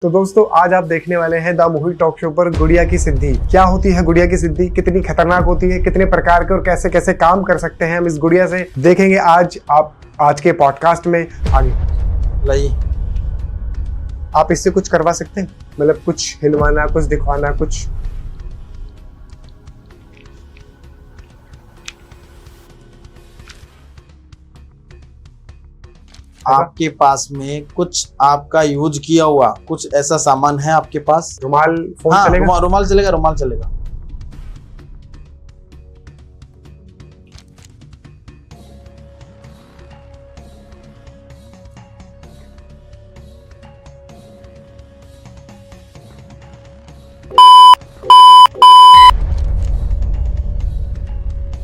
तो दोस्तों आज आप देखने वाले हैं द मूवी टॉक शो पर गुड़िया की सिद्धि। क्या होती है गुड़िया की सिद्धि, कितनी खतरनाक होती है, कितने प्रकार के और कैसे कैसे काम कर सकते हैं हम इस गुड़िया से, देखेंगे आज के पॉडकास्ट में। आगे लाई आप इससे कुछ करवा सकते हैं, मतलब कुछ हिलवाना, कुछ दिखवाना, कुछ आपके पास में कुछ आपका यूज किया हुआ कुछ ऐसा सामान है आपके पास? रुमाल, फोन हाँ, चलेगा? रुमाल चलेगा, रुमाल चलेगा।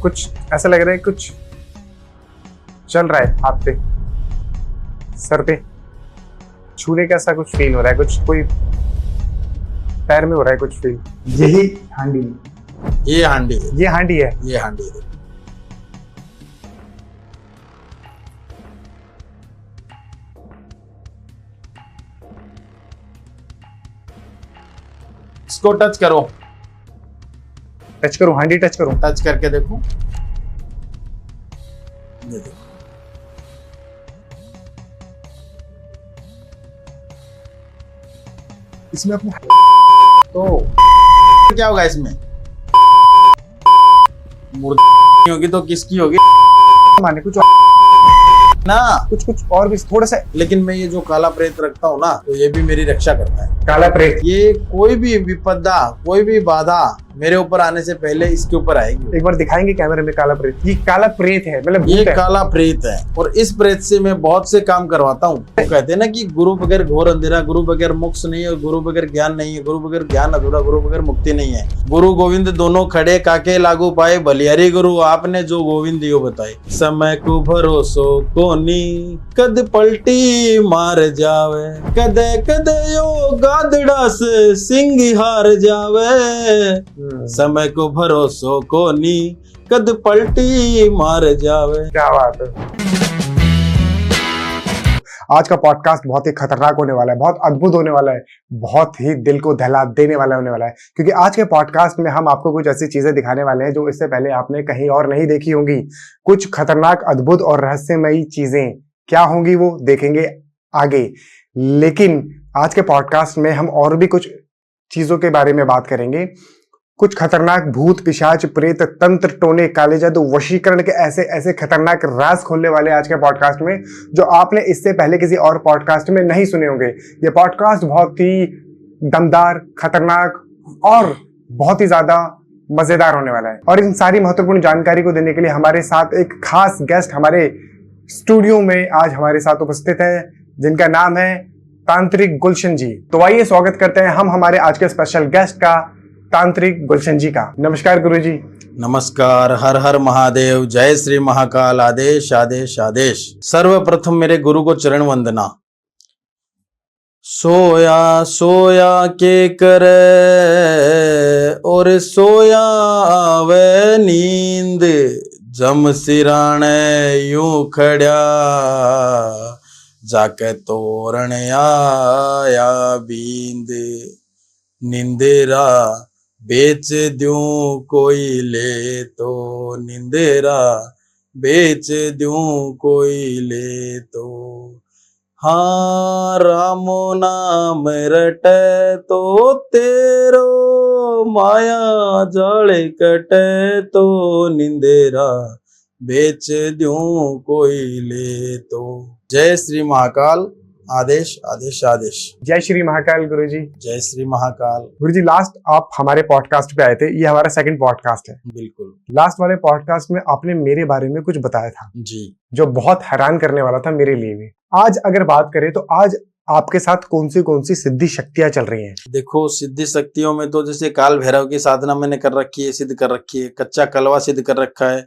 कुछ ऐसा लग रहा है कुछ चल रहा है हाथ पे, सर पे छूने का ऐसा कुछ फील हो रहा है, कुछ कोई पैर में हो रहा है कुछ फील। यही हांडी, ये हांडी है, ये हांडी है। ये हांडी है। इसको टच करो, टच करूं? हांडी टच करूं? टच करके देखो। ये देखो, इसमें अपने तो क्या होगा इसमें? मुर्गी होगी तो किसकी होगी माने कुछ ना? कुछ और भी थोड़ा सा। लेकिन मैं ये जो काला प्रेत रखता हूँ ना, तो ये भी मेरी रक्षा करता है। काला प्रेत, ये कोई भी विपदा, कोई भी बाधा मेरे ऊपर आने से पहले इसके ऊपर आएगी। एक बार दिखाएंगे कैमरे में काला प्रेत। ये काला प्रेत है, मतलब ये भूत है। काला प्रेत है और इस प्रेत से मैं बहुत से काम करवाता हूँ। वो कहते हैं ना कि गुरु बगैर घोर अंधेरा, गुरु बगैर मोक्ष नहीं है, गुरु बगैर ज्ञान नहीं है, गुरु बगैर ज्ञान अधूरा, गुरु बगैर मुक्ति नहीं है। गुरु गोविंद दोनों खड़े, काके लागू पाए, बलियारी गुरु आपने जो गोविंद यो बताए। समय को भरोसो कोनी, कद पलटी मार जावे, कदे कदे यो गादड़ा से सिंह हार जावे। समय को भरोसो कोनी, कद पलटी मार जावे। क्या बात है। आज का पॉडकास्ट बहुत ही खतरनाक होने वाला है, बहुत अद्भुत होने वाला है, बहुत ही दिल को दहला देने वाला होने वाला है, क्योंकि आज के पॉडकास्ट में हम आपको कुछ ऐसी चीजें दिखाने वाले हैं जो इससे पहले आपने कहीं और नहीं देखी होंगी। कुछ खतरनाक, अद्भुत और रहस्यमयी चीजें क्या होंगी वो देखेंगे आगे। लेकिन आज के पॉडकास्ट में हम और भी कुछ चीजों के बारे में बात करेंगे। कुछ खतरनाक भूत, पिशाच, प्रेत, तंत्र, टोने, काले जादू, वशीकरण के ऐसे ऐसे खतरनाक राज खोलने वाले आज के पॉडकास्ट में, जो आपने इससे पहले किसी और पॉडकास्ट में नहीं सुने होंगे। ये पॉडकास्ट बहुत ही दमदार, खतरनाक और बहुत ही ज्यादा मजेदार होने वाला है। और इन सारी महत्वपूर्ण जानकारी को देने के लिए हमारे साथ एक खास गेस्ट हमारे स्टूडियो में आज हमारे साथ उपस्थित है, जिनका नाम है तांत्रिक गुलशन जी। तो आइए स्वागत करते हैं हम हमारे आज के स्पेशल गेस्ट का, तांत्रिक गुलशन जी का। नमस्कार गुरु जी। नमस्कार, हर हर महादेव, जय श्री महाकाल, आदेश आदेश आदेश। सर्वप्रथम मेरे गुरु को चरण वंदना। सोया सोया के करे और सोया वे नींद, जम सिराने यूं खड़ा, जाके तोरण आया बींद, निंदेरा बेच दूं कोई ले तो, निंदेरा बेच दूं कोई ले तो। हाँ रामो नाम रटे तो तेरो, माया जाले कटे तो, निंदेरा बेच दूं कोई ले तो। जय श्री महाकाल, आदेश आदेश आदेश। जय श्री महाकाल गुरु जी। जय श्री महाकाल। गुरु जी, लास्ट आप हमारे पॉडकास्ट पे आए थे, ये हमारा सेकंड पॉडकास्ट है। बिल्कुल। लास्ट वाले पॉडकास्ट में आपने मेरे बारे में कुछ बताया था जी, जो बहुत हैरान करने वाला था मेरे लिए भी। आज अगर बात करें तो आज आपके साथ कौन सी सिद्धि शक्तियां चल रही हैं? देखो सिद्धि शक्तियों में तो जैसे काल भैरव की साधना मैंने कर रखी है, सिद्ध कर रखी है, कच्चा कलवा सिद्ध कर रखा है,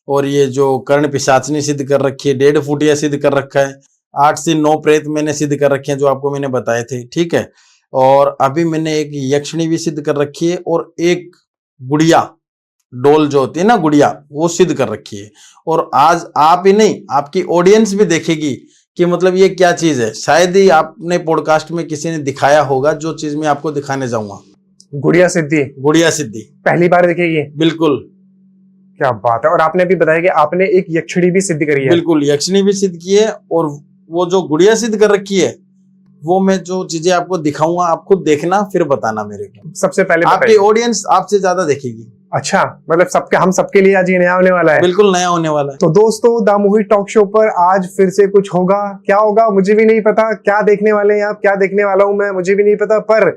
और ये जो कर्ण पिशाचनी सिद्ध कर रखी है, 1.5 फुटिया सिद्ध कर रखा है, 8 से 9 प्रेत मैंने सिद्ध कर रखे हैं जो आपको मैंने बताए थे, ठीक है। और अभी मैंने एक यक्षिणी भी सिद्ध कर रखी है, और एक गुड़िया डोल जो होती है ना, गुड़िया, वो सिद्ध कर रखी है। और आज आप ही नहीं, आपकी ऑडियंस भी देखेगी कि मतलब ये क्या चीज है। शायद ही आपने पॉडकास्ट में किसी ने दिखाया होगा जो चीज मैं आपको दिखाने जाऊंगा। गुड़िया सिद्धि गुड़िया सिद्धि पहली बार दिखेगी? बिल्कुल। क्या बात है। और आपने अभी बताया कि आपने एक यक्षिणी भी सिद्ध करी है। बिल्कुल, यक्षिणी भी सिद्ध की है, और वो जो गुड़िया सिद्ध कर रखी है वो मैं जो चीजें आपको दिखाऊंगा, आप खुद देखना फिर बताना मेरे को। सबसे पहले आपकी ऑडियंस आपसे ज्यादा देखेगी। अच्छा, मतलब हम सबके लिए आज ये नया होने वाला है। बिल्कुल नया होने वाला है। तो दोस्तों, द मोहित टॉक शो पर आज फिर से कुछ होगा। क्या होगा मुझे भी नहीं पता, क्या देखने वाले हैं आप, क्या देखने वाला हूं मैं, मुझे भी नहीं पता। पर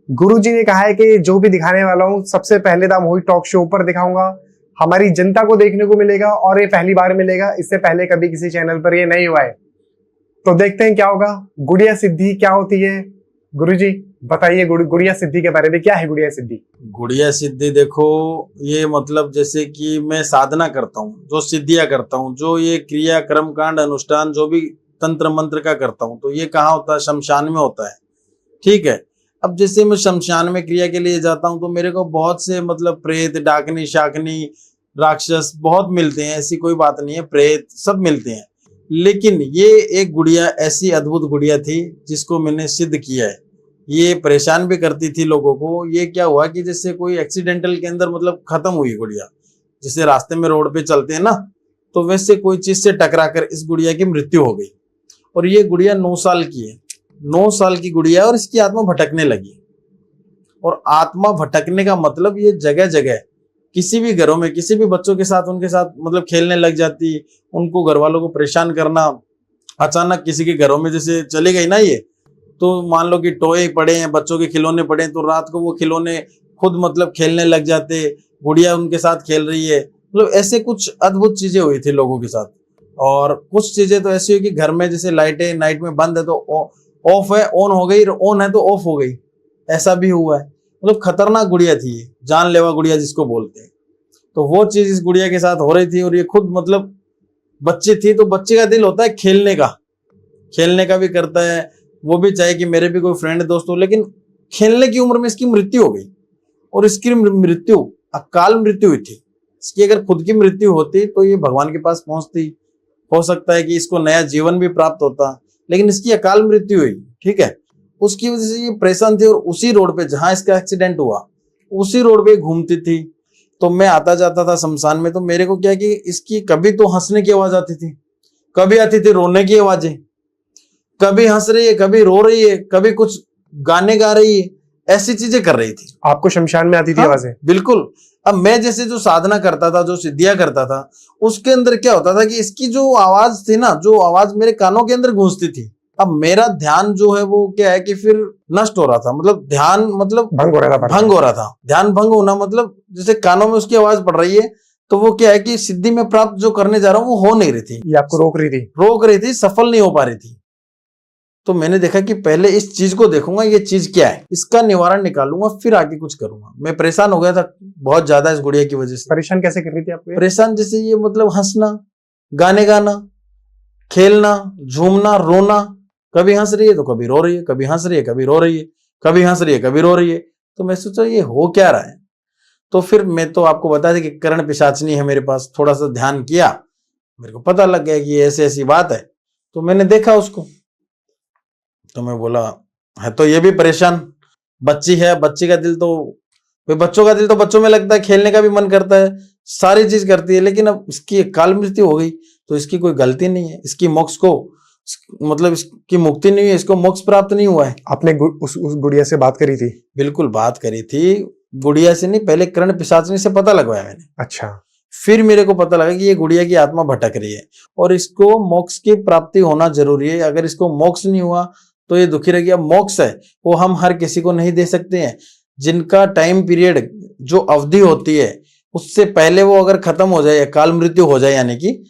गुरुजी ने कहा है कि जो भी दिखाने वाला हूं सबसे पहले द मोहित टॉक शो पर दिखाऊंगा। हमारी जनता को देखने को मिलेगा और ये पहली बार मिलेगा, इससे पहले कभी किसी चैनल पर ये नहीं हुआ है। तो देखते हैं क्या होगा। गुड़िया सिद्धि क्या होती है, गुरुजी बताइए गुड़िया सिद्धि के बारे में। क्या है गुड़िया सिद्धि? गुड़िया सिद्धि देखो, ये मतलब जैसे कि मैं साधना करता हूँ, जो सिद्धियां करता हूँ, जो ये क्रिया कर्म कांड अनुष्ठान जो भी तंत्र मंत्र का करता हूँ, तो ये कहाँ होता है? शमशान में होता है। ठीक है। अब जैसे मैं शमशान में क्रिया के लिए जाता हूँ तो मेरे को बहुत से मतलब प्रेत, डाकनी, शाकनी, राक्षस बहुत मिलते हैं, ऐसी कोई बात नहीं है, प्रेत सब मिलते हैं। लेकिन ये एक गुड़िया ऐसी अद्भुत गुड़िया थी जिसको मैंने सिद्ध किया है। ये परेशान भी करती थी लोगों को। ये क्या हुआ कि जैसे कोई एक्सीडेंटल के अंदर मतलब खत्म हुई गुड़िया, जैसे रास्ते में रोड पे चलते हैं ना, तो वैसे कोई चीज से टकरा कर इस गुड़िया की मृत्यु हो गई। और ये गुड़िया 9 साल की है, 9 साल की गुड़िया, और इसकी आत्मा भटकने लगी। और आत्मा भटकने का मतलब ये जगह जगह किसी भी घरों में किसी भी बच्चों के साथ उनके साथ मतलब खेलने लग जाती, उनको घर वालों को परेशान करना। अचानक किसी के घरों में जैसे चली गई ना ये, तो मान लो कि टॉय पड़े हैं, बच्चों के खिलौने पड़े हैं, तो रात को वो खिलौने खुद मतलब खेलने लग जाते, गुड़िया उनके साथ खेल रही है। मतलब ऐसे कुछ अद्भुत चीजें हुई थी लोगों के साथ। और कुछ चीजें तो ऐसी हुई कि घर में जैसे लाइटें नाइट में बंद है तो ऑफ है, ऑन हो गई, ऑन है तो ऑफ हो गई, ऐसा भी हुआ है। मतलब खतरनाक गुड़िया थी ये, जानलेवा गुड़िया जिसको बोलते हैं। तो वो चीज इस गुड़िया के साथ हो रही थी। और ये खुद मतलब बच्ची थी, तो बच्चे का दिल होता है खेलने का, खेलने का भी करता है, वो भी चाहे कि मेरे भी कोई फ्रेंड दोस्त हो। लेकिन खेलने की उम्र में इसकी मृत्यु हो गई, और इसकी मृत्यु अकाल मृत्यु हुई थी। इसकी अगर खुद की मृत्यु होती तो ये भगवान के पास पहुंचती, हो सकता है कि इसको नया जीवन भी प्राप्त होता, लेकिन इसकी अकाल मृत्यु हुई। ठीक है। उसकी वजह से ये परेशान थी, और उसी रोड पे जहां इसका एक्सीडेंट हुआ उसी रोड पे घूमती थी। तो मैं आता जाता था शमशान में, तो मेरे को क्या कि इसकी कभी तो हंसने की आवाज आती थी, कभी आती थी रोने की आवाजें, कभी हंस रही है, कभी रो रही है, कभी कुछ गाने गा रही है, ऐसी चीजें कर रही थी। आपको शमशान में आती थी आवाजें? बिल्कुल। अब मैं जैसे जो साधना करता था, जो सिद्धियां करता था, उसके अंदर क्या होता था कि इसकी जो आवाज थी ना, जो आवाज मेरे कानों के अंदर गूंजती थी, अब मेरा ध्यान जो है वो क्या है कि फिर नष्ट हो रहा था। मतलब ध्यान मतलब भंग हो रहा था। भंग हो रहा था। ध्यान भंग होना मतलब जैसे कानों में उसकी आवाज पड़ रही है, तो वो क्या है कि सिद्धि में प्राप्त जो करने जा रहा हूँ वो हो नहीं रही थी। ये आपको रोक रही थी, सफल नहीं हो पा रही थी। तो मैंने देखा कि पहले इस चीज को देखूंगा, ये चीज क्या है, इसका निवारण निकालूंगा, फिर आगे कुछ करूंगा। मैं परेशान हो गया था बहुत ज्यादा इस गुड़िया की वजह से। परेशान कैसे कर रही थी आपको? परेशान जैसे ये मतलब हंसना, गाने गाना, खेलना, झूमना, रोना, कभी हंस रही है तो कभी रो रही है, कभी हंस रही है कभी रो रही है, कभी हंस रही है कभी रो रही है। तो मैं सोचा ये हो क्या रहा है। तो फिर मैं तो आपको बता दें कि कर्ण पिशाचनी है मेरे पास। थोड़ा सा ध्यान किया, मेरे को पता लग गया कि ऐसी ऐसी बात है। तो मैंने देखा उसको, तो मैं बोला है तो ये भी परेशान बच्ची है। बच्ची का दिल तो बच्चों का दिल तो बच्चों में लगता है, खेलने का भी मन करता है, सारी चीज करती है। लेकिन अब इसकी अकाल मृत्यु हो गई तो इसकी कोई गलती नहीं है, इसकी मोक्ष को मतलब इसकी मुक्ति नहीं है, इसको मोक्ष प्राप्त नहीं हुआ है। आपने उस गुड़िया से बात करी थी? बिल्कुल बात करी थी। गुड़िया से नहीं, पहले कर्ण पिशाचनी से पता लगवाया मैंने। अच्छा। फिर मेरे को पता लगा कि ये गुड़िया की आत्मा भटक रही है और इसको मोक्ष की प्राप्ति होना जरूरी है। अगर इसको मोक्ष नहीं हुआ तो ये दुखी रहेगी। अब मोक्ष है वो हम हर किसी को नहीं दे सकते हैं। जिनका टाइम पीरियड जो अवधि होती है उससे पहले वो अगर खत्म हो जाए, काल मृत्यु हो जाए यानी कि,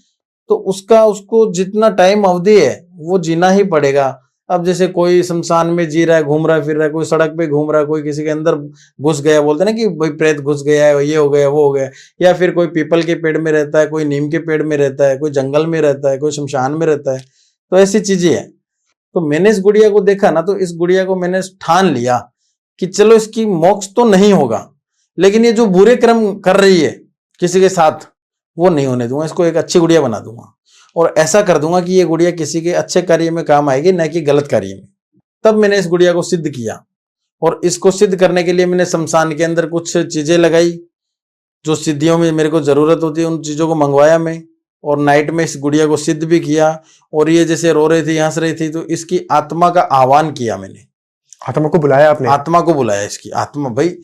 तो उसको जितना टाइम अवधि है वो जीना ही पड़ेगा। अब जैसे कोई शमशान में जी रहा है, घूम रहा है, फिर रहा है, कोई सड़क पे घूम रहा है, कोई किसी के अंदर घुस गया, बोलते ना कि भाई प्रेत घुस गया है, ये हो गया वो हो गया, या फिर कोई पीपल के पेड़ में रहता है, कोई नीम के पेड़ में रहता है, कोई जंगल में रहता है, कोई शमशान में रहता है। तो ऐसी चीजें हैं। तो मैंने इस गुड़िया को देखा ना, तो इस गुड़िया को मैंने ठान लिया कि चलो इसकी मोक्ष तो नहीं होगा, लेकिन ये जो बुरे कर्म कर रही है किसी के साथ वो नहीं होने दूंगा, इसको एक अच्छी गुड़िया बना दूंगा। और ऐसा कर दूंगा कि ये गुड़िया किसी के अच्छे कार्य में काम आएगी, न कि गलत कार्य में। तब मैंने इस गुड़िया को सिद्ध किया, और इसको सिद्ध करने के लिए मैंने शमशान के अंदर कुछ चीजें लगाई, जो सिद्धियों में मेरे को जरूरत होती है उन चीजों को मंगवाया मैं, और नाइट में इस गुड़िया को सिद्ध भी किया। और ये जैसे रो रही थी, हंस रही थी, तो इसकी आत्मा का आह्वान किया मैंने। आत्मा को बुलाया आपने? आत्मा को बुलाया। इसकी आत्मा, भाई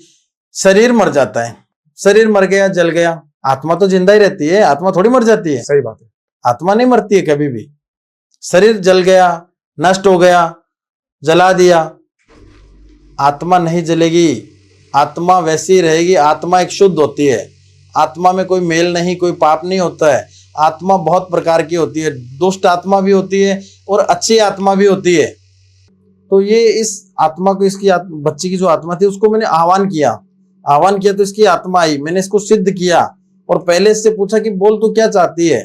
शरीर मर जाता है, शरीर मर गया, जल गया, आत्मा तो जिंदा ही रहती है, आत्मा थोड़ी मर जाती है। सही बात है। आत्मा नहीं मरती है कभी भी। शरीर जल गया, नष्ट हो गया, जला दिया, आत्मा नहीं जलेगी, आत्मा वैसी ही रहेगी। आत्मा एक शुद्ध होती है, आत्मा में कोई मेल नहीं, कोई पाप नहीं होता है। आत्मा बहुत प्रकार की होती है, दुष्ट आत्मा भी होती है और अच्छी आत्मा भी होती है। तो ये इस आत्मा को, इसकी बच्ची की जो आत्मा थी उसको मैंने आह्वान किया तो इसकी आत्मा आई। मैंने इसको सिद्ध किया और पहले इससे पूछा कि बोल तू क्या चाहती है।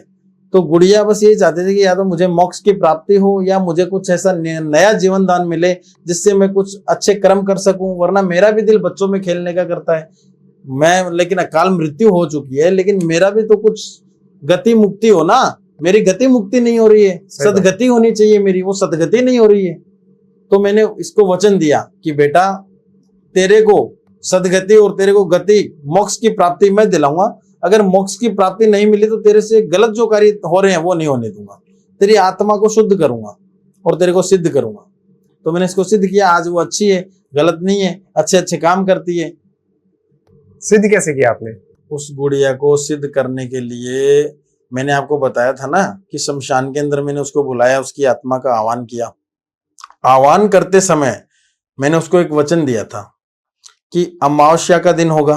तो गुड़िया बस यही चाहती थी कि या तो मुझे मोक्ष की प्राप्ति हो, या मुझे कुछ ऐसा नया जीवन दान मिले जिससे मैं कुछ अच्छे कर्म कर सकूं, वरना मेरा भी दिल बच्चों में खेलने का करता है। मैं, लेकिन अकाल मृत्यु हो चुकी है, लेकिन मेरा भी तो कुछ गति मुक्ति हो ना। मेरी गति मुक्ति नहीं हो रही है, सदगति होनी चाहिए मेरी, वो सदगति नहीं हो रही है। तो मैंने इसको वचन दिया कि बेटा तेरे को सदगति और तेरे को गति, मोक्ष की प्राप्ति मैं दिलाऊंगा। अगर मोक्ष की प्राप्ति नहीं मिली तो तेरे से गलत जो कार्य हो रहे हैं वो नहीं होने दूंगा, तेरी आत्मा को शुद्ध करूंगा और तेरे को सिद्ध करूंगा। तो मैंने इसको सिद्ध किया। आज वो अच्छी है, गलत नहीं है, अच्छे अच्छे काम करती है। सिद्ध कैसे किया आपने? उस गुड़िया को सिद्ध करने के लिए मैंने आपको बताया था ना कि शमशान के अंदर मैंने उसको बुलाया, उसकी आत्मा का आह्वान किया। आह्वान करते समय मैंने उसको एक वचन दिया था कि अमावस्या का दिन होगा,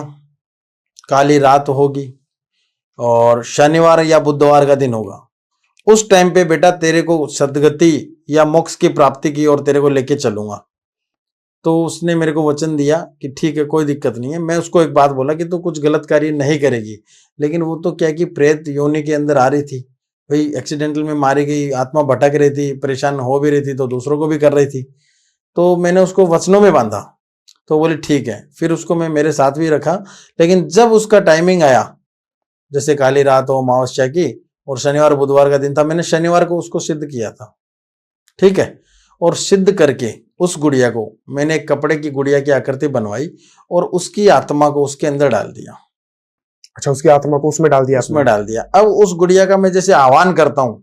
काली रात होगी, और शनिवार या बुधवार का दिन होगा। उस टाइम पे बेटा तेरे को सदगति या मोक्ष की प्राप्ति की और तेरे को लेके चलूंगा। तो उसने मेरे को वचन दिया कि ठीक है, कोई दिक्कत नहीं है। मैं उसको एक बात बोला कि तू कुछ गलत कार्य नहीं करेगी, लेकिन वो तो क्या कि प्रेत योनि के अंदर आ रही थी भाई, एक्सीडेंटल में मारी गई, आत्मा भटक रही थी, परेशान हो भी रही थी, तो दूसरों को भी कर रही थी। तो मैंने उसको वचनों में बांधा। तो बोले ठीक है, फिर उसको मैं मेरे साथ भी रखा। लेकिन जब उसका टाइमिंग आया, जैसे काली रात हो अमावस्या की और शनिवार बुधवार का दिन था, मैंने शनिवार को उसको सिद्ध किया था, ठीक है। और सिद्ध करके उस गुड़िया को मैंने एक कपड़े की गुड़िया की आकृति बनवाई और उसकी आत्मा को उसके अंदर डाल दिया। अच्छा, उसकी आत्मा को उसमें डाल दिया? उसमें डाल दिया। अब उस गुड़िया का मैं जैसे आह्वान करता हूं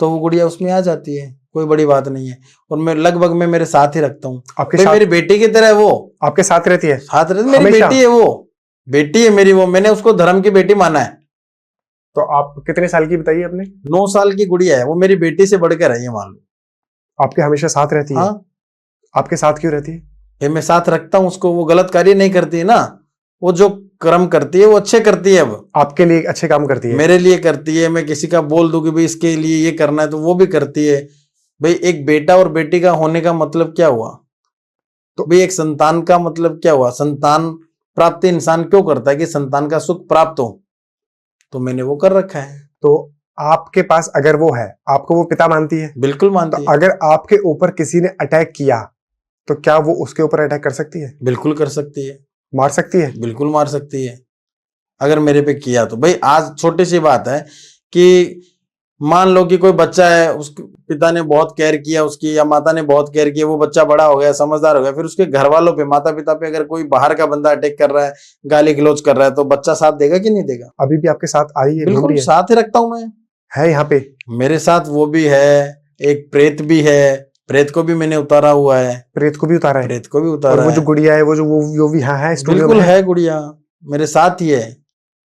तो वो गुड़िया उसमें आ जाती है, कोई बड़ी बात नहीं है। और मैं लगभग मैं मेरे साथ ही रखता हूँ। आपके साथ? मेरी बेटी की तरह वो आपके साथ रहती है? साथ रहती, मेरी बेटी है वो, बेटी है मेरी वो। मैंने उसको धर्म की बेटी माना है। तो आप कितने साल की बताइए आपने? 9 साल की गुड़िया है वो, मेरी बेटी से बढ़कर है ये, मान लो। आपके हमेशा साथ रहती है? हाँ। आपके साथ क्यों रहती है? मैं साथ रखता हूँ उसको, वो गलत कार्य नहीं करती है ना, वो जो कर्म करती है वो अच्छे करती है। अब आपके लिए अच्छे काम करती है? मेरे लिए करती है। मैं किसी का बोल दूं कि भाई इसके लिए ये करना है तो वो भी करती है। भाई एक बेटा और बेटी का होने का मतलब क्या हुआ? तो भाई एक संतान का मतलब क्या हुआ? संतान प्राप्ति इंसान क्यों करता है? कि संतान का सुख प्राप्त हो। तो मैंने वो कर रखा है। तो आपके पास अगर वो है, आपको वो पिता मानती है? बिल्कुल मानती है। अगर आपके ऊपर किसी ने अटैक किया तो क्या वो उसके ऊपर अटैक कर सकती है? बिल्कुल कर सकती है। मार सकती है? बिल्कुल मार सकती है, अगर मेरे पे किया तो। भाई आज छोटी सी बात है कि मान लो कि कोई बच्चा है, उसके पिता ने बहुत केयर किया उसकी, या माता ने बहुत केयर किया, वो बच्चा बड़ा हो गया, समझदार हो गया, फिर उसके घर वालों पे, माता पिता पे अगर कोई बाहर का बंदा अटैक कर रहा है, गाली गलौज कर रहा है, तो बच्चा साथ देगा कि नहीं देगा? अभी भी आपके साथ आई है? बिल्कुल साथ ही रखता हूं मैं। है यहाँ पे मेरे साथ वो भी है, एक प्रेत भी है, प्रेत को भी मैंने उतारा हुआ है। प्रेत को भी उतारा है? प्रेत को भी उतारा है। और वो जो गुड़िया है, वो भी यहाँ है स्टूडियो में? बिल्कुल है, गुड़िया मेरे साथ ही है,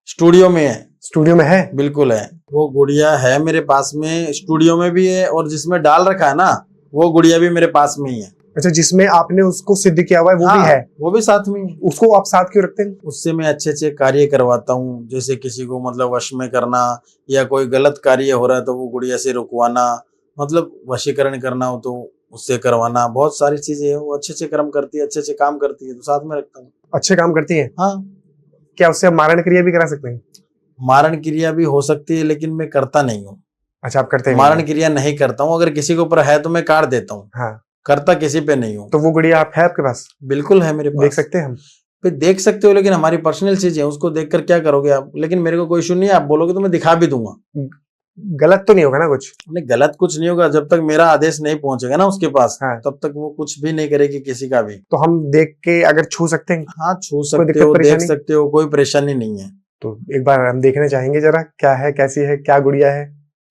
स्टूडियो में है। स्टूडियो में है? बिल्कुल है, वो गुड़िया है मेरे पास में, स्टूडियो में भी है, और जिसमें डाल रखा है ना वो गुड़िया भी मेरे पास में ही है। अच्छा, जिसमें आपने उसको सिद्ध किया हुआ है वो हाँ, भी है? वो भी साथ में है। उसको आप साथ क्यों रखते हैं? उससे मैं अच्छे अच्छे कार्य करवाता हूँ, जैसे किसी को मतलब वश में करना, या कोई गलत कार्य हो रहा है तो वो गुड़िया से रुकवाना, मतलब वशीकरण करना हो तो उससे करवाना, बहुत सारी चीजें है। वो अच्छे अच्छे कर्म करती है, अच्छे अच्छे काम करती है, तो साथ में रखता हूँ। अच्छे काम करती है? हाँ। क्या उससे मारण क्रिया भी करा सकते हैं? मारण क्रिया भी हो सकती है, लेकिन मैं करता नहीं हूँ। अच्छा, आप करते हैं? मारण क्रिया नहीं करता हूँ। अगर किसी के ऊपर है तो मैं काट देता हूँ। हाँ। करता किसी पे नहीं हूँ। तो वो गुड़िया आप है आपके पास? बिल्कुल है मेरे पास। देख सकते हैं हम? फिर देख सकते हो, लेकिन हमारी पर्सनल चीज है, उसको देखकर क्या करोगे आप? लेकिन मेरे को कोई इशू नहीं है, आप बोलोगे तो मैं दिखा भी दूंगा। गलत तो नहीं होगा ना कुछ? नहीं, गलत कुछ नहीं होगा। जब तक मेरा आदेश नहीं पहुंचेगा ना उसके पास, हाँ। तब तक वो कुछ भी नहीं करेगी किसी का भी। तो हम देख के अगर छू सकते हैं? हाँ, छू कोई सकते दिक्कत हो, देख परेशानी? सकते हो, कोई परेशानी नहीं है। तो एक बार हम देखने चाहेंगे जरा, क्या है, कैसी है, क्या गुड़िया है।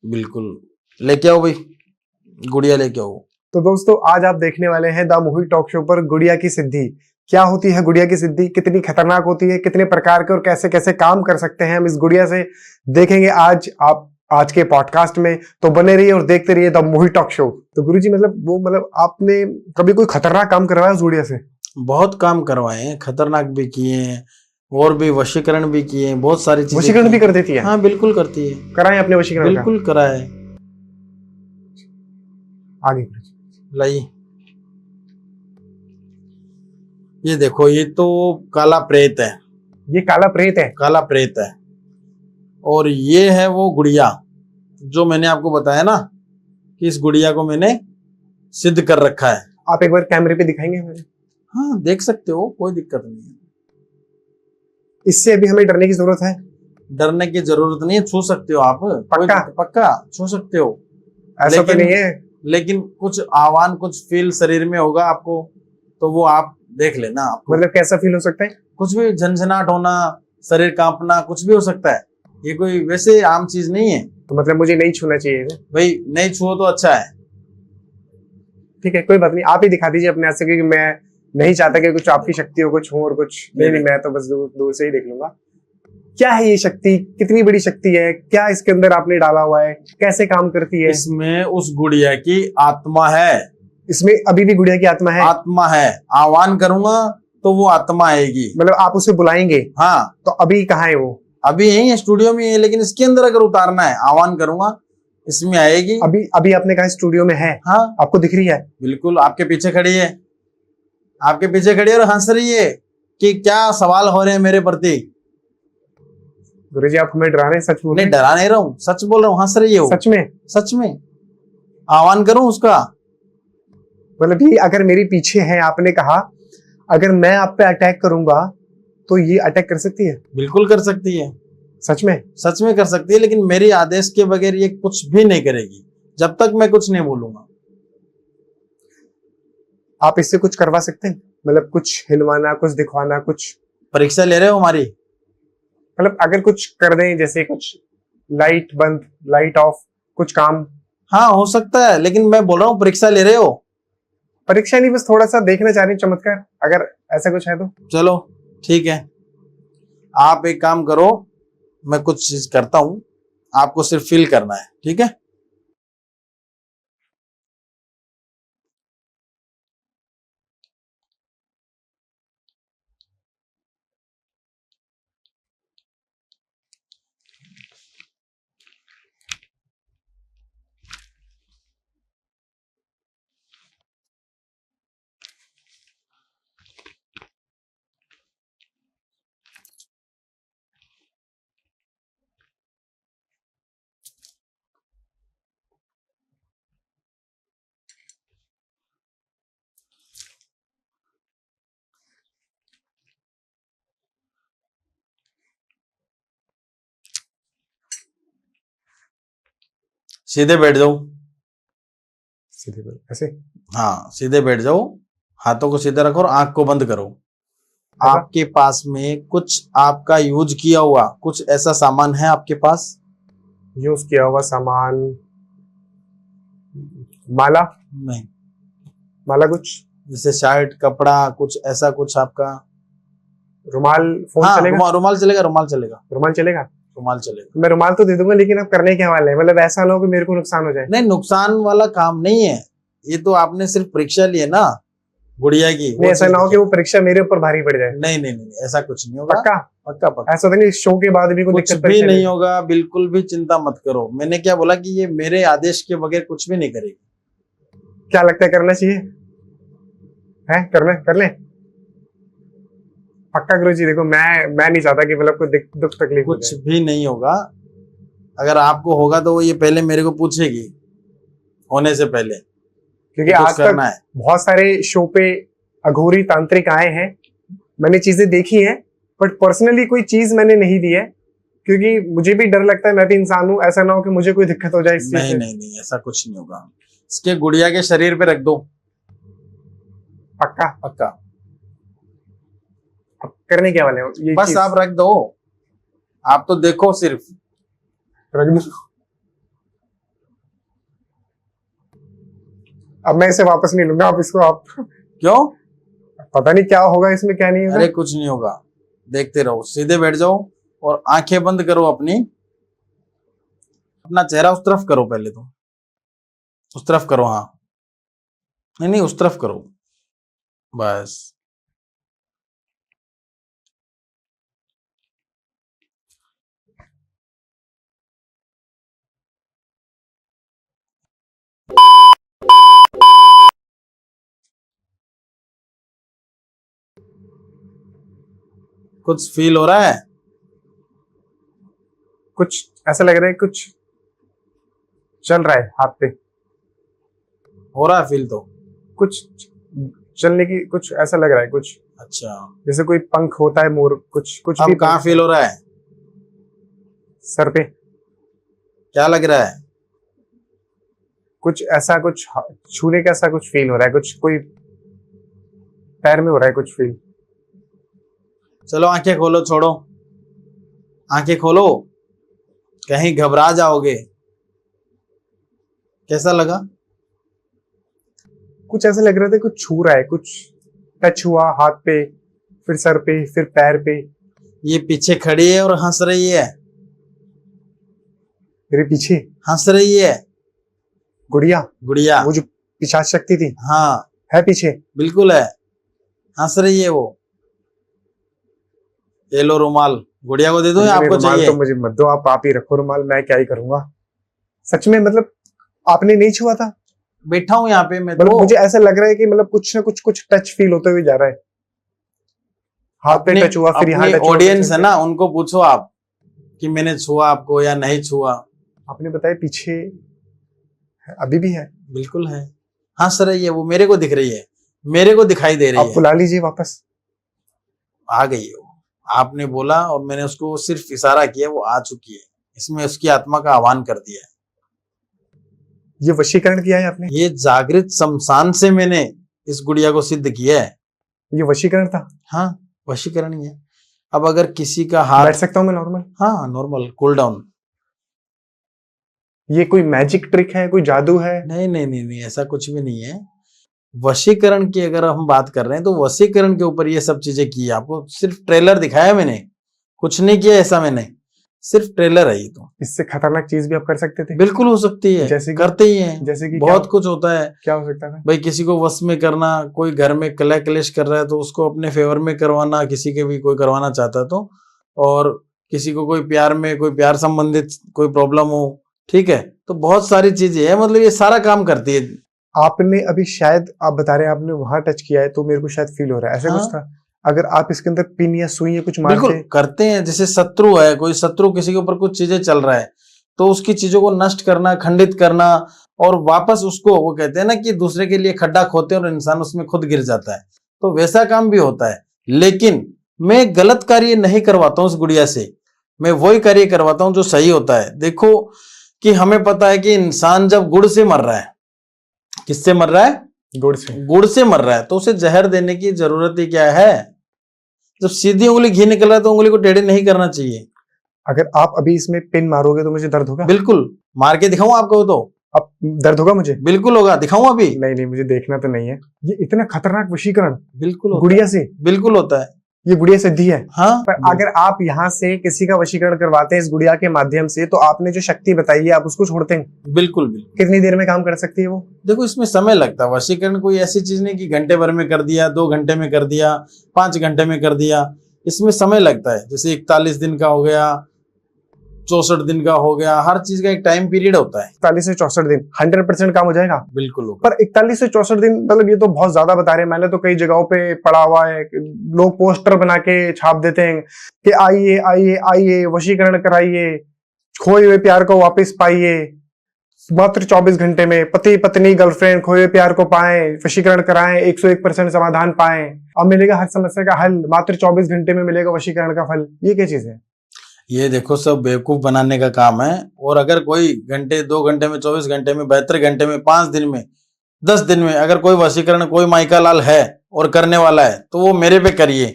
बिल्कुल, लेके आओ भाई, गुड़िया लेके आओ। तो दोस्तों आज आप देखने वाले हैं द मोहित टॉक शो पर गुड़िया की सिद्धि। क्या होती है गुड़िया की सिद्धि, कितनी खतरनाक होती है, कितने प्रकार के और कैसे कैसे काम कर सकते हैं हम इस गुड़िया से, देखेंगे आज आप आज के पॉडकास्ट में। तो बने रहिए और देखते रहिए द मोहित टॉक शो। तो गुरुजी मतलब आपने कभी कोई खतरनाक काम करवाया उस गुड़िया से? बहुत काम करवाए हैं, खतरनाक भी किए हैं और भी वशीकरण भी किए हैं, बहुत सारी चीजें वशीकरण भी कर देती है? हाँ बिल्कुल करती है। कराएं अपने वशीकरण का? बिल्कुल कराए। आगे लाइए, ये देखो, ये तो काला प्रेत है। ये काला प्रेत है? काला प्रेत है। और ये है वो गुड़िया जो मैंने आपको बताया ना कि इस गुड़िया को मैंने सिद्ध कर रखा है। आप एक बार कैमरे पे दिखाएंगे हमें? हाँ, देख सकते हो, कोई दिक्कत नहीं है। इससे अभी हमें डरने की जरूरत है? डरने की जरूरत नहीं है, छू सकते हो आप। पक्का? पक्का छू सकते हो। ऐसा तो नहीं है? लेकिन कुछ आह्वान, कुछ फील शरीर में होगा आपको, तो वो आप देख लेना। आपको मतलब कैसा फील हो सकता है? कुछ भी, झंझनाहट होना, शरीर कांपना, कुछ भी हो सकता है। ये कोई वैसे आम चीज नहीं है। तो मतलब मुझे नहीं छूना चाहिए भाई, नहीं छुओ तो अच्छा है। ठीक है, कोई बात नहीं, आप ही दिखा दीजिए अपने हाथ से, क्योंकि मैं नहीं चाहता कि कुछ आपकी शक्ति हो कुछ हो और कुछ नहीं, मैं तो बस दूर से ही देख लूंगा। क्या है ये शक्ति, कितनी बड़ी शक्ति है, क्या इसके अंदर आपने डाला हुआ है, कैसे काम करती है? इसमें उस गुड़िया की आत्मा है। इसमें अभी भी गुड़िया की आत्मा है? आत्मा है। आह्वान करूंगा तो वो आत्मा आएगी। मतलब आप उसे बुलाएंगे? हाँ। तो अभी कहाँ है वो? अभी यही है, स्टूडियो में है, लेकिन इसके अंदर अगर उतारना है, आह्वान करूंगा, इसमें आएगी। अभी आपने कहा स्टूडियो में है? हाँ। आपको दिख रही है? बिल्कुल, आपके पीछे खड़ी है। आपके पीछे खड़ी है और हंस रही है कि क्या सवाल हो रहे हैं मेरे प्रति। गुरुजी आप हमें डरा रहे हैं? सच बोल रहे हैं? नहीं, डरा नहीं रहा हूँ, सच बोल रहा हूँ। हंस रही है वो। सच में? सच में। आह्वान करूं उसका? मतलब ये अगर मेरे पीछे है, आपने कहा अगर मैं आप पे अटैक करूंगा तो ये अटैक कर सकती है? बिल्कुल कर सकती है। सच में? सच में कर सकती है, लेकिन मेरी आदेश के बगैर ये कुछ भी नहीं करेगी जब तक मैं कुछ नहीं बोलूंगा। आप इससे कुछ करवा सकते हैं? मतलब कुछ हिलवाना, कुछ दिखवाना, कुछ? परीक्षा ले रहे हो हमारी? मतलब अगर कुछ कर दें, जैसे कुछ लाइट बंद, लाइट ऑफ, कुछ काम? हाँ, हो सकता है, लेकिन मैं बोल रहा हूँ परीक्षा ले रहे हो। परीक्षा नहीं, बस थोड़ा सा देखना चाह रहे हैं चमत्कार, अगर ऐसा कुछ है तो। चलो ठीक है, आप एक काम करो, मैं कुछ चीज करता हूं, आपको सिर्फ फील करना है, ठीक है? सीधे बैठ जाओ। सीधे ऐसे? हाँ, सीधे बैठ जाओ, हाथों को सीधे रखो और आंख को बंद करो। आपके पास में कुछ आपका यूज किया हुआ कुछ ऐसा सामान है आपके पास? यूज किया हुआ सामान? माला? नहीं। माला कुछ? जैसे शर्ट, कपड़ा, कुछ ऐसा कुछ आपका? रुमाल? फोन हाँ, चलेगा? रुमाल चलेगा, रुमाल चलेगा। रुमाल चलेगा? रुमाल चलेगा। मैं रुमाल तो दे दूंगा, लेकिन अब करने के हवाले है, मतलब ऐसा ना हो कि मेरे को नुकसान हो जाए। नहीं, नुकसान वाला काम नहीं है, ये तो आपने सिर्फ परीक्षा ली है ना गुड़िया की। नहीं, ऐसा ना हो कि वो परीक्षा मेरे ऊपर भारी पड़ जाए। नहीं नहीं नहीं, ऐसा कुछ नहीं होगा। पक्का? पक्का पक्का। ऐसा तो नहीं शो के बाद भी कोई कुछ दिक्कत भी नहीं होगा, बिल्कुल भी चिंता मत करो। मैंने क्या बोला कि ये मेरे आदेश के बगैर कुछ भी नहीं करेगी। क्या लगता है, करना चाहिए? है कर ले? पक्का गुरुजी? देखो मैं नहीं चाहता कि मतलब कोई दुख तकलीफ हो कुछ जाए। भी नहीं होगा। अगर आपको होगा तो ये पहले मेरे को पूछेगी, होने से पहले, क्योंकि कुछ आज करना तक है। बहुत सारे शो पे अघोरी तांत्रिक आए हैं, मैंने चीजें देखी हैं, बट पर्सनली कोई चीज मैंने नहीं दी है। क्योंकि मुझे भी डर लगता है, मैं भी इंसान हूँ, ऐसा ना हो कि मुझे कोई दिक्कत हो जाए इस चीज नहीं से। नहीं नहीं, ऐसा कुछ नहीं होगा। इसके गुड़िया के शरीर पे रख दो। पक्का? पक्का। अब करने क्या वाले हो ये बस चीज? आप रख दो, आप तो देखो सिर्फ। रख दो। अब मैं इसे वापस नहीं लूंगा, आप इसको आप क्यों? पता नहीं क्या होगा इसमें, क्या नहीं होगा। अरे कुछ नहीं होगा, देखते रहो। सीधे बैठ जाओ और आंखें बंद करो अपनी। अपना चेहरा उस तरफ करो, पहले तो उस तरफ करो। हाँ, नहीं नहीं, उस तरफ करो बस। कुछ फील हो रहा है? कुछ ऐसा लग रहा है, कुछ चल रहा है हाथ पे, हो रहा है फील तो। कुछ चलने की, कुछ ऐसा लग रहा है, कुछ अच्छा, जैसे कोई पंख होता है मोर, कुछ कुछ भी। अब कहाँ फील हो रहा है? सर पे क्या लग रहा है? कुछ ऐसा, कुछ छूने का ऐसा कुछ फील हो रहा है, कुछ कोई पैर में हो रहा है कुछ फील। चलो आंखें खोलो, छोड़ो, आंखें खोलो, कहीं घबरा जाओगे। कैसा लगा? कुछ ऐसा लग रहा था कुछ छू रहा है, कुछ टच हुआ हाथ पे, फिर सर पे, फिर पैर पे। ये पीछे खड़ी है और हंस रही है। मेरे पीछे हंस रही है गुड़िया, गुड़िया। वो जो पिशाच शक्ति थी, हाँ है पीछे। बिल्कुल है, हंस रही है वो। ये लो रुमाल, गुड़िया को दे दो या नहीं, आपको रुमाल चाहिए? तो मुझे मत दो, आप ही रखो रुमाल, मैं क्या ही करूंगा। सच में मतलब आपने नहीं छुआ था? बैठा हूं यहाँ पे मैं मतलब तो। मुझे ऐसा लग रहा है कि मतलब कुछ ना कुछ कुछ टच फील होते हुए जा रहा है, हाथ पे टच हुआ, फिर यहाँ टच हुआ। ऑडियंस है ना, उनको पूछो आप कि मैंने छुआ आपको या नहीं छुआ। आपने बताया पीछे है, अभी भी है। बिल्कुल है, हंस रही है वो, मेरे को दिख रही है, मेरे को दिखाई दे रही आप है। बुला लीजिए वापस। आ गई है वो, आपने बोला और मैंने उसको सिर्फ इशारा किया, वो आ चुकी है। इसमें उसकी आत्मा का आह्वान कर दिया है। ये वशीकरण किया है आपने? ये जागृत शमशान से मैंने इस गुड़िया को सिद्ध किया है। ये वशीकरण था? हाँ, वशीकरण ही है। अब अगर किसी का हाथ, बैठ सकता हूँ मैं नॉर्मल? हाँ नॉर्मल, कूल डाउन। ये कोई मैजिक ट्रिक है, कोई जादू है? नहीं नहीं नहीं नहीं, ऐसा कुछ भी नहीं है। वशीकरण की अगर हम बात कर रहे हैं तो वशीकरण के ऊपर ये सब चीजें की है। आपको सिर्फ ट्रेलर दिखाया मैंने, कुछ नहीं किया ऐसा मैंने, सिर्फ ट्रेलर है ये तो। इससे खतरनाक चीज भी आप कर सकते थे? बिल्कुल हो सकती है, जैसे कि? करते ही हैं। जैसे कि बहुत कुछ होता है क्या हो सकता था? भाई, किसी को वश में करना, कोई घर में कलह कलेश कर रहा है तो उसको अपने फेवर में करवाना, किसी के भी कोई करवाना चाहता है तो, और किसी को कोई प्यार में, कोई प्यार संबंधित कोई प्रॉब्लम हो, ठीक है, तो बहुत सारी चीजें हैं, मतलब ये सारा काम करती है। आपने अभी शायद, आप बता रहे हैं आपने वहां टच किया है तो मेरे को शायद फील हो रहा है, ऐसा हाँ। कुछ था? अगर आप इसके अंदर पिन या सुई या कुछ बिल्कुल मारते? करते हैं। जैसे शत्रु है, कोई शत्रु किसी के ऊपर कुछ चीजें चल रहा है तो उसकी चीजों को नष्ट करना, खंडित करना, और वापस उसको, वो कहते हैं ना कि दूसरे के लिए खड्डा खोदते हैं और इंसान उसमें खुद गिर जाता है, तो वैसा काम भी होता है। लेकिन मैं गलत कार्य नहीं करवाता हूँ उस गुड़िया से, मैं वही कार्य करवाता हूँ जो सही होता है। देखो कि हमें पता है कि इंसान जब गुड़ से मर रहा है, किससे मर रहा है? गुड़ से। गुड़ से मर रहा है, तो उसे जहर देने की जरूरत ही क्या है? जब सीधी उंगली घी निकल रहा है तो उंगली को टेढ़ी नहीं करना चाहिए। अगर आप अभी इसमें पिन मारोगे तो मुझे दर्द होगा? बिल्कुल, मार के दिखाऊं आपको तो? अब दर्द होगा मुझे? बिल्कुल होगा, दिखाऊं अभी? नहीं नहीं, मुझे देखना तो नहीं है। ये इतना खतरनाक वशीकरण बिल्कुल होता गुड़िया से? है, बिल्कुल होता है। ये गुड़िया सिद्धि है? हाँ, पर अगर आप यहाँ से किसी का वशीकरण करवाते हैं इस गुड़िया के माध्यम से, तो आपने जो शक्ति बताई है आप उसको छोड़ते हैं? बिल्कुल बिल्कुल। कितनी देर में काम कर सकती है वो? देखो इसमें समय लगता है। वशीकरण कोई ऐसी चीज नहीं कि घंटे भर में कर दिया, 2 घंटे में कर दिया, 5 घंटे में कर दिया। इसमें समय लगता है। जैसे 41 दिन का हो गया, 64 दिन का हो गया, हर चीज का एक टाइम पीरियड होता है। 41 से 64 दिन 100% काम हो जाएगा? बिल्कुल होगा। पर 41 से 64 दिन मतलब ये तो बहुत ज्यादा बता रहे हैं। मैंने तो कई जगहों पे पढ़ा हुआ है, लोग पोस्टर बना के छाप देते हैं कि आइए आइए आइए वशीकरण कराइए, खोए हुए प्यार को वापस पाइए, मात्र 24 घंटे में पति पत्नी गर्लफ्रेंड खोए हुए प्यार को पाएं, वशीकरण कराएं, 101% समाधान पाएं, अब मिलेगा हर समस्या का हल, मात्र 24 घंटे में मिलेगा वशीकरण का फल। ये क्या चीज है? ये देखो सब बेवकूफ बनाने का काम है। और अगर कोई घंटे 2 घंटे में 24 घंटे में 72 घंटे में 5 दिन में 10 दिन में अगर कोई वशीकरण कोई माइका लाल है और करने वाला है तो वो मेरे पे करिए।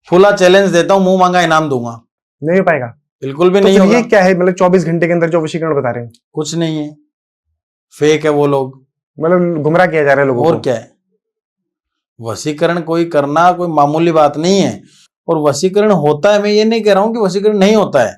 खुला चैलेंज देता हूँ, मुंह मांगा इनाम दूंगा। नहीं हो पाएगा? बिल्कुल भी तो नहीं फिर होगा। ये क्या है, मतलब 24 घंटे के अंदर जो वशीकरण बता रहे हैं कुछ नहीं है, फेक है वो लोग, मतलब गुमराह किया जा रहा है लोगों और को। क्या है। वशीकरण कोई करना कोई मामूली बात नहीं है। और वशीकरण होता है, मैं ये नहीं कह रहा हूं कि वशीकरण नहीं होता है।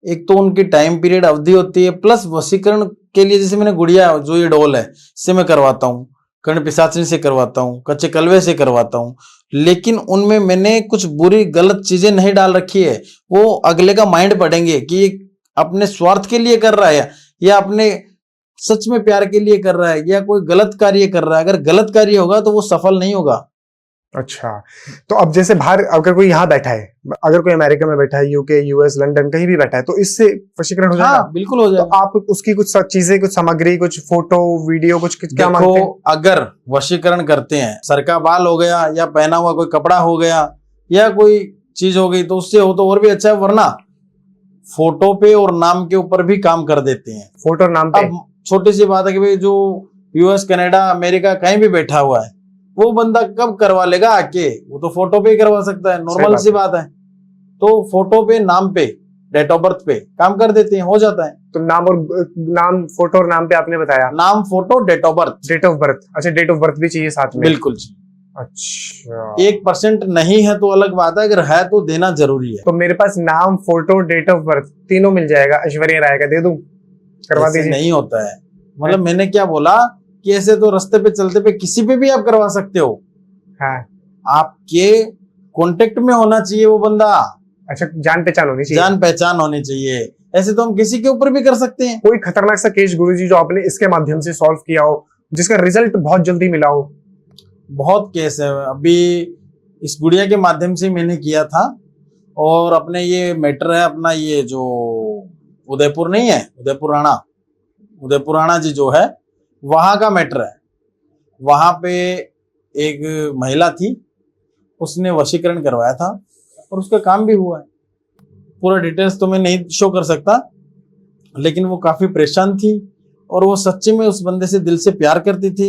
एक तो उनकी टाइम पीरियड अवधि होती है, प्लस वशीकरण के लिए जैसे मैंने गुड़िया जो ये डोल है इससे मैं करवाता हूँ, कर्ण पिशाचिनी से करवाता हूँ, कच्चे कलवे से करवाता हूँ, लेकिन उनमें मैंने कुछ बुरी गलत चीजें नहीं डाल रखी है। वो अगले का माइंड पढ़ेंगे कि ये अपने स्वार्थ के लिए कर रहा है या अपने सच में प्यार के लिए कर रहा है या कोई गलत कार्य कर रहा है। अगर गलत कार्य होगा तो वो सफल नहीं होगा। अच्छा, तो अब जैसे बाहर अगर कोई यहाँ बैठा है, अगर कोई अमेरिका में बैठा है, यूके, यूएस, लंदन कहीं भी बैठा है, तो इससे वशीकरण हो जाएगा? हाँ बिल्कुल हो तो जाएगा। आप उसकी कुछ चीजें, कुछ सामग्री, कुछ फोटो वीडियो, कुछ क्या मांगते हैं? देखो अगर वशीकरण करते हैं, सर का बाल हो गया या पहना हुआ कोई कपड़ा हो गया या कोई चीज हो गई तो उससे हो तो और भी अच्छा है, वरना फोटो पे और नाम के ऊपर भी काम कर देते हैं। फोटो और नाम पे? अब छोटी सी बात है कि भाई जो यूएस कनाडा अमेरिका कहीं भी बैठा हुआ है वो बंदा कब करवा लेगा आके, वो तो फोटो पे ही करवा सकता है, नॉर्मल सी बात है। तो फोटो पे नाम पे डेट ऑफ बर्थ पे काम कर देते हैं, हो जाता है। तो नाम, फोटो और नाम पे आपने बताया, नाम photo date of birth. Date of birth? अच्छा, डेट ऑफ बर्थ भी चाहिए साथ में? बिल्कुल। अच्छा, 1% नहीं है तो अलग बात है, अगर है तो देना जरूरी है। तो मेरे पास नाम, फोटो, डेट ऑफ बर्थ तीनों मिल जाएगा, ऐश्वर्या राय का दे दूं? करवा ऐसे दीजिए। नहीं होता है, मतलब मैंने क्या बोला कि ऐसे तो रास्ते पे चलते पे किसी पे भी आप करवा सकते हो। हाँ, आपके कांटेक्ट में होना चाहिए वो बंदा, अच्छा, जान पहचान होनी चाहिए, जान पहचान होनी चाहिए। ऐसे तो हम किसी के ऊपर भी कर सकते हैं। कोई खतरनाक सा केस गुरुजी जो आपने इसके माध्यम से सॉल्व किया हो, जिसका रिजल्ट बहुत जल्दी मिला हो? बहुत केस है, अभी इस गुड़िया के माध्यम से मैंने किया था। और अपने ये मैटर है अपना, ये जो उदयपुर नहीं है, उदयपुर राणा जी जो है वहां का मैटर है। वहां पे एक महिला थी, उसने वशीकरण करवाया था और उसका काम भी हुआ है। पूरा डिटेल्स तो मैं नहीं शो कर सकता, लेकिन वो काफी परेशान थी और वो सच्चे में उस बंदे से दिल से प्यार करती थी।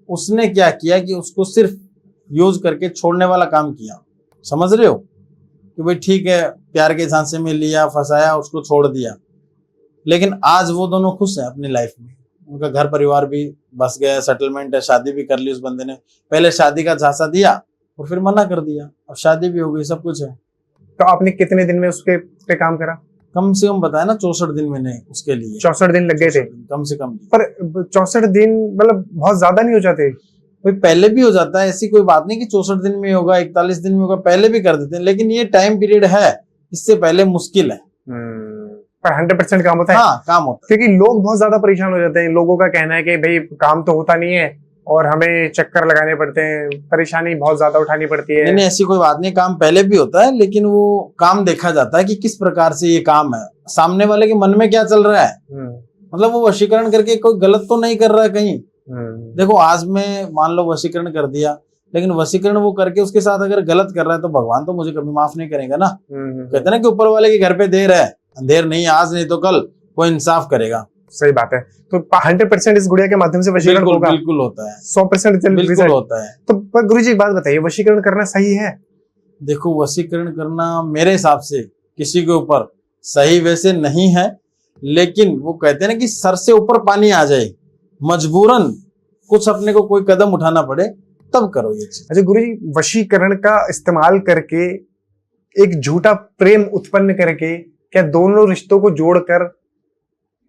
उसने क्या किया कि उसको सिर्फ यूज करके छोड़ने वाला काम किया, समझ रहे हो, कि भाई ठीक है प्यार के झांसे में लिया, फंसाया, उसको छोड़ दिया। लेकिन आज वो दोनों खुश हैं अपनी लाइफ में, उनका घर परिवार भी बस गया, सेटलमेंट है, शादी भी कर ली उस बंदे ने। पहले शादी का झांसा दिया और फिर मना कर दिया, अब शादी भी हो गई, सब कुछ है। तो आपने कितने दिन में उसके पे काम करा? कम से कम बताया ना 64 दिन मैंने उसके लिए। 64 दिन लग गए थे? कम से कम। पर 64 दिन मतलब बहुत ज्यादा नहीं हो जाते? भाई पहले भी हो जाता है, ऐसी कोई बात नहीं कि 64 दिन में होगा, 41 दिन में होगा, पहले भी कर देते हैं, लेकिन ये टाइम पीरियड है, इससे पहले मुश्किल है। पर 100% काम होता है? हाँ काम होता क्योंकि लोग बहुत ज्यादा परेशान हो जाते हैं। लोगों का कहना है कि भाई काम तो होता नहीं है और हमें चक्कर लगाने पड़ते हैं, परेशानी बहुत ज्यादा उठानी पड़ती है। नहीं, ऐसी कोई बात नहीं, काम पहले भी होता है, लेकिन वो काम देखा जाता है कि किस प्रकार से ये काम है, सामने वाले के मन में क्या चल रहा है। मतलब वो वशीकरण करके कोई गलत तो नहीं कर रहा है कहीं। देखो आज मैं मान लो वशीकरण कर दिया, लेकिन वशीकरण वो करके उसके साथ अगर गलत कर रहा है तो भगवान तो मुझे कभी माफ नहीं करेगा ना। कहते ना कि ऊपर वाले के घर पे देर है, अंधेर नहीं, आज नहीं तो कल वो इंसाफ करेगा। सही बात है। तो 100% इस गुड़िया के माध्यम से वशीकरण होगा? बिल्कुल होता है, 100% बिल्कुल होता है। तो गुरुजी एक बात बताइए, वशीकरण करना सही है? देखो वशीकरण करना मेरे हिसाब से किसी के ऊपर सही वैसे नहीं है, लेकिन वो कहते हैं ना कि सर से ऊपर पानी आ जाए, मजबूरन कुछ अपने को कोई कदम उठाना पड़े तब करो ये चीज। अच्छा गुरुजी, वशीकरण का इस्तेमाल करके एक झूठा प्रेम उत्पन्न करके क्या दोनों रिश्तों को जोड़कर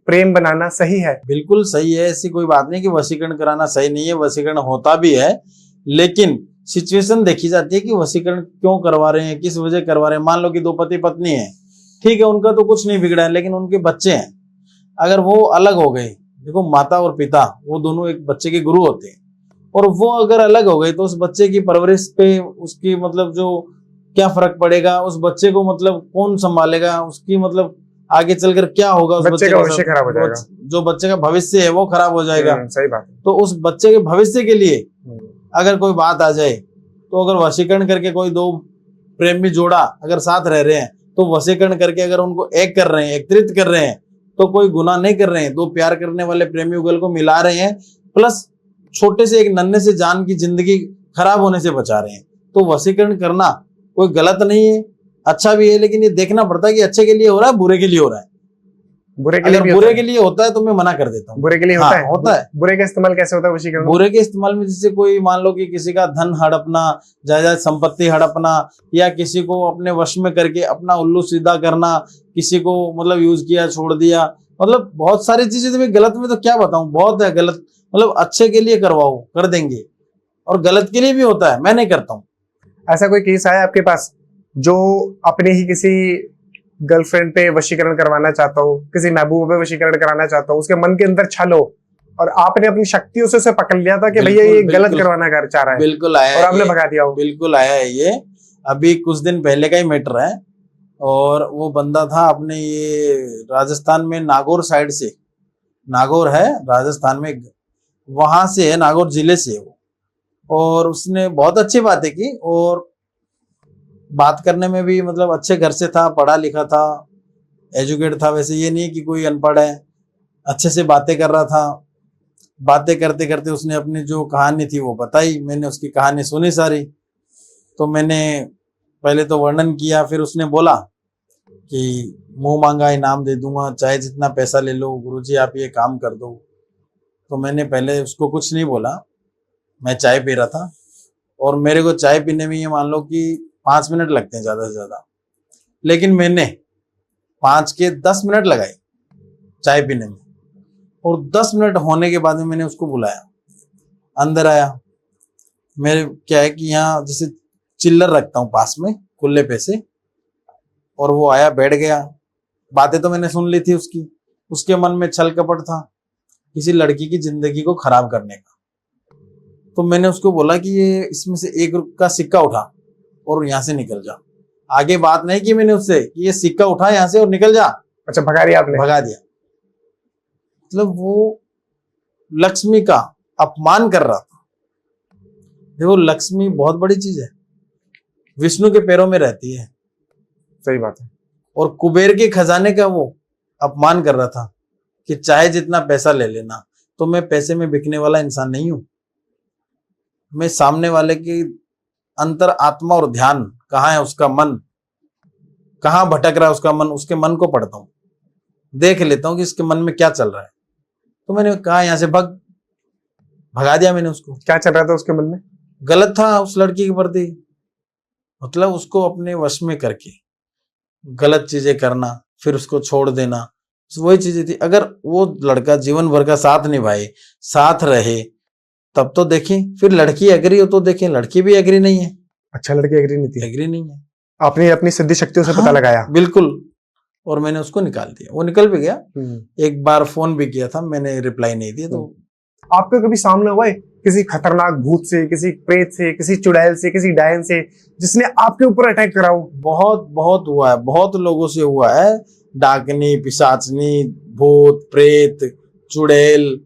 प्रेम बनाना सही है? बिल्कुल सही है, ऐसी कोई बात नहीं कि वशीकरण कराना सही नहीं है, वशीकरण होता भी है, लेकिन सिचुएशन देखी जाती है कि वशीकरण क्यों करवा रहे हैं, किस वजह करवा रहे हैं। मान लो कि 2 पति पत्नी है, ठीक है, उनका तो कुछ नहीं बिगड़ा है, लेकिन उनके बच्चे हैं, अगर वो अलग हो गए, देखो माता और पिता वो दोनों एक बच्चे के गुरु होते हैं, और वो अगर अलग हो गए तो उस बच्चे की परवरिश पे उसकी मतलब जो क्या फर्क पड़ेगा, उस बच्चे को मतलब कौन संभालेगा, उसकी मतलब आगे चलकर क्या होगा, उस बच्चे का भविष्य खराब हो जाएगा, जो बच्चे का भविष्य है वो खराब हो जाएगा। सही बात। तो उस बच्चे के भविष्य के लिए अगर कोई बात आ जाए, तो अगर वशीकरण करके कोई 2 प्रेमी जोड़ा अगर साथ रह रहे हैं तो वशीकरण करके अगर उनको एक कर रहे हैं, एकत्रित कर रहे हैं, तो कोई गुनाह नहीं कर रहे हैं। दो प्यार करने वाले प्रेमी युगल को मिला रहे हैं, प्लस छोटे से एक नन्हे से जान की जिंदगी खराब होने से बचा रहे हैं। तो वशीकरण करना कोई गलत नहीं है, अच्छा भी है, लेकिन ये देखना पड़ता है कि अच्छे के लिए हो रहा है, बुरे के लिए हो रहा है। बुरे के लिए अगर बुरे के लिए होता है तो मैं मना कर देता हूँ। बुरे के लिए होता हाँ, है? होता है। बुरे का इस्तेमाल कैसे होता है वशीकरण? बुरे के इस्तेमाल में जैसे कोई मान लो कि किसी का धन हड़पना, जायदाद संपत्ति हड़पना, या किसी को अपने वश में करके अपना उल्लू सीधा करना, किसी को मतलब यूज किया छोड़ दिया, मतलब बहुत सारी चीजें। गलत में तो क्या बताऊं, बहुत है गलत। मतलब अच्छे के लिए करवाओ, कर देंगे, और गलत के लिए भी होता है, मैं नहीं करता हूँ। ऐसा कोई केस आया आपके पास जो अपने ही किसी गर्लफ्रेंड पे वशीकरण करवाना चाहता हो, किसी महबूब पे वशीकरण कराना चाहता हो, उसके मन के अंदर छल हो और आपने अपनी शक्तियों से उसे पकड़ लिया था कि भैया ये गलत करवाना चाह रहा है, बिल्कुल आया और आपने भगा दिया हो? बिल्कुल आया है ये। अभी कुछ दिन पहले का ही मैटर है। और वो बंदा था अपने ये राजस्थान में नागौर साइड से, नागौर है राजस्थान में, वहां से है, नागौर जिले से वो। और उसने बहुत अच्छी बातें की, और बात करने में भी मतलब अच्छे घर से था, पढ़ा लिखा था, एजुकेट था। वैसे ये नहीं कि कोई अनपढ़ है, अच्छे से बातें कर रहा था। बातें करते करते उसने अपनी जो कहानी थी वो बताई, मैंने उसकी कहानी सुनी सारी। तो मैंने पहले तो वर्णन किया, फिर उसने बोला कि मुंह मांगा इनाम दे दूंगा, चाहे जितना पैसा ले लो, गुरुजी आप ये काम कर दो। तो मैंने पहले उसको कुछ नहीं बोला, मैं चाय पी रहा था, और मेरे को चाय पीने में ये मान लो कि 5 मिनट लगते हैं ज्यादा से ज्यादा, लेकिन मैंने 5 के 10 मिनट लगाए चाय पीने में। और 10 मिनट होने के बाद में मैंने उसको बुलाया, अंदर आया। मेरे क्या है कि यहाँ जैसे चिल्लर रखता हूँ पास में खुले पैसे, और वो आया, बैठ गया। बातें तो मैंने सुन ली थी उसकी, उसके मन में छल कपट था किसी लड़की की जिंदगी को खराब करने का। तो मैंने उसको बोला कि ये इसमें से 1 रुपये का सिक्का उठा और यहाँ से निकल जा। आगे बात नहीं की मैंने उससे कि ये सिक्का उठा यहाँ से और निकल जा। अच्छा, भगा दिया आपने? भगा दिया। मतलब वो लक्ष्मी का अपमान कर रहा था। देखो लक्ष्मी बहुत बड़ी चीज है, विष्णु के पैरों में रहती है। सही बात है। और कुबेर के खजाने का वो अपमान कर रहा था कि चाहे जितना पैसा ले लेना। तो मैं पैसे में बिकने वाला इंसान नहीं हूं। मैं सामने वाले की अंतर आत्मा और ध्यान कहाँ है, उसका मन कहाँ भटक रहा है, उसका मन, उसके मन को पढ़ता हूं, देख लेता हूं कि इसके मन में क्या चल रहा है। तो मैंने कहा यहाँ से भगा दिया मैंने उसको। क्या चल रहा था उसके मन में? गलत था उस लड़की के प्रति, मतलब उसको अपने वश में करके गलत चीजें करना, फिर उसको छोड़ देना, वही चीजें थी। अगर वो लड़का जीवन भर का साथ निभाए, साथ रहे, तब तो देखें। फिर लड़की एग्री हो तो देखें, लड़की भी एग्री नहीं है। अच्छा, लड़की एग्री नहीं थी? एग्री नहीं है। आपने अपनी सिद्धि शक्तियों से पता लगाया? बिल्कुल। और मैंने उसको निकाल दिया, वो निकल भी गया। एक बार फोन भी किया था, मैंने रिप्लाई नहीं दिया। तो आपको कभी सामने हुआ है किसी खतरनाक भूत से, किसी प्रेत से, किसी चुड़ैल से, किसी डायन से जिसने आपके ऊपर अटैक करा हो? बहुत हुआ है, बहुत लोगों से हुआ है। डाकनी, पिशाचनी, भूत, प्रेत, चुड़ैल,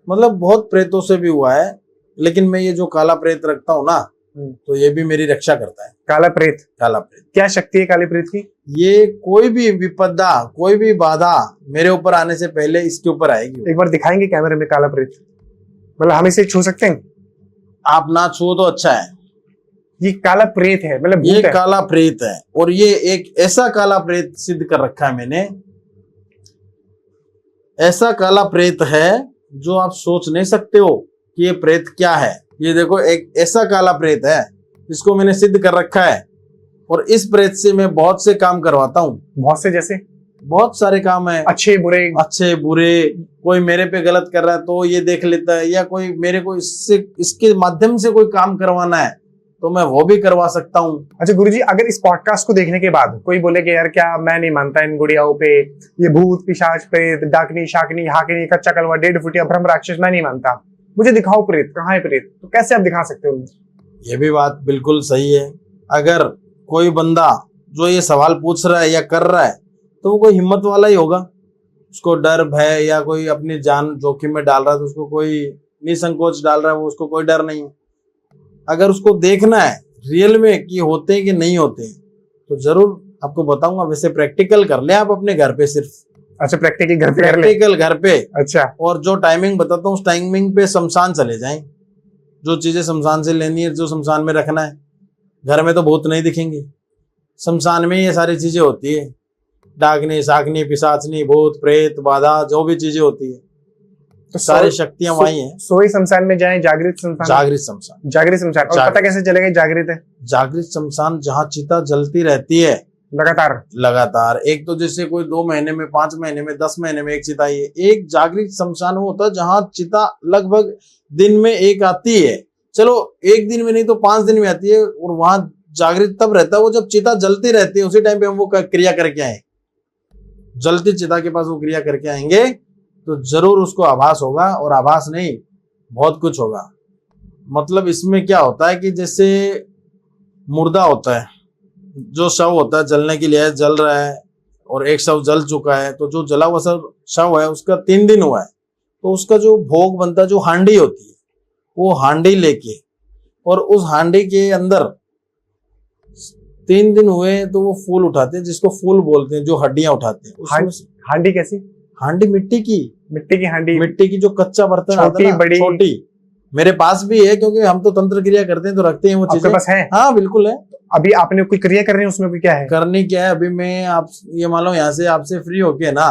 मतलब बहुत प्रेतों से भी हुआ है। लेकिन मैं ये जो काला प्रेत रखता हूँ ना, तो ये भी मेरी रक्षा करता है। काला प्रेत? काला प्रेत क्या शक्ति है काली प्रेत की? ये कोई भी विपदा, कोई भी बाधा मेरे ऊपर आने से पहले इसके ऊपर आएगी। एक बार दिखाएंगे कैमरे में काला प्रेत? मतलब हम इसे छू सकते हैं? आप ना छुओ तो अच्छा है। ये काला प्रेत है, मतलब ये काला प्रेत है, और ये एक ऐसा काला प्रेत सिद्ध कर रखा है मैंने, ऐसा काला प्रेत है जो आप सोच नहीं सकते हो कि ये प्रेत क्या है। ये देखो, एक ऐसा काला प्रेत है जिसको मैंने सिद्ध कर रखा है। और इस प्रेत से मैं बहुत से काम करवाता हूँ। बहुत से? जैसे? बहुत सारे काम है, अच्छे बुरे? अच्छे बुरे। कोई मेरे पे गलत कर रहा है तो ये देख लेता है, या कोई मेरे को इसके माध्यम से कोई काम करवाना है तो मैं वो भी करवा सकता हूँ। अच्छा गुरुजी, अगर इस पॉडकास्ट को देखने के बाद कोई बोले कि यार क्या मैं नहीं मानता इन गुड़ियाओं पे, ये भूत पिशाच प्रेत डाकनी शाकनी हाकिनी कच्चा कलवा 1.5 फुटिया ब्रह्म राक्षस मैं नहीं मानता, मुझे दिखाओ प्रेत, कहाँ है प्रेत? तो कैसे आप दिखा सकते हो? ये भी बात बिल्कुल सही है। अगर कोई बंदा जो ये सवाल पूछ रहा है या कर रहा है तो वो कोई हिम्मत वाला ही होगा। उसको डर भय या कोई अपनी जान जोखिम में डाल रहा है तो उसको कोई निसंकोच डाल रहा है, वो उसको कोई डर नहीं। अगर उसको देखना है रियल में कि होते हैं कि नहीं होते हैं तो जरूर आपको बताऊंगा, वैसे प्रैक्टिकल कर ले आप अपने घर पे, सिर्फ अच्छा प्रैक्टिकल घर पे कर ले। प्रैक्टिकल घर पे। अच्छा और जो टाइमिंग बताता हूँ उस टाइमिंग पे शमशान चले जाएं, जो चीजें शमशान से लेनी है, जो शमशान में रखना है। घर में तो भूत नहीं दिखेंगे, शमशान में ये सारी चीजें होती है, डाकनी साकनी पिशाचनी भूत प्रेत बाधा जो भी चीजें होती है, तो सारी शक्तियां वही हैं। सोई शमशान में जाएं, जागृत शमशान? जागृत शमशान। जागृत शमशान। और पता कैसे चलेगा जागृत है? जागृत शमशान जहाँ चिता जलती रहती है लगातार। एक तो जैसे कोई 2 महीने में, 5 महीने में, 10 महीने में एक चिता ही है। एक जागृत शमशान वो होता है जहाँ चिता लगभग दिन में एक आती है, चलो एक दिन में नहीं तो 5 दिन में आती है, और वहां जागृत तब रहता है वो जब चिता जलती रहती है, उसी टाइम पे हम वो क्रिया करके आए। जलती चिता के पास वो क्रिया करके आएंगे तो जरूर उसको आभास होगा, और आभास नहीं बहुत कुछ होगा। मतलब इसमें क्या होता है कि जैसे मुर्दा होता है, जो शव होता है जलने के लिए जल रहा है, और एक शव जल चुका है, तो जो जला हुआ शव है उसका 3 दिन हुआ है, तो उसका जो भोग बनता है, जो हांडी होती है, वो हांडी लेके, और उस हांडी के अंदर 3 दिन हुए तो वो फूल उठाते हैं, जिसको फूल बोलते हैं, जो हड्डियां उठाते हैं। हांडी कैसी? हांडी मिट्टी की हांडी, मिट्टी की जो कच्चा बर्तन आता है ना, बड़ी छोटी। मेरे पास भी है, क्योंकि हम तो तंत्र क्रिया करते हैं तो रखते हैं वो चीजें। आपके पास है? हाँ बिल्कुल है। अभी आपने कोई क्रिया कर रहे हैं, उसमें भी क्या है करनी? क्या है, अभी मैं आप ये मान लो यहाँ से आपसे फ्री होके ना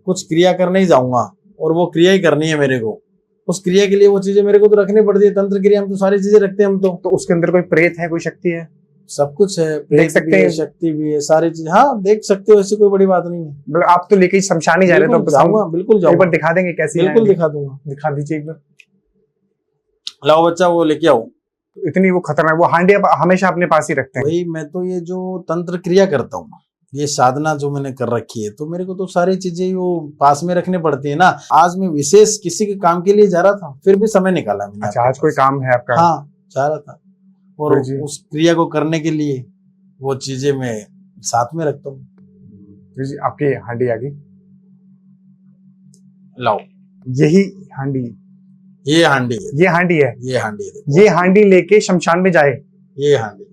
कुछ क्रिया करने ही जाऊंगा, और वो क्रिया ही करनी है मेरे को। उस क्रिया के लिए वो चीजें मेरे को तो रखनी पड़ती है। तंत्र क्रिया हम तो सारी चीजें रखते हैं हम तो उसके अंदर कोई प्रेत है, कोई शक्ति है? सब कुछ है, देख सकते हैं, शक्ति भी है, सारी चीज। हाँ देख सकते हो, ऐसी कोई बड़ी बात नहीं है। मतलब आप तो लेके शमशान ही जा रहे हैं, तो जाऊंगा, बिल्कुल जाऊंगा। एक बार दिखा देंगे कैसी? बिल्कुल दिखा दूंगा। दिखा दीजिए एक बार। लाओ बच्चा वो लेके आओ। इतनी वो खतरनाक, वो हांडी आप हमेशा अपने पास ही रखते हैं? भाई मैं तो ये जो तंत्र क्रिया करता हूँ, ये साधना जो मैंने कर रखी है, तो मेरे को तो सारी चीजें वो पास में रखनी पड़ती है ना। आज मैं विशेष किसी के काम के लिए जा रहा था, फिर भी समय निकाला मैंने। अच्छा आज कोई काम है आपका? हाँ जा रहा था, और उस क्रिया को करने के लिए वो चीजें मैं साथ में रखता हूँ। जी आपकी हांडी आ गई, लाओ। यही हांडी? ये हांडी है, ये हांडी है, ये हांडी है। ये हांडी लेके शमशान में जाए? ये हांडी।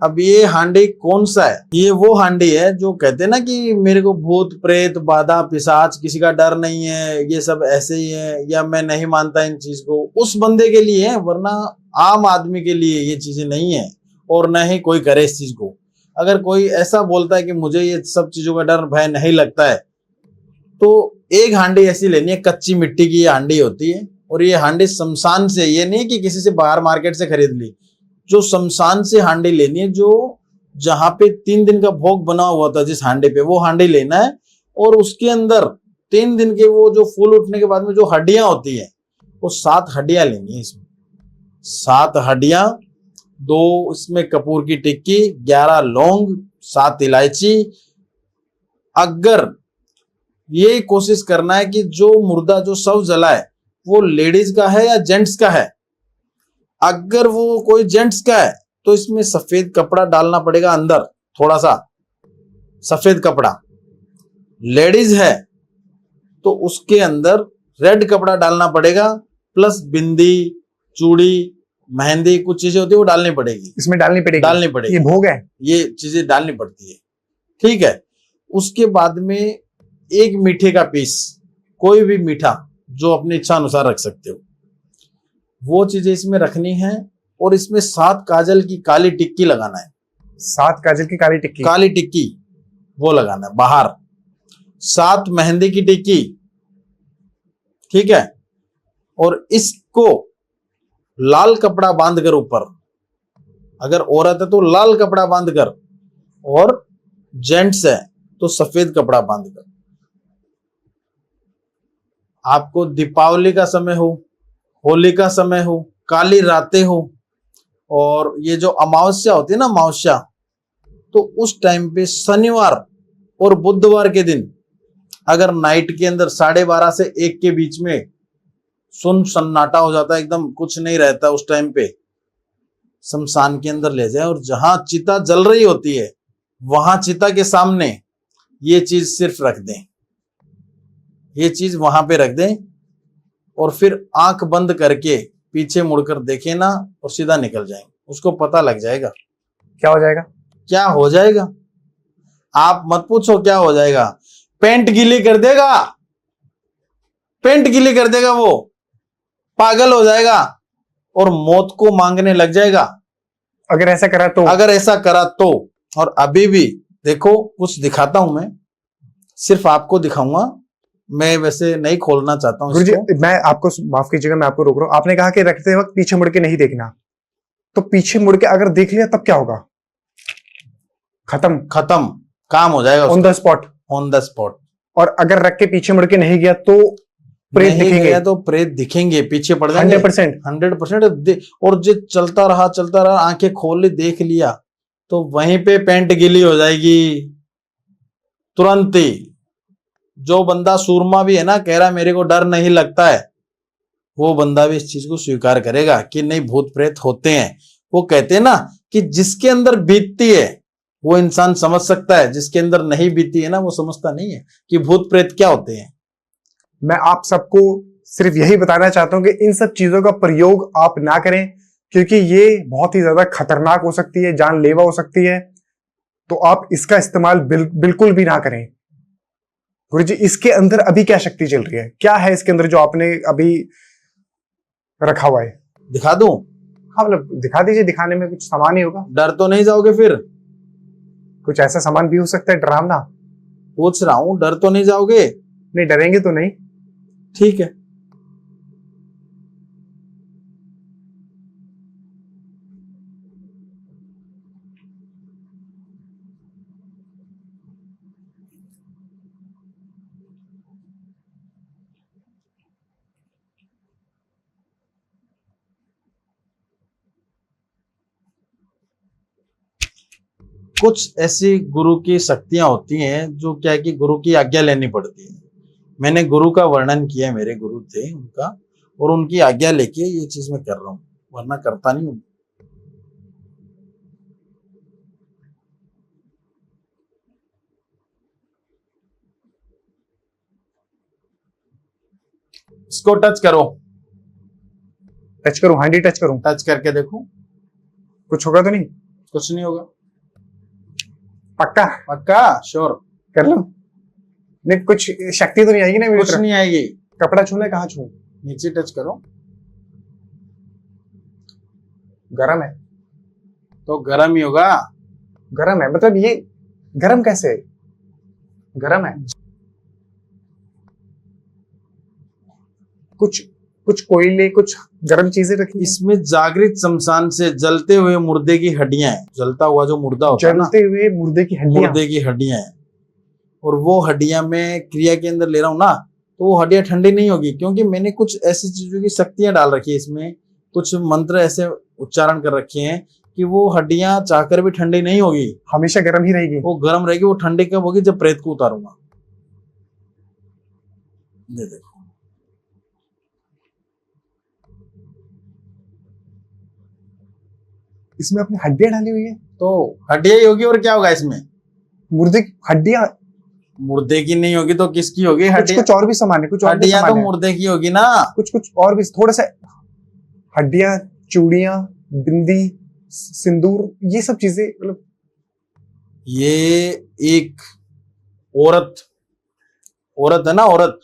अब ये हांडी कौन सा है? ये वो हांडी है जो कहते हैं ना कि मेरे को भूत प्रेत बाधा पिशाच किसी का डर नहीं है, ये सब ऐसे ही है, या मैं नहीं मानता इन चीज को, उस बंदे के लिए है। वरना आम आदमी के लिए ये चीजें नहीं है, और न ही कोई करे इस चीज को। अगर कोई ऐसा बोलता है कि मुझे ये सब चीजों का डर भय नहीं लगता है, तो एक हांडी ऐसी लेनी है, कच्ची मिट्टी की ये हांडी होती है। और ये हांडी शमशान से, ये नहीं कि किसी से बाहर मार्केट से खरीद ली, जो शमशान से हांडी लेनी है, जो जहां पे 3 दिन का भोग बना हुआ था जिस हांडी पे, वो हांडी लेना है। और उसके अंदर 3 दिन के वो जो फूल उठने के बाद में जो हड्डियां होती है, वो 7 हड्डियां लेनी है। इसमें 7 हड्डियां, 2 इसमें कपूर की टिक्की, 11 लौंग, 7 इलायची। अगर ये कोशिश करना है कि जो मुर्दा जो शव जला है वो लेडीज का है या जेंट्स का है। अगर वो कोई जेंट्स का है तो इसमें सफेद कपड़ा डालना पड़ेगा अंदर, थोड़ा सा सफेद कपड़ा। लेडीज है तो उसके अंदर रेड कपड़ा डालना पड़ेगा, प्लस बिंदी चूड़ी मेहंदी कुछ चीजें होती है वो डालनी पड़ेगी। इसमें डालनी पड़ेगी? ये भोग है, ये चीजें डालनी पड़ती है। ठीक है। उसके बाद में एक मीठे का पीस, कोई भी मीठा जो अपनी इच्छा अनुसार रख सकते हो, वो चीजें इसमें रखनी है। और इसमें 7 काजल की काली टिक्की लगाना है। 7 काजल की काली टिक्की वो लगाना है बाहर। 7 मेहंदी की टिक्की, ठीक है। और इसको लाल कपड़ा बांधकर ऊपर, अगर औरत है तो लाल कपड़ा बांधकर, और जेंट्स है तो सफेद कपड़ा बांधकर। आपको दीपावली का समय हो, होली का समय हो, काली रातें हो, और ये जो अमावस्या होती है ना, अमावस्या, तो उस टाइम पे शनिवार और बुधवार के दिन अगर नाइट के अंदर 12:30 से 1 के बीच में सुन सन्नाटा हो जाता है, एकदम कुछ नहीं रहता, उस टाइम पे शमशान के अंदर ले जाए, और जहां चिता जल रही होती है वहां चिता के सामने ये चीज सिर्फ रख दें, ये चीज वहां पे रख दें, और फिर आंख बंद करके पीछे मुड़कर देखे ना, और सीधा निकल जाएंगे। उसको पता लग जाएगा। क्या हो जाएगा? क्या हो जाएगा? आप मत पूछो क्या हो जाएगा। पेंट गीली कर देगा, पेंट गीली कर देगा, वो पागल हो जाएगा और मौत को मांगने लग जाएगा अगर ऐसा करा तो। अगर ऐसा करा तो। और अभी भी देखो कुछ दिखाता हूं मैं, सिर्फ आपको दिखाऊंगा, मैं वैसे नहीं खोलना चाहता हूं गुरुजी इसको। मैं आपको माफ कीजिएगा, मैं आपको रोक रहा हूं। आपने कहा कि रखते वक्त पीछे मुड़ के नहीं देखना, तो पीछे मुड़ के अगर देख लिया तब क्या होगा? खत्म, खत्म, काम हो जाएगा on the spot. On the spot. और अगर रख के पीछे मुड़ के नहीं गया तो प्रेत नहीं दिखेंगे, गया तो प्रेत दिखेंगे, पीछे पड़ जाएंगे 100%। 100%। और जो चलता रहा, आंखें खोल ली, देख लिया, तो वहीं पे पेंट गीली हो जाएगी तुरंत ही। जो बंदा सूरमा भी है ना, कह रहा मेरे को डर नहीं लगता है, वो बंदा भी इस चीज को स्वीकार करेगा कि नहीं, भूत प्रेत होते हैं। वो कहते हैं ना कि जिसके अंदर बीतती है वो इंसान समझ सकता है, जिसके अंदर नहीं बीती है ना वो समझता नहीं है कि भूत प्रेत क्या होते हैं। मैं आप सबको सिर्फ यही बताना चाहता हूं कि इन सब चीजों का प्रयोग आप ना करें, क्योंकि ये बहुत ही ज्यादा खतरनाक हो सकती है, जानलेवा हो सकती है। तो आप इसका इस्तेमाल बिल्कुल भी ना करें। गुरुजी इसके अंदर अभी क्या शक्ति चल रही है, क्या है इसके अंदर जो आपने अभी रखा हुआ है? दिखा दूं? हाँ मतलब दिखा दीजिए, दिखाने में कुछ सामान ही होगा। डर तो नहीं जाओगे फिर? कुछ ऐसा सामान भी हो सकता है डरावना। पूछ रहा हूं, डर तो नहीं जाओगे? नहीं डरेंगे तो नहीं। ठीक है। कुछ ऐसी गुरु की शक्तियां होती हैं जो क्या है कि गुरु की आज्ञा लेनी पड़ती है। मैंने गुरु का वर्णन किया, मेरे गुरु थे उनका, और उनकी आज्ञा लेके ये चीज मैं कर रहा हूँ, वरना करता नहीं हूँ। इसको टच करो। टच करूं? हाँ जी टच करूं। टच करके देखो, कुछ होगा तो नहीं? कुछ नहीं होगा। पक्का? पक्का? श्योर? कर लो। नहीं कुछ शक्ति तो नहीं आएगी ना मेरी कुछ तरफ? नहीं आएगी। कपड़ा छूना है, कहाँ छू? नीचे टच करो। गरम है। तो गर्म ही होगा। गरम है मतलब ये गरम कैसे है? गरम है। कुछ कुछ कोयले, कुछ गरम चीजें रखी। इसमें जागृत शमशान से जलते हुए मुर्दे की हड्डियां हैं। जलता हुआ जो मुर्दा होता है ना, जलते हुए मुर्दे की हड्डियां। मुर्दे की हड्डियां हैं। और वो हड्डियां मैं क्रिया के अंदर ले रहा हूं ना, तो वो हड्डियां ठंडी नहीं होगी, क्योंकि मैंने कुछ ऐसी चीजों की शक्तियां डाल रखी है इसमें, कुछ मंत्र ऐसे उच्चारण कर रखे हैं कि वो हड्डियां चाहकर भी ठंडी नहीं होगी, हमेशा गर्म ही रहेगी। वो गर्म रहेगी। वो ठंडी कब होगी? जब प्रेत को उतारूंगा। ये देखो, इसमें अपनी हड्डियां डाली हुई है, तो हड्डियां ही होगी और क्या होगा इसमें? मुर्दे की हड्डियां। मुर्दे की नहीं होगी तो किसकी होगी? कुछ हड्डियां। कुछ और भी सामान है, कुछ और भी हड्डियां तो सामान है। मुर्दे की होगी ना। कुछ कुछ और भी थोड़ा सा। हड्डियां, चूड़ियां, बिंदी, सिंदूर, ये सब चीजें मतलब। ये एक औरत है ना, औरत,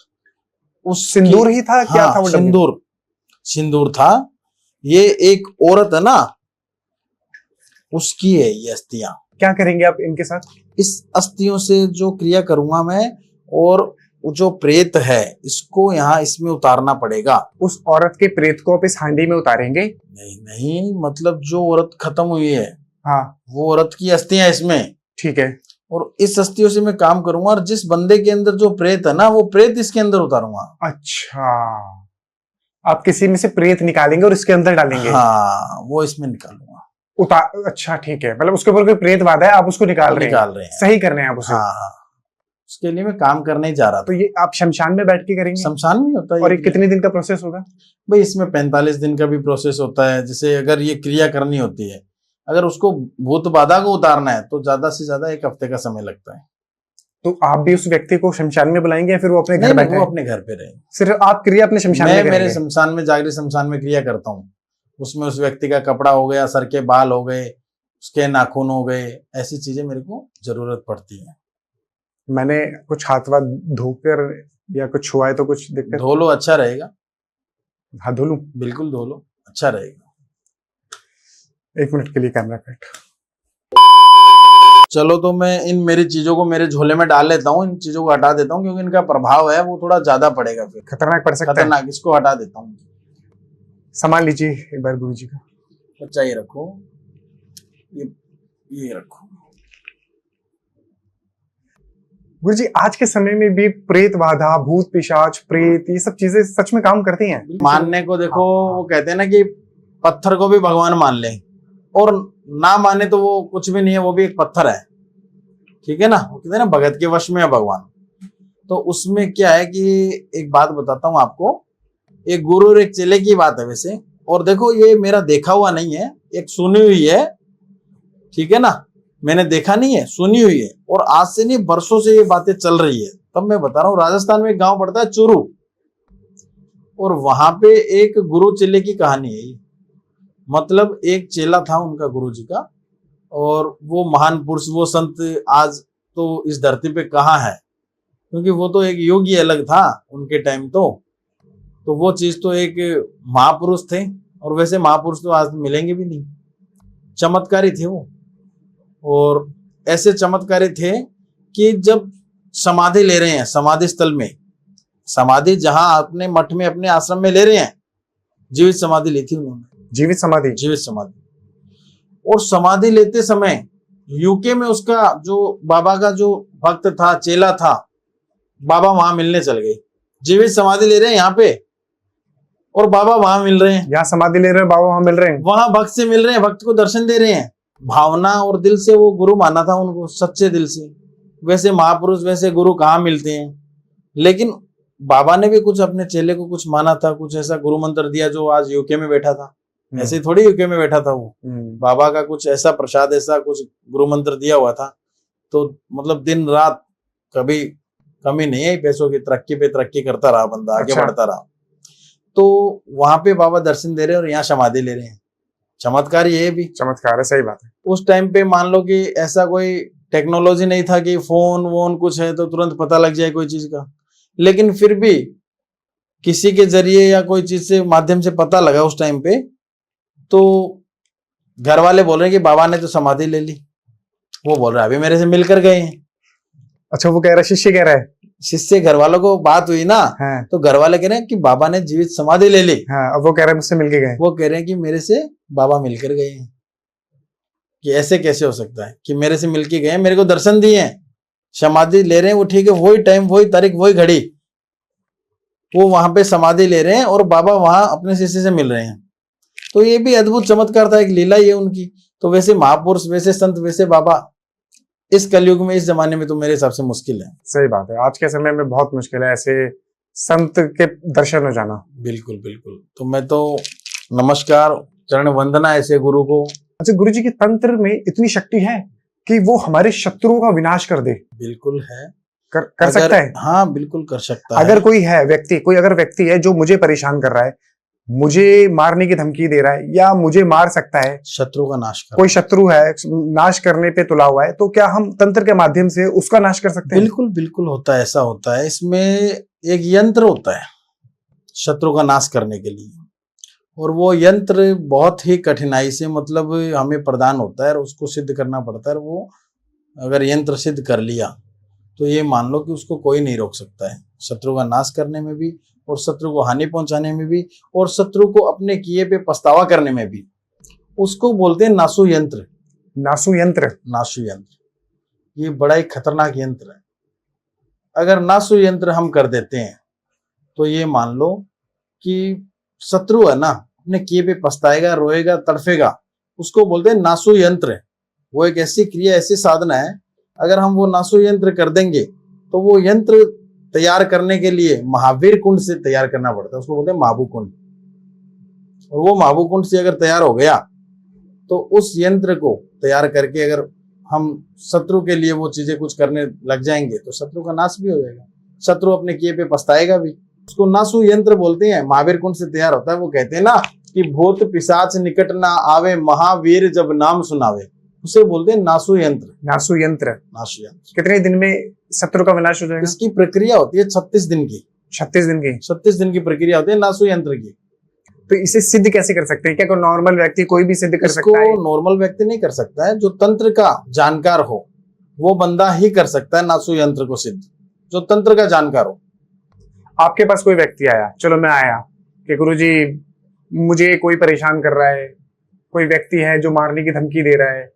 उस सिंदूर ही था क्या? हाँ, था वो डब्बे? सिंदूर था। ये एक औरत है ना, उसकी है ये अस्थियां। क्या करेंगे आप इनके साथ? इस अस्थियों से जो क्रिया करूंगा मैं, और जो प्रेत है इसको यहाँ इसमें उतारना पड़ेगा। उस औरत के प्रेत को आप इस हांडी में उतारेंगे? नहीं, मतलब जो औरत खत्म हुई है, हाँ वो औरत की अस्थियां इसमें, ठीक है। और इस अस्थियों से मैं काम करूंगा, और जिस बंदे के अंदर जो प्रेत है ना, वो प्रेत इसके अंदर उतारूंगा। अच्छा, आप किसी में से प्रेत निकालेंगे और इसके अंदर डालेंगे? हाँ, वो इसमें निकालूंगा। अच्छा ठीक है, मतलब उसके ऊपर कोई प्रेत बाधा है, आप उसको निकाल रहे हैं। सही करने हैं आप उसे। हाँ, उसके लिए मैं काम करने ही जा रहा था। तो ये आप शमशान में बैठ के करेंगे? शमशान में होता है। और ये कितने दिन का प्रोसेस होगा? भाई इसमें 45 दिन का भी प्रोसेस होता है। जैसे अगर ये क्रिया करनी होती है, अगर उसको भूत बाधा को उतारना है, तो ज्यादा से ज्यादा 1 हफ्ते का समय लगता है। तो आप भी उस व्यक्ति को शमशान में बुलाएंगे या फिर वो अपने घर बैठे? वो अपने घर पे रहेंगे। सिर्फ आप क्रिया अपने शमशान में करेंगे? मेरे शमशान में, जागृत शमशान में क्रिया करता हूँ। उसमें उस व्यक्ति का कपड़ा हो गया, सर के बाल हो गए, उसके नाखून हो गए, ऐसी चीजें मेरे को जरूरत पड़ती है। मैंने कुछ हाथ वाथ धोकर या कुछ छुआ है तो कुछ दिक्कत? धो लो, अच्छा रहेगा। हाथ धो लूं? बिल्कुल धो लो, अच्छा रहेगा। 1 मिनट के लिए कैमरा कट। चलो तो मैं इन मेरी चीजों को मेरे झोले में डाल लेता हूँ, इन चीजों को हटा देता हूँ, क्योंकि इनका प्रभाव है वो थोड़ा ज्यादा पड़ेगा, फिर खतरनाक पड़ सकता है। खतरनाक। इसको हटा देता हूँ। संभाल लीजिए एक बार गुरु जी का। बच्चा ये रखो, ये रखो। गुरु जी, आज के समय में भी प्रेत बाधा, भूत पिशाच, प्रेत, ये सब चीजें सच में काम करती हैं? मानने को देखो, वो कहते हैं ना कि पत्थर को भी भगवान मान ले, और ना माने तो वो कुछ भी नहीं है, वो भी एक पत्थर है। ठीक है ना, वो कहते हैं ना भगत के वश में है भगवान। तो उसमें क्या है कि एक बात बताता हूँ आपको, एक गुरु और एक चेले की बात है वैसे। और देखो, ये मेरा देखा हुआ नहीं है, एक सुनी हुई है। ठीक है ना, मैंने देखा नहीं है, सुनी हुई है। और आज से नहीं, बरसों से ये बातें चल रही है। तब मैं बता रहा हूँ, राजस्थान में एक गांव पड़ता है चूरू, और वहां पे एक गुरु चेले की कहानी है। मतलब एक चेला था उनका, गुरु जी का, और वो महान पुरुष, वो संत आज तो इस धरती पे कहाँ है, क्योंकि वो तो एक योगी अलग था उनके टाइम। तो वो चीज तो एक महापुरुष थे, और वैसे महापुरुष तो आज मिलेंगे भी नहीं। चमत्कारी थे वो, और ऐसे चमत्कारी थे कि जब समाधि ले रहे हैं, समाधि स्थल में, समाधि जहां अपने मठ में, अपने आश्रम में ले रहे हैं, जीवित समाधि ली थी उन्होंने। जीवित समाधि? जीवित समाधि। और समाधि लेते समय यूके में उसका जो बाबा का जो भक्त था, चेला था, बाबा वहां मिलने चल गए। जीवित समाधि ले रहे हैं यहाँ पे, और बाबा वहां मिल रहे हैं। यहाँ समाधि ले रहे हैं, बाबा वहां मिल रहे हैं। वहां भक्त से मिल रहे हैं, भक्त को दर्शन दे रहे हैं। भावना और दिल से वो गुरु माना था उनको, सच्चे दिल से। वैसे महापुरुष, वैसे गुरु कहाँ मिलते हैं। लेकिन बाबा ने भी कुछ अपने चेले को कुछ माना था, कुछ ऐसा गुरु मंत्र दिया जो आज यूके में बैठा था। ऐसे थोड़ी यूके में बैठा था वो, बाबा का कुछ ऐसा प्रसाद, ऐसा कुछ गुरु मंत्र दिया हुआ था। तो मतलब दिन रात कभी कमी नहीं है, पैसों की तरक्की पे तरक्की करता रहा बंदा, आगे बढ़ता रहा। तो वहां पे बाबा दर्शन दे रहे हैं और यहाँ समाधि ले रहे हैं। चमत्कार, ये भी चमत्कार है, सही बात है। उस टाइम पे मान लो कि ऐसा कोई टेक्नोलॉजी नहीं था कि फोन वोन कुछ है तो तुरंत पता लग जाए कोई चीज का। लेकिन फिर भी किसी के जरिए या कोई चीज से माध्यम से पता लगा उस टाइम पे। तो घर वाले बोल रहे हैं कि बाबा ने तो समाधि ले ली। वो बोल रहा है अभी मेरे से मिलकर गए हैं। अच्छा, वो कह रहा है, शिष्य कह रहा है? शिष्य, घर वालों को बात हुई ना। हाँ। तो घर वाले कह रहे हैं कि बाबा ने जीवित समाधि ले ली। हाँ, अब वो कह रहे हैं मुझसे मिलके गए। वो कह रहे हैं कि मेरे से बाबा मिलकर गए हैं। कि ऐसे कैसे हो सकता है कि मेरे से मिलके गए, मेरे को दर्शन दिए हैं, समाधि ले रहे हैं। वो ठीक है, वही टाइम, वही तारीख, वही घड़ी, वो वहां पे समाधि ले रहे हैं और बाबा वहां अपने शिष्य से मिल रहे हैं। तो ये भी अद्भुत चमत्कार था, एक लीला ये उनकी। तो वैसे महापुरुष, वैसे संत, वैसे बाबा इस कलयुग में, इस जमाने में तो मेरे हिसाब से मुश्किल है। सही बात है, आज के समय में बहुत मुश्किल है ऐसे संत के दर्शन हो जाना। बिल्कुल बिल्कुल। तो मैं तो नमस्कार, चरण वंदना ऐसे गुरु को। अच्छा, गुरु जी के तंत्र में इतनी शक्ति है कि वो हमारे शत्रुओं का विनाश कर दे? बिल्कुल है। कर सकता है? हाँ, बिल्कुल कर सकता है। अगर कोई है व्यक्ति, कोई अगर व्यक्ति है जो मुझे परेशान कर रहा है, मुझे मारने की धमकी दे रहा है या मुझे मार सकता है, शत्रु का नाश कर, कोई शत्रु है नाश करने पे तुला हुआ है, तो क्या हम तंत्र के माध्यम से उसका नाश कर सकते हैं? बिल्कुल बिल्कुल होता है, ऐसा होता है। इसमें एक यंत्र होता है शत्रु का नाश करने के लिए, और वो यंत्र बहुत ही कठिनाई से मतलब हमें प्रदान होता है और उसको सिद्ध करना पड़ता है। वो अगर यंत्र सिद्ध कर लिया तो ये मान लो कि उसको कोई नहीं रोक सकता है, शत्रु का नाश करने में भी, और शत्रु को हानि पहुंचाने में भी, और शत्रु को अपने किए पे पछतावा करने में भी। उसको बोलते हैं नासु यंत्र। नासु यंत्र? नासु यंत्र ये बड़ा ही खतरनाक यंत्र है। अगर नासु यंत्र हम कर देते हैं तो ये मान लो कि शत्रु है ना, अपने किए पे पछताएगा, रोएगा, तड़फेगा। उसको बोलते हैं नासु यंत्र। वो एक ऐसी क्रिया, ऐसी साधना है, अगर हम वो नासु यंत्र कर देंगे तो वो यंत्र तैयार करने के लिए महावीर कुंड से तैयार करना पड़ता है, उसको बोलते हैं महाभू कुंड। और वो महाभू कुंड से अगर तैयार हो गया तो उस यंत्र को तैयार करके अगर हम शत्रु के लिए वो चीजें कुछ करने लग जाएंगे तो शत्रु का नाश भी हो जाएगा, शत्रु अपने किए पे पछताएगा भी। उसको नासु यंत्र बोलते हैं, महावीर कुंड से तैयार होता है। वो कहते हैं ना कि भूत पिशाच निकट ना आवे, महावीर जब नाम सुनावे। उसे बोलते हैं नासु यंत्र। नासु यंत्र। नासु यंत्र कितने दिन में शत्रु का विनाश हो जाएगा? इसकी प्रक्रिया होती है 36 दिन की। 36 दिन की? 36 दिन की प्रक्रिया होती है नासु यंत्र की। तो इसे सिद्ध कैसे कर सकते हैं? क्या कोई नॉर्मल व्यक्ति कोई भी सिद्ध कर इसको सकता है? नॉर्मल व्यक्ति नहीं कर सकता है, जो तंत्र का जानकार हो वो बंदा ही कर सकता है नासु यंत्र को सिद्ध, जो तंत्र का जानकार हो। आपके पास कोई व्यक्ति आया, चलो मैं आया कि गुरुजी मुझे कोई परेशान कर रहा है, कोई व्यक्ति है जो मारने की धमकी दे रहा है,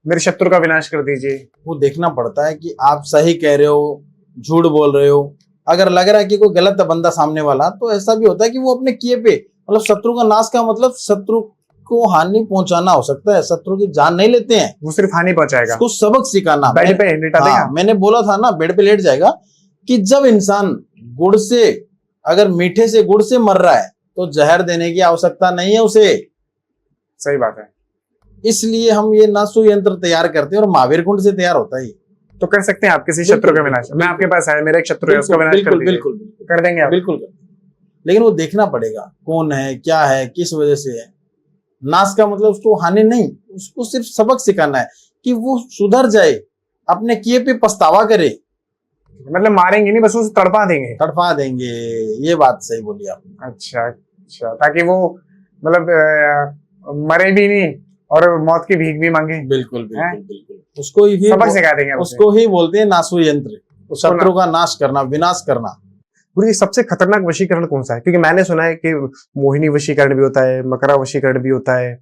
मेरे शत्रु का विनाश कर दीजिए। वो देखना पड़ता है कि आप सही कह रहे हो, झूठ बोल रहे हो। अगर लग रहा है कि कोई गलत है बंदा सामने वाला, तो ऐसा भी होता है कि वो अपने किए पे, मतलब शत्रु का नाश का मतलब शत्रु को हानि पहुंचाना हो सकता है, शत्रु की जान नहीं लेते हैं, वो सिर्फ हानि पहुंचाएगा, उसको सबक सिखाना। बेड पे लेटा देगा। मैंने बोला था ना, बेड पे लेट जाएगा। कि जब इंसान गुड़ से, अगर मीठे से गुड़ से मर रहा है तो जहर देने की आवश्यकता नहीं है उसे। सही बात है। इसलिए हम ये नासु यंत्र तैयार करते हैं और महावीर कुंड से तैयार होता है। तो कर सकते हैं आप किसी शत्रु का विनाश? मैं आपके पास आया, मेरा एक शत्रु है, उसका विनाश कर दीजिए। बिल्कुल कर देंगे आप? बिल्कुल। लेकिन वो देखना पड़ेगा कौन है, क्या है, किस वजह से है। नाश का मतलब उसको हानि नहीं, उसको सिर्फ सबक सिखाना है कि वो सुधर जाए, अपने किए पे पछतावा करे। मतलब मारेंगे नहीं, बस उसे तड़पा देंगे। तड़पा देंगे, ये बात सही बोली आपने। अच्छा अच्छा, ताकि वो मतलब मरे भी नहीं और मौत की भीख भी मांगे। बिल्कुल बिल्कुल बिल्कुल। उसको ही सबक सिखा देंगे। उसको ही बोलते हैं नासु यंत्र, शत्रु का नाश करना, विनाश करना। गुरु जी सबसे खतरनाक वशीकरण कौन सा है? क्योंकि मैंने सुना है कि मोहिनी वशीकरण भी होता है, मकरा वशीकरण भी होता है,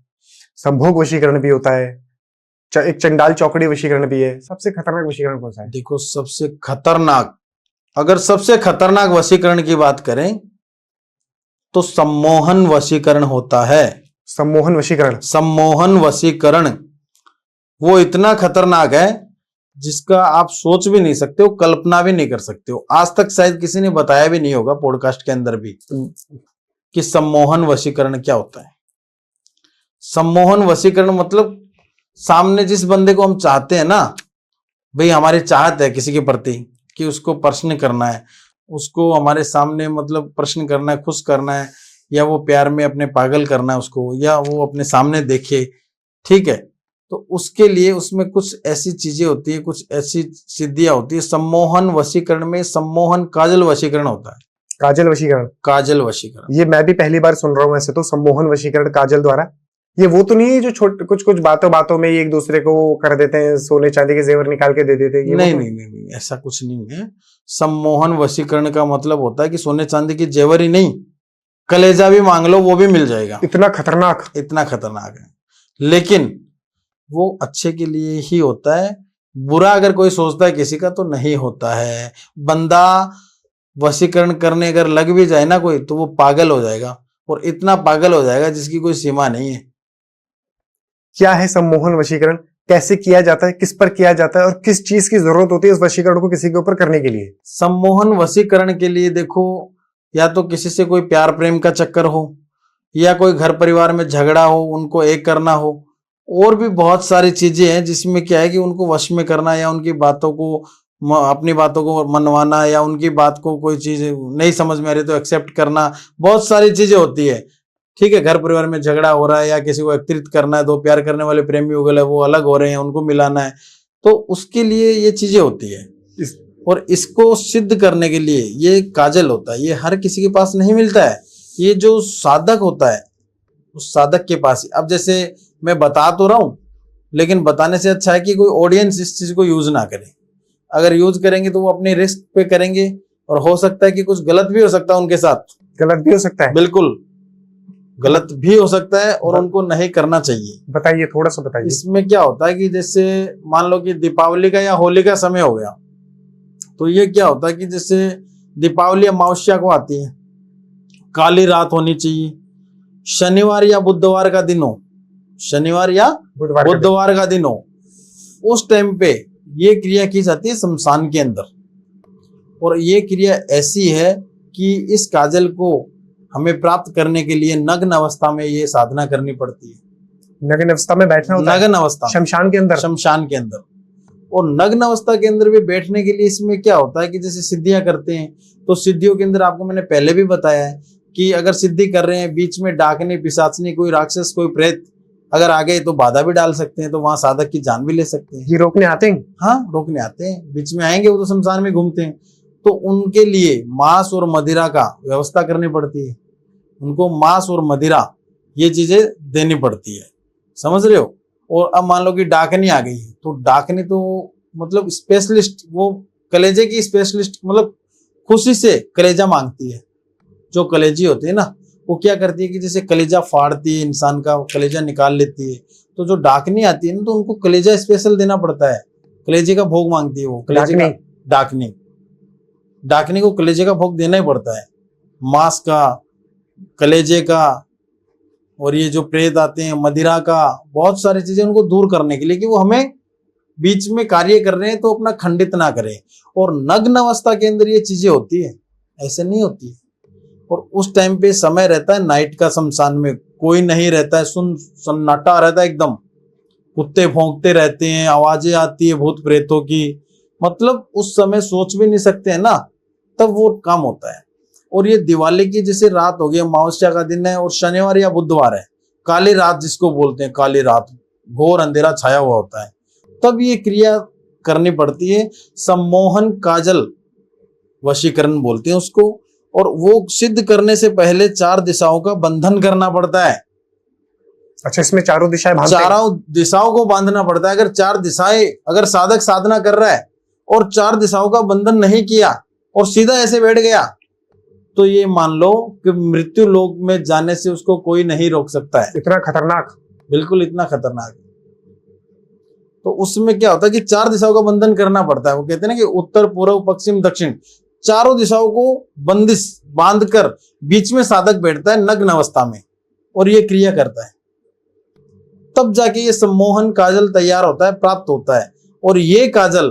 संभोग वशीकरण भी होता है, एक चंडाल चौकड़ी वशीकरण भी है। सबसे खतरनाक वशीकरण कौन सा है? देखो सबसे खतरनाक, अगर सबसे खतरनाक वशीकरण की बात करें तो सम्मोहन वशीकरण होता है। सम्मोहन वशीकरण? सम्मोहन वशीकरण वो इतना खतरनाक है जिसका आप सोच भी नहीं सकते हो, कल्पना भी नहीं कर सकते हो। आज तक शायद किसी ने बताया भी नहीं होगा पॉडकास्ट के अंदर भी कि सम्मोहन वशीकरण क्या होता है। सम्मोहन वशीकरण मतलब सामने जिस बंदे को हम चाहते हैं ना, भाई हमारी चाहत है किसी के प्रति कि उसको प्रश्न करना है, उसको हमारे सामने मतलब प्रश्न करना है, खुश करना है, या वो प्यार में अपने पागल करना है उसको, या वो अपने सामने देखे, ठीक है। तो उसके लिए उसमें कुछ ऐसी चीजें होती है, कुछ ऐसी सिद्धियां होती है। सम्मोहन वशीकरण में सम्मोहन काजल वशीकरण होता है। काजल वशीकरण? काजल वशीकरण, ये मैं भी पहली बार सुन रहा हूँ। ऐसे तो सम्मोहन वशीकरण काजल द्वारा, ये वो तो नहीं है जो कुछ कुछ बातों में एक दूसरे को कर देते हैं, सोने चांदी के जेवर निकाल के दे देते हैं? नहीं, नहीं नहीं नहीं, ऐसा कुछ नहीं है। सम्मोहन वशीकरण का मतलब होता है कि सोने चांदी की जेवर ही नहीं, कलेजा भी मांग लो वो भी मिल जाएगा। इतना खतरनाक? इतना खतरनाक है, लेकिन वो अच्छे के लिए ही होता है। बुरा अगर कोई सोचता है किसी का तो नहीं होता है। बंदा वशीकरण करने अगर लग भी जाए ना कोई, तो वो पागल हो जाएगा, और इतना पागल हो जाएगा जिसकी कोई सीमा नहीं है। क्या है सम्मोहन वशीकरण? कैसे किया जाता है? किस पर किया जाता है? और किस चीज की जरूरत होती है इस वशीकरण को किसी के ऊपर करने के लिए? सम्मोहन वशीकरण के लिए देखो, या तो किसी से कोई प्यार प्रेम का चक्कर हो, या कोई घर परिवार में झगड़ा हो, उनको एक करना हो, और भी बहुत सारी चीजें हैं जिसमें क्या है कि उनको वश में करना, या उनकी बातों को, अपनी बातों को मनवाना, या उनकी बात को कोई चीज नहीं समझ में आ रही तो एक्सेप्ट करना। बहुत सारी चीजें होती है, ठीक है। घर परिवार में झगड़ा हो रहा है या किसी को एकत्रित करना है, दो प्यार करने वाले प्रेमी हो गए, वो अलग हो रहे हैं, उनको मिलाना है, तो उसके लिए ये चीजें होती है। और इसको सिद्ध करने के लिए ये काजल होता है, ये हर किसी के पास नहीं मिलता है। ये जो साधक होता है उस साधक के पास। अब जैसे मैं बता तो रहा हूं, लेकिन बताने से अच्छा है कि कोई ऑडियंस इस चीज को यूज ना करे। अगर यूज करेंगे तो वो अपने रिस्क पे करेंगे, और हो सकता है कि कुछ गलत भी हो सकता है उनके साथ। गलत भी हो सकता है? बिल्कुल गलत भी हो सकता है, और उनको नहीं करना चाहिए। बताइए, थोड़ा सा बताइए। इसमें क्या होता है कि जैसे मान लो कि दीपावली का या होली का समय हो गया, तो ये क्या होता है कि जैसे दीपावली अमावस्या को आती है, काली रात होनी चाहिए, शनिवार या बुधवार का दिन हो, शनिवार या बुधवार का दिन हो, उस टाइम पे ये क्रिया की जाती है शमशान के अंदर। और ये क्रिया ऐसी है कि इस काजल को हमें प्राप्त करने के लिए नग्न अवस्था में ये साधना करनी पड़ती है। नग्न अवस्था में बैठना होता है? नग्न अवस्था, शमशान के अंदर? शमशान के अंदर। और नग्न अवस्था के अंदर भी बैठने के लिए इसमें क्या होता है कि जैसे सिद्धियां करते हैं, तो सिद्धियों के अंदर आपको मैंने पहले भी बताया है कि अगर सिद्धि कर रहे हैं, बीच में डाकनी, पिशाचनी, कोई राक्षस, कोई प्रेत अगर आ गए तो बाधा भी डाल सकते हैं, तो वहां साधक की जान भी ले सकते हैं। ये रोकने आते हैं? हाँ, रोकने आते हैं, बीच में आएंगे, वो तो शमशान में घूमते हैं, तो उनके लिए मांस और मदिरा का व्यवस्था करनी पड़ती है। उनको मांस और मदिरा ये चीजें देनी पड़ती है, समझ रहे हो। और अब मान लो कि डाकनी आ गई, तो डाकनी तो मतलब स्पेशलिस्ट, वो कलेजे की स्पेशलिस्ट, मतलब खुशी से कलेजा मांगती है। जो कलेजी होती है ना, वो क्या करती है कि जैसे कलेजा फाड़ती है, इंसान का कलेजा निकाल लेती है। तो जो डाकनी आती है ना, तो उनको कलेजा स्पेशल देना पड़ता है, कलेजे का भोग मांगती है वो कलेजे का। डाकनी को कलेजे का भोग देना ही पड़ता है, मांस का, कलेजे का, और ये जो प्रेत आते हैं मदिरा का, बहुत सारी चीजें उनको दूर करने के लिए, कि वो हमें बीच में कार्य कर रहे हैं तो अपना खंडित ना करें। और नग्न अवस्था के अंदर ये चीजें होती है, ऐसे नहीं होती है। और उस टाइम पे समय रहता है नाइट का, शमशान में कोई नहीं रहता है, सन्नाटा रहता है एकदम, कुत्ते भौंकते रहते हैं, आवाजें आती है भूत प्रेतों की, मतलब उस समय सोच भी नहीं सकते हैं ना, तब वो काम होता है। और ये दिवाली की जैसे रात हो गई, अमावस्या का दिन है और शनिवार या बुधवार है, काली रात जिसको बोलते हैं, काली रात, घोर अंधेरा छाया हुआ होता है, तब ये क्रिया करनी पड़ती है। सम्मोहन काजल वशीकरण बोलते हैं उसको। और वो सिद्ध करने से पहले 4 दिशाओं का बंधन करना पड़ता है। अच्छा, इसमें चारों दिशाएं बांधते हैं? चारों दिशाओं को बांधना पड़ता है। अगर 4 दिशाएं, अगर साधक साधना कर रहा है और 4 दिशाओं का बंधन नहीं किया और सीधा ऐसे बैठ गया, तो ये मान लो कि मृत्यु लोक में जाने से उसको कोई नहीं रोक सकता है। इतना खतरनाक? बिल्कुल, इतना खतरनाक। तो उसमें क्या होता है कि 4 दिशाओं का बंधन करना पड़ता है। वो कहते हैं ना कि उत्तर, पूर्व, पश्चिम, दक्षिण, चारों दिशाओं को बंदिश बांधकर बीच में साधक बैठता है नग्न अवस्था में, और ये क्रिया करता है, तब जाके ये सम्मोहन काजल तैयार होता है, प्राप्त होता है। और ये काजल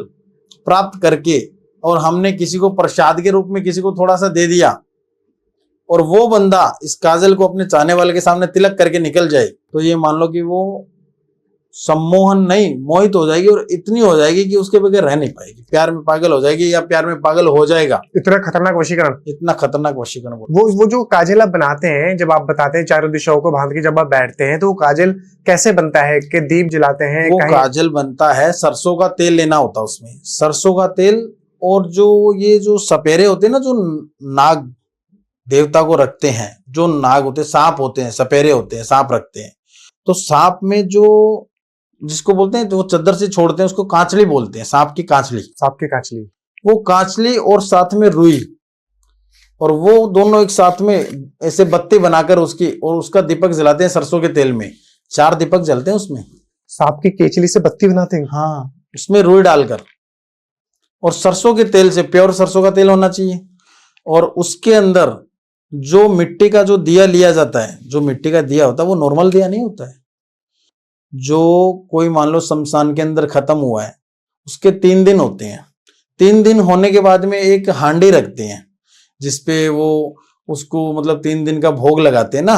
प्राप्त करके, और हमने किसी को प्रसाद के रूप में किसी को थोड़ा सा दे दिया, और वो बंदा इस काजल को अपने चाहने वाले के सामने तिलक करके निकल जाए, तो ये मान लो कि वो सम्मोहन नहीं, मोहित हो जाएगी, और इतनी हो जाएगी कि उसके बगैर रह नहीं पाएगी, प्यार में पागल हो जाएगी या प्यार में पागल हो जाएगा। इतना खतरनाक वशीकरण? इतना खतरनाक वशीकरण। वो जो काजल आप बनाते हैं, जब आप बताते हैं चारों दिशाओं को बांध के जब आप बैठते हैं, तो वो काजल कैसे बनता है? कि दीप जलाते हैं? वो काजल बनता है, सरसों का तेल लेना होता है उसमें, सरसों का तेल। और जो ये जो सपेरे होते हैं ना, जो नाग देवता को रखते हैं, जो नाग होते हैं, सांप होते हैं, सपेरे होते हैं, सांप रखते हैं, तो सांप में जो जिसको बोलते हैं, जो चद्दर से छोड़ते हैं उसको कांचली बोलते हैं, सांप की कांचली। सांप की कांचली? वो कांचली और साथ में रुई, और वो दोनों एक साथ में ऐसे बत्ती बनाकर उसकी, और उसका दीपक जलाते हैं सरसों के तेल में। 4 दीपक जलते हैं उसमें। सांप की केचली से बत्ती बनाते हैं? हाँ, उसमें रुई डालकर, और सरसों के तेल से, प्योर सरसों का तेल होना चाहिए। और उसके अंदर जो मिट्टी का जो दिया लिया जाता है, जो मिट्टी का दिया होता है, वो नॉर्मल दिया नहीं होता है। जो कोई मान लो शमशान के अंदर खत्म हुआ है, उसके 3 दिन होते हैं। 3 दिन होने के बाद में एक हांडी रखते हैं, जिसपे वो उसको मतलब 3 दिन का भोग लगाते हैं ना।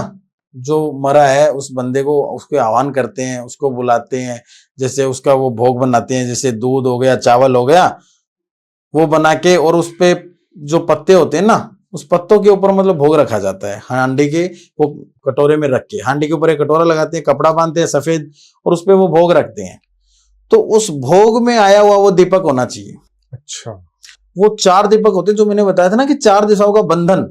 जो मरा है उस बंदे को, उसको आह्वान करते हैं, उसको बुलाते हैं, जैसे उसका वो भोग बनाते हैं, जैसे दूध हो गया, चावल हो गया, वो बना के, और उस पे जो पत्ते होते हैं ना, उस पत्तों के ऊपर मतलब भोग रखा जाता है हांडी के, वो कटोरे में रख के, हांडी के ऊपर एक कटोरा लगाते हैं, कपड़ा बांधते हैं सफेद, और उस पे वो भोग रखते हैं। तो उस भोग में आया हुआ वो दीपक होना चाहिए। अच्छा। वो 4 दीपक होते हैं, जो मैंने बताया था ना कि 4 दिशाओं का बंधन,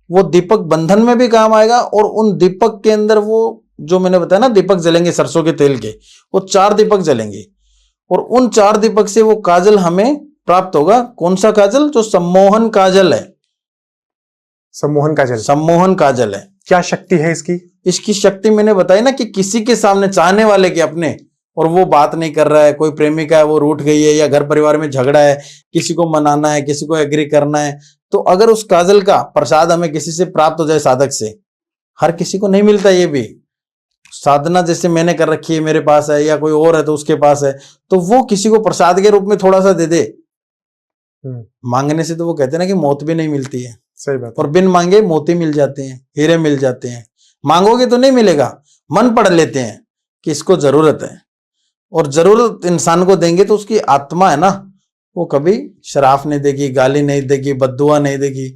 वो दीपक बंधन में भी काम आएगा। और उन दीपक के अंदर वो जो मैंने बताया ना, दीपक जलेंगे सरसों के तेल के, वो 4 दीपक जलेंगे, और उन 4 दीपक से वो काजल हमें प्राप्त होगा। कौन सा काजल? जो सम्मोहन काजल है। सम्मोहन काजल? सम्मोहन काजल है। क्या शक्ति है इसकी? इसकी शक्ति मैंने बताई ना कि किसी के सामने, चाहने वाले के अपने, और वो बात नहीं कर रहा है, कोई प्रेमिका है वो रूठ गई है, या घर परिवार में झगड़ा है, किसी को मनाना है, किसी को एग्री करना है, तो अगर उस काजल का प्रसाद हमें किसी से प्राप्त हो जाए, साधक से, हर किसी को नहीं मिलता। ये भी साधना जैसे मैंने कर रखी है, मेरे पास है, या कोई और है तो उसके पास है, तो वो किसी को प्रसाद के रूप में थोड़ा सा दे दे, मांगने से तो वो कहते हैं ना कि मौत भी नहीं मिलती है। सही बात। और बिन मांगे मोती मिल जाते हैं, हीरे मिल जाते हैं। मांगोगे तो नहीं मिलेगा, मन पढ़ लेते हैं कि इसको जरूरत है, और जरूरत इंसान को देंगे तो उसकी आत्मा है ना, वो कभी शराफ नहीं देगी, गाली नहीं देगी, बद्दुआ नहीं देगी।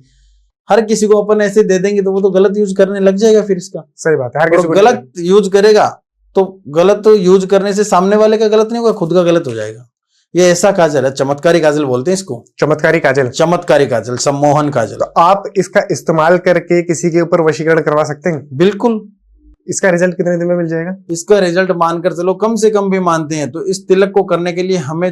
हर किसी को अपन ऐसे दे देंगे तो वो तो गलत यूज करने लग जाएगा फिर इसका। सही बात है। हर किसी को गलत यूज करेगा तो गलत यूज करने से सामने वाले का गलत नहीं होगा, खुद का गलत हो जाएगा। ये ऐसा काजल है, चमत्कारी काजल बोलते हैं इसको, चमत्कारी काजल, चमत्कारी काजल, सम्मोहन काजल। तो आप इसका इस्तेमाल करके किसी के ऊपर वशीकरण करवा सकते हैं? बिल्कुल। इसका रिजल्ट कितने दिन में मिल जाएगा? इसका रिजल्ट मानकर चलो, कम से कम भी मानते हैं तो इस तिलक को करने के लिए हमें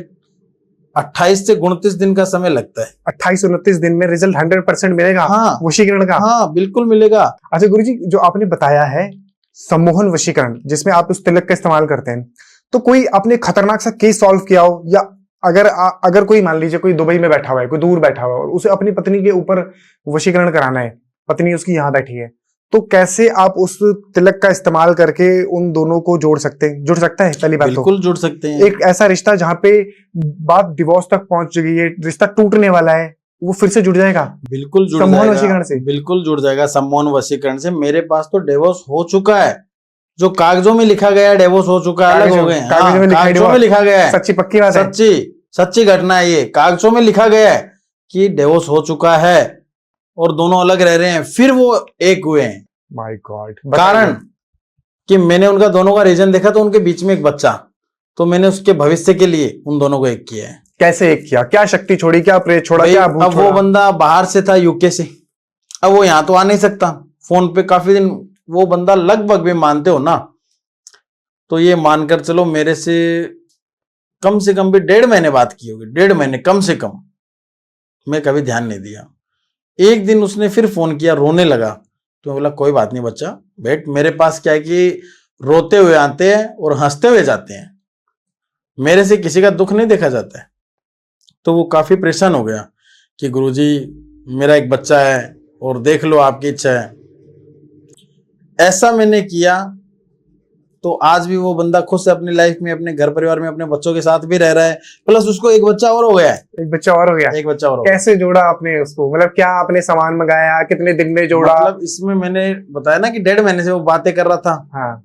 28 से 29 दिन का समय लगता है। 28-29 दिन में रिजल्ट 100% मिलेगा? हाँ, वशीकरण का? हाँ बिल्कुल मिलेगा। अच्छा गुरुजी, जो आपने बताया है सम्मोहन वशीकरण, जिसमें आप उस तिलक का इस्तेमाल करते हैं, तो कोई आपने खतरनाक सा केस सॉल्व किया हो, या अगर कोई मान लीजिए कोई दुबई में बैठा हुआ है, कोई दूर बैठा हुआ है और उसे अपनी पत्नी के ऊपर वशीकरण कराना है, पत्नी उसकी यहाँ बैठी है, तो कैसे आप उस तिलक का इस्तेमाल करके उन दोनों को जोड़ सकते हैं? जुड़ सकता है? पहली बात बिल्कुल जुड़ सकते हैं। एक ऐसा रिश्ता जहाँ पे बात डिवोर्स तक पहुंच गई है, रिश्ता टूटने वाला है, वो फिर से जुड़ जाएगा? बिल्कुल जुड़ सम्मोहन जाएगा, वशीकरण से? बिल्कुल जुड़ जाएगा सम्मोहन वशीकरण से। मेरे पास तो डिवोर्स हो चुका है, जो कागजों में लिखा गया है डिवोर्स हो चुका है, अलग हो गए। कागजों में लिखा गया है, सच्ची पक्की बात है, सच्ची घटना है ये। कागजों में लिखा गया है कि डिवोर्स हो चुका है और दोनों अलग रह रहे हैं, फिर वो एक हुए हैं। My God. कारण कि मैंने उनका दोनों का रीजन देखा, तो उनके बीच में एक बच्चा, तो मैंने उसके भविष्य के लिए उन दोनों को एक किया है। कैसे एक किया? क्या शक्ति छोड़ी, क्या प्रेत छोड़ा, क्या भूत अब छोड़ा? वो बंदा बाहर से था, यूके से, अब वो यहाँ तो आ नहीं सकता। फोन पे काफी दिन वो बंदा, लगभग भी मानते हो ना, तो ये मानकर चलो मेरे से कम भी 1.5 महीने बात की होगी, 1.5 महीने कम से कम। मैं कभी ध्यान नहीं दिया। एक दिन उसने फिर फोन किया, रोने लगा, तो बोला कोई बात नहीं बच्चा, बैठ। मेरे पास क्या है कि रोते हुए आते हैं और हंसते हुए जाते हैं, मेरे से किसी का दुख नहीं देखा जाता है। तो वो काफी परेशान हो गया कि गुरुजी मेरा एक बच्चा है और देख लो आपकी इच्छा है। ऐसा मैंने किया तो आज भी वो बंदा खुश है अपनी लाइफ में, अपने घर परिवार में, अपने बच्चों के साथ भी रह रहा है, प्लस उसको एक बच्चा और हो गया है। एक बच्चा और हो गया? एक बच्चा और हो कैसे जोड़ा आपने उसको? मतलब क्या आपने सामान मंगाया, कितने दिन में जोड़ा? मतलब इसमें मैंने बताया ना कि 1.5 महीने से वो बातें कर रहा था। हाँ।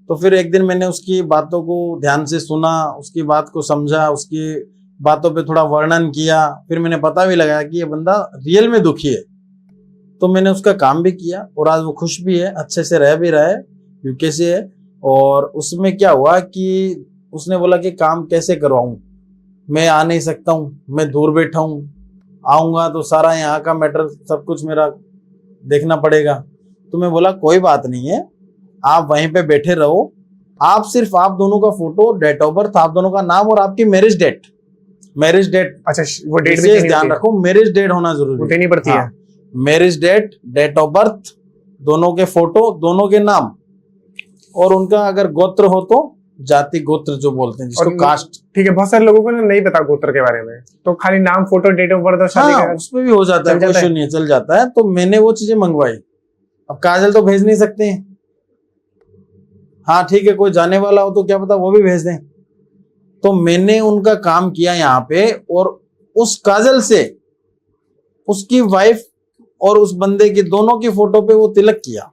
तो फिर एक दिन मैंने उसकी बातों को ध्यान से सुना, उसकी बात को समझा, उसकी बातों पे थोड़ा वर्णन किया, फिर मैंने पता भी लगाया कि ये बंदा रियल में दुखी है। तो मैंने उसका काम भी किया और आज वो खुश भी है, अच्छे से रह भी रहा है, यूके से है। और उसमें क्या हुआ कि उसने बोला कि काम कैसे करवाऊं, मैं आ नहीं सकता हूं, मैं दूर बैठा हूं, आऊंगा तो सारा यहाँ का मैटर सब कुछ मेरा देखना पड़ेगा। तो मैं बोला कोई बात नहीं है, आप वहीं पे बैठे रहो, आप सिर्फ आप दोनों का फोटो, डेट ऑफ बर्थ, आप दोनों का नाम और आपकी मैरिज डेट। अच्छा, वो डेट भी ध्यान रखो, मैरिज डेट होना जरूरी है, देनी पड़ती है। Marriage date, date of birth, दोनों के फोटो, दोनों के नाम, और उनका अगर गोत्र हो तो जाति गोत्र जो बोलते हैं जिसको कास्ट। ठीक है, बहुत सारे लोगों को नहीं पता गोत्र के बारे में, तो खाली नाम, फोटो, डेट ऑफ बर्थ और शादी का उसमें भी हो जाता है, कोई इशू नहीं है, चल जाता है। तो मैंने वो चीजें मंगवाई। अब काजल तो भेज नहीं सकते हैं, हाँ ठीक है, कोई जाने वाला हो तो क्या पता वो भी भेज दें। तो मैंने उनका काम किया यहाँ पे, और उस काजल से उसकी वाइफ और उस बंदे की दोनों की फोटो पे वो तिलक किया,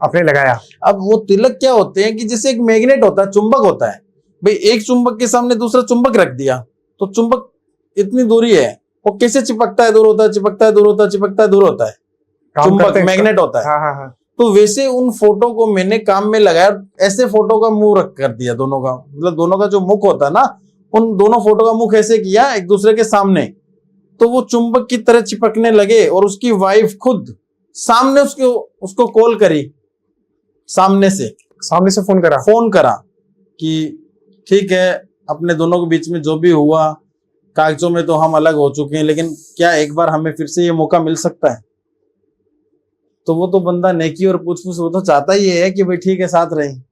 आपने लगाया। अब वो तिलक क्या होते हैं कि जैसे एक मैग्नेट होता है, चुंबक होता है भाई, एक चुंबक के सामने दूसरा चुंबक रख दिया तो चुंबक इतनी दूरी है, वो कैसे चिपकता है, दूर होता है, चिपकता है, दूर होता है, चिपकता है, दूर होता है, चुंबक मैग्नेट होता है। हाँ। तो वैसे उन फोटो को मैंने काम में लगाया, ऐसे फोटो का मुंह रख कर दिया, दोनों का, मतलब दोनों का जो मुख होता है ना, उन दोनों फोटो का मुख ऐसे किया एक दूसरे के सामने, तो वो चुंबक की तरह चिपकने लगे। और उसकी वाइफ खुद सामने उसको कॉल करी, सामने से फोन करा कि ठीक है, अपने दोनों के बीच में जो भी हुआ, कागजों में तो हम अलग हो चुके हैं, लेकिन क्या एक बार हमें फिर से ये मौका मिल सकता है? तो वो तो बंदा नेकी और पूछ-पूछ वो तो चाहता ही है कि भाई ठीक है साथ रहें।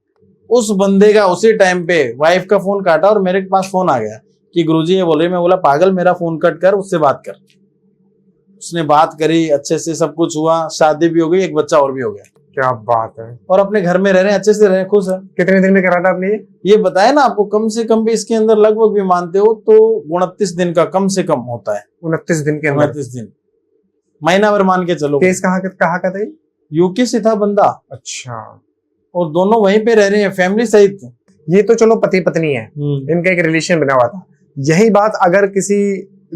उस बंदे का उसी टाइम पे वाइफ का फोन काटा और मेरे पास फोन आ गया कि गुरुजी ये बोल रही। मैं बोला पागल, मेरा फोन कट कर, उससे बात कर। उसने बात करी, अच्छे से सब कुछ हुआ, शादी भी हो गई, एक बच्चा और भी हो गया। क्या बात है। और अपने घर में रह रहे हैं, अच्छे से रह रहे हैं, खुश है। कितने दिन में करा था आपने ये बताया ना आपको, कम से कम भी इसके अंदर लगभग भी मानते हो तो 29 दिन का कम से कम होता है। 29 दिन के अंदर? 29 दिन, महीना भर मान के चलो। केस कहाँ का था? यूके से था बंदा। अच्छा। और दोनों वहीं पे रह रहे हैं फैमिली सहित। ये तो चलो पति पत्नी है, इनका एक रिलेशन बना हुआ था। यही बात अगर किसी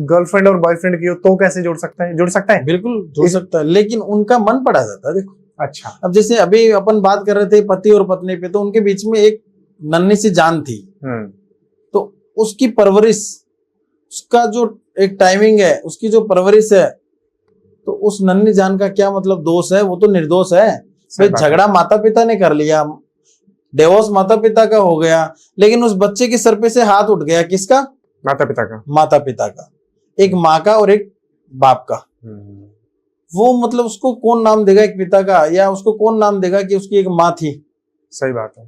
गर्लफ्रेंड और बॉयफ्रेंड की हो तो कैसे जोड़ सकता है? जुड़ सकता है, बिल्कुल जुड़ सकता है, लेकिन उनका मन पड़ा जाता है। देखो अच्छा, अब जैसे अभी अपन बात कर रहे थे पति और पत्नी पे, तो उनके बीच में एक नन्ही सी जान थी, तो उसकी परवरिश, उसका जो एक टाइमिंग है, उसकी जो परवरिश है, तो उस नन्ही जान का क्या मतलब दोष है? वो तो निर्दोष है भाई। झगड़ा माता पिता ने कर लिया, डिवोर्स माता पिता का हो गया, लेकिन उस बच्चे के सर पे से हाथ उठ गया। किसका? माता पिता का। माता पिता का, एक माँ का और एक बाप का। वो मतलब उसको कौन नाम देगा एक पिता का, या उसको कौन नाम देगा कि उसकी एक माँ थी? सही बात है।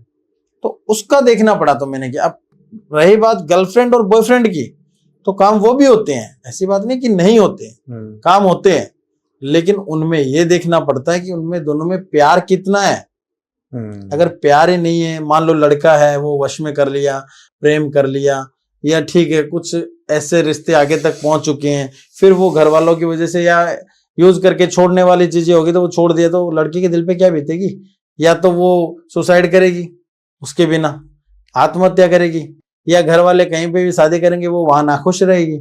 तो उसका देखना पड़ा तो मैंने किया। अब रही बात गर्लफ्रेंड और बॉयफ्रेंड की, तो काम वो भी होते हैं, ऐसी बात नहीं कि नहीं होते, काम होते हैं, लेकिन उनमें ये देखना पड़ता है कि उनमें दोनों में प्यार कितना है। अगर प्यार ही नहीं है, मान लो लड़का है वो वश में कर लिया, प्रेम कर लिया, या ठीक है कुछ ऐसे रिश्ते आगे तक पहुंच चुके हैं, फिर वो घर वालों की वजह से या यूज करके छोड़ने वाली चीजें होगी, तो वो छोड़ दिया, तो लड़की के दिल पे क्या बीतेगी? या तो वो सुसाइड करेगी उसके बिना, आत्महत्या करेगी, या घर वाले कहीं पे भी शादी करेंगे वो वहां नाखुश रहेगी।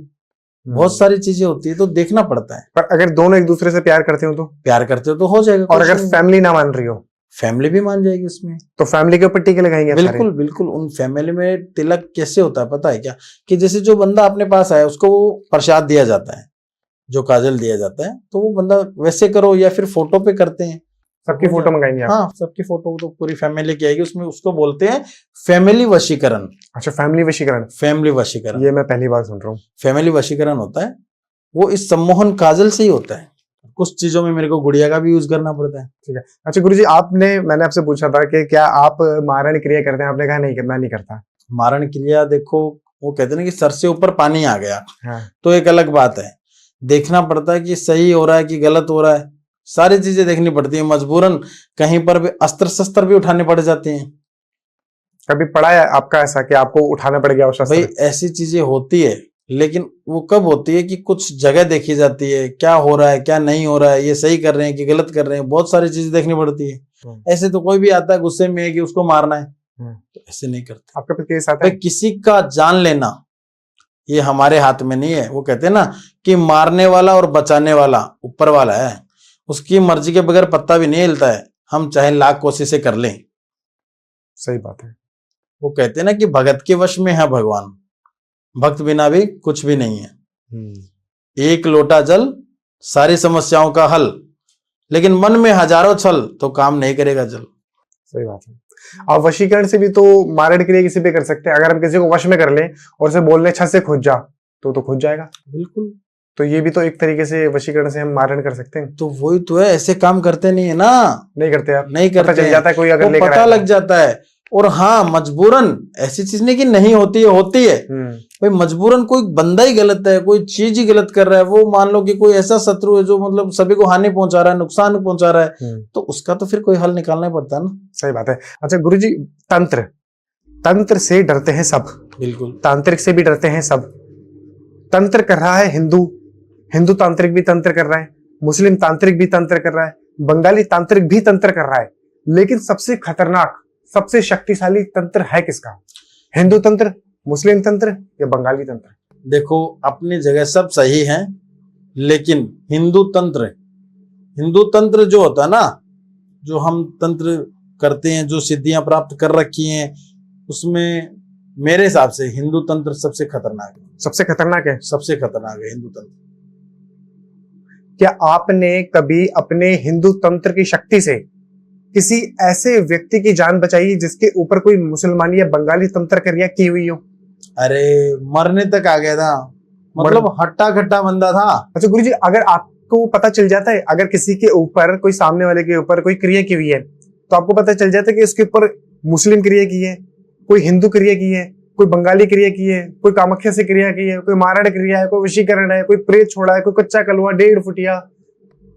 बहुत सारी चीजें होती है, तो देखना पड़ता है। पर अगर दोनों एक दूसरे से प्यार करते हो तो? प्यार करते हो तो हो जाएगा। और अगर फैमिली ना मान रही हो? फैमिली भी मान जाएगी उसमें। तो फैमिली के ऊपर टीके लगाएंगे? बिल्कुल बिल्कुल। उन फैमिली में तिलक कैसे होता है पता है क्या? कि जैसे जो बंदा अपने पास आया उसको प्रसाद दिया जाता है, जो काजल दिया जाता है, तो वो बंदा वैसे करो, या फिर फोटो पे करते हैं। सबकी फोटो मंगाएंगे आप? हाँ, सबकी फोटो तो पूरी फैमिली की आएगी उसमें। उसको बोलते हैं फैमिली वशीकरण। अच्छा, फैमिली वशीकरण। फैमिली वशीकरण, ये मैं पहली बार सुन रहा हूँ। फैमिली वशीकरण होता है वो इस सम्मोहन काजल से ही होता है। कुछ चीजों में मेरे को गुड़िया का भी यूज करना पड़ता है। ठीक है। अच्छा गुरुजी, मैंने आपसे पूछा था कि क्या आप मारण क्रिया करते हैं? आपने कहा नहीं, मैं नहीं करता। मारण क्रिया देखो, वो कहते हैं ना कि सर से ऊपर पानी आ गया, हाँ। तो एक अलग बात है। देखना पड़ता है कि सही हो रहा है कि गलत हो रहा है, सारी चीजें देखनी पड़ती है। मजबूरन कहीं पर भी अस्त्र शस्त्र भी उठाने पड़ जाते हैं। कभी पड़ा है आपका ऐसा कि आपको उठाना पड़ गया वो शस्त्र? भाई ऐसी चीजें होती है, लेकिन वो कब होती है कि कुछ जगह देखी जाती है, क्या हो रहा है क्या नहीं हो रहा है, ये सही कर रहे हैं कि गलत कर रहे हैं, बहुत सारी चीजें देखनी पड़ती है। ऐसे तो कोई भी आता है गुस्से में कि उसको मारना है, तो ऐसे नहीं करते। आपका केस आता है? किसी का जान लेना ये हमारे हाथ में नहीं है। वो कहते हैं ना कि मारने वाला और बचाने वाला ऊपर वाला है, उसकी मर्जी के बगैर पत्ता भी नहीं हिलता है, हम चाहे लाख कोशिशें कर लें। सही बात है। वो कहते हैं ना कि भगत के वश में है भगवान, भक्त बिना भी कुछ भी नहीं है। एक लोटा जल सारी समस्याओं का हल, लेकिन मन में हजारों छल तो काम नहीं करेगा जल। सही बात है। और वशीकरण से भी तो मारण क्रिया किसी पे कर सकते हैं। अगर हम किसी को वश में कर लें और उसे बोल लें छत से खुद जा, तो खुद जाएगा। बिल्कुल। तो ये भी तो एक तरीके से वशीकरण से हम मारण कर सकते हैं। तो वही तो है, ऐसे काम करते नहीं है ना। नहीं करते आप? नहीं करते। पता चल जाता है कोई अगर लेकर पता लग जाता है। और हाँ, मजबूरन ऐसी चीज नहीं कि नहीं होती है, होती है भाई। मजबूरन कोई बंदा ही गलत है, कोई चीज ही गलत कर रहा है, वो मान लो कि कोई ऐसा शत्रु है जो मतलब सभी को हानि पहुंचा रहा है, नुकसान पहुंचा रहा है, तो उसका तो फिर कोई हल निकालना ही पड़ता है ना। सही बात है। अच्छा गुरुजी, तंत्र से डरते हैं सब। बिल्कुल। तांत्रिक से भी डरते हैं सब। तंत्र कर रहा है हिंदू तांत्रिक भी तंत्र कर रहा है, मुस्लिम तांत्रिक भी तंत्र कर रहा है, बंगाली तांत्रिक भी तंत्र कर रहा है, लेकिन सबसे खतरनाक, सबसे शक्तिशाली तंत्र है किसका? हिंदू तंत्र, मुस्लिम तंत्र या बंगाली तंत्र? देखो अपनी जगह सब सही है, लेकिन हिंदू तंत्र जो होता है ना, जो हम तंत्र करते हैं, जो सिद्धियां प्राप्त कर रखी हैं, उसमें मेरे हिसाब से हिंदू तंत्र सबसे खतरनाक है। सबसे खतरनाक है? सबसे खतरनाक है हिंदू तंत्र। क्या आपने कभी अपने हिंदू तंत्र की शक्ति से किसी ऐसे व्यक्ति की जान बचाई जिसके ऊपर कोई मुसलमानी या बंगाली तंत्र क्रिया की हुई हो? अरे मरने तक आ गया था, मतलब हट्टा खट्टा बंदा था। अच्छा गुरुजी, अगर आपको पता चल जाता है, अगर किसी के ऊपर, कोई सामने वाले के ऊपर कोई क्रिया की हुई है, तो आपको पता चल जाता है कि इसके ऊपर मुस्लिम क्रिया की है, कोई हिंदू क्रिया की है, कोई बंगाली क्रिया की है, कोई कामाख्या से क्रिया की है, कोई मारण क्रिया है, कोई वशीकरण है, कोई प्रेत छोड़ा है, कोई कच्चा कलवा 1.5 फुटिया,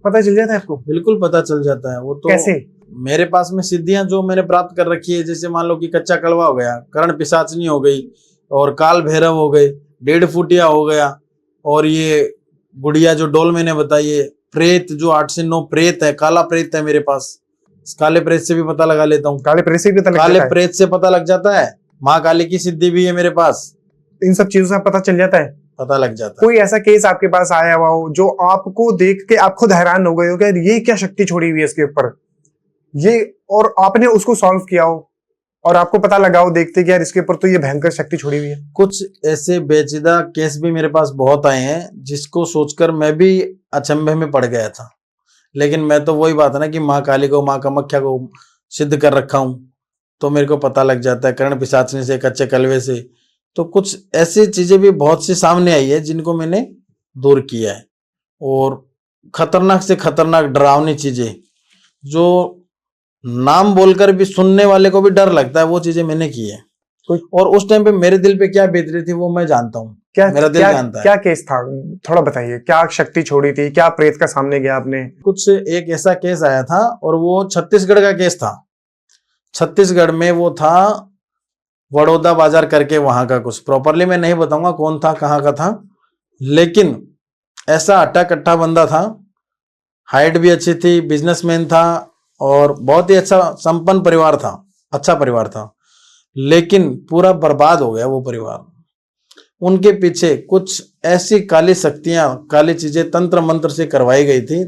पता चल जाता है आपको? बिल्कुल पता चल जाता है। वो तो कैसे? मेरे पास में सिद्धियां जो मैंने प्राप्त कर रखी है, जैसे मान लो कि कच्चा कलवा हो गया, कर्ण पिशाचनी हो गई, और काल भैरव हो गए, 1.5 फुटिया हो गया, और ये गुड़िया जो डोल मैंने बताई है, प्रेत जो 8 से 9 प्रेत है, काला प्रेत है मेरे पास, काले प्रेत से भी पता लगा लेता हूँ। काले प्रेत से भी पता लग जाता है। माँ काली की सिद्धि भी है मेरे पास। इन सब चीजों से पता चल जाता है, पता लग जाता है। कोई ऐसा केस आपके पास आया हुआ हो जो आपको देख के आप खुद हैरान हो गए हो कि ये क्या शक्ति छोड़ी हुई है इसके ऊपर, ये, और आपने उसको सॉल्व किया हो? और आपको पता लगा हो देखते कि यार इसके ऊपर तो ये भयंकर शक्ति छोड़ी हुई है? कुछ ऐसे पेचीदा केस भी मेरे पास बहुत आए हैं जिसको सोचकर मैं भी अचंभे में पड़ गया था, लेकिन मैं तो वही बात है ना कि माँ काली को, माँ कामाख्या को सिद्ध कर रखा हूं, तो मेरे को पता लग जाता है कर्ण पिशाचनी से, कच्चे कलवे से। तो कुछ ऐसी चीजें भी बहुत सी सामने आई है जिनको मैंने दूर किया है, और खतरनाक से खतरनाक डरावनी चीजें जो नाम बोलकर भी सुनने वाले को भी डर लगता है, वो चीजें मैंने की है। और उस टाइम पे मेरे दिल पे क्या बीत रही थी वो मैं जानता हूँ, मेरा दिल जानता है। क्या केस था, थोड़ा बताइए, क्या शक्ति छोड़ी थी, क्या प्रेत का सामने गया आपने? कुछ एक ऐसा केस आया था और वो छत्तीसगढ़ का केस था। छत्तीसगढ़ में वो था, बड़ौदा बाजार करके वहां का, कुछ प्रॉपरली मैं नहीं बताऊंगा कौन था, कहाँ का था, लेकिन ऐसा अट्टा कट्टा बंदा था, हाइट भी अच्छी थी, बिजनेसमैन था और बहुत ही अच्छा संपन्न परिवार था, अच्छा परिवार था, लेकिन पूरा बर्बाद हो गया वो परिवार। उनके पीछे कुछ ऐसी काली शक्तियां, काली चीजें तंत्र मंत्र से करवाई गई थी,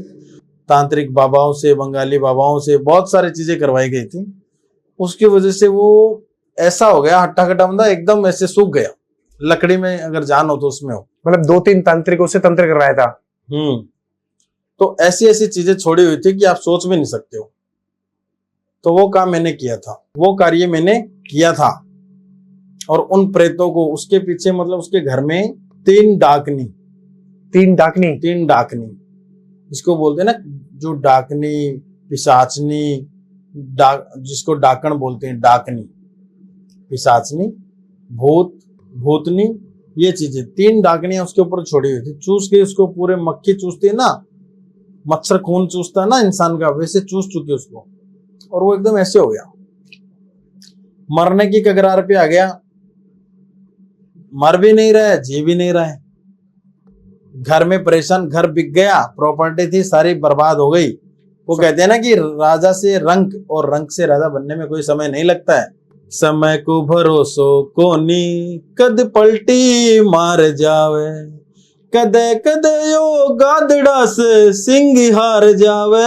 तांत्रिक बाबाओं से, बंगाली बाबाओं से बहुत सारी चीजें करवाई गई थी। उसकी वजह से वो ऐसा हो गया, हट्टा कट्टा बंदा एकदम ऐसे सूख गया, लकड़ी में अगर जान हो तो उसमें हो। मतलब 2-3 तांत्रिकों से तंत्र करवाया था? तो ऐसी ऐसी चीजें छोड़ी हुई थी कि आप सोच भी नहीं सकते हो। तो वो काम मैंने किया था, वो कार्य मैंने किया था। और उन प्रेतों को, उसके पीछे मतलब उसके घर में 3 डाकनी, 3 डाकनी, 3 डाकनी जिसको बोलते हैं ना, जो डाकनी, पिशाचनी, जिसको डाकण बोलते हैं, डाकनी, पिशाचनी, भूत, भूतनी, ये चीजें 3 डाकनियां उसके ऊपर छोड़ी हुई थी। चूस के उसको पूरे, मक्खी चूसती है ना, मच्छर खून चूसता है ना इंसान का, वैसे चूस चुके उसको, और वो एकदम ऐसे हो गया, मरने की कगार पे आ गया। मर भी नहीं रहा है, जी भी नहीं रहा है, घर में परेशान, घर बिक गया, प्रॉपर्टी थी सारी बर्बाद हो गई। वो कहते हैं ना कि राजा से रंक और रंक से राजा बनने में कोई समय नहीं लगता है। समय को भरोसो कोनी, कद पलटी मार जावे, कदे कदे यो गादड़ा से सिंह हार जावे।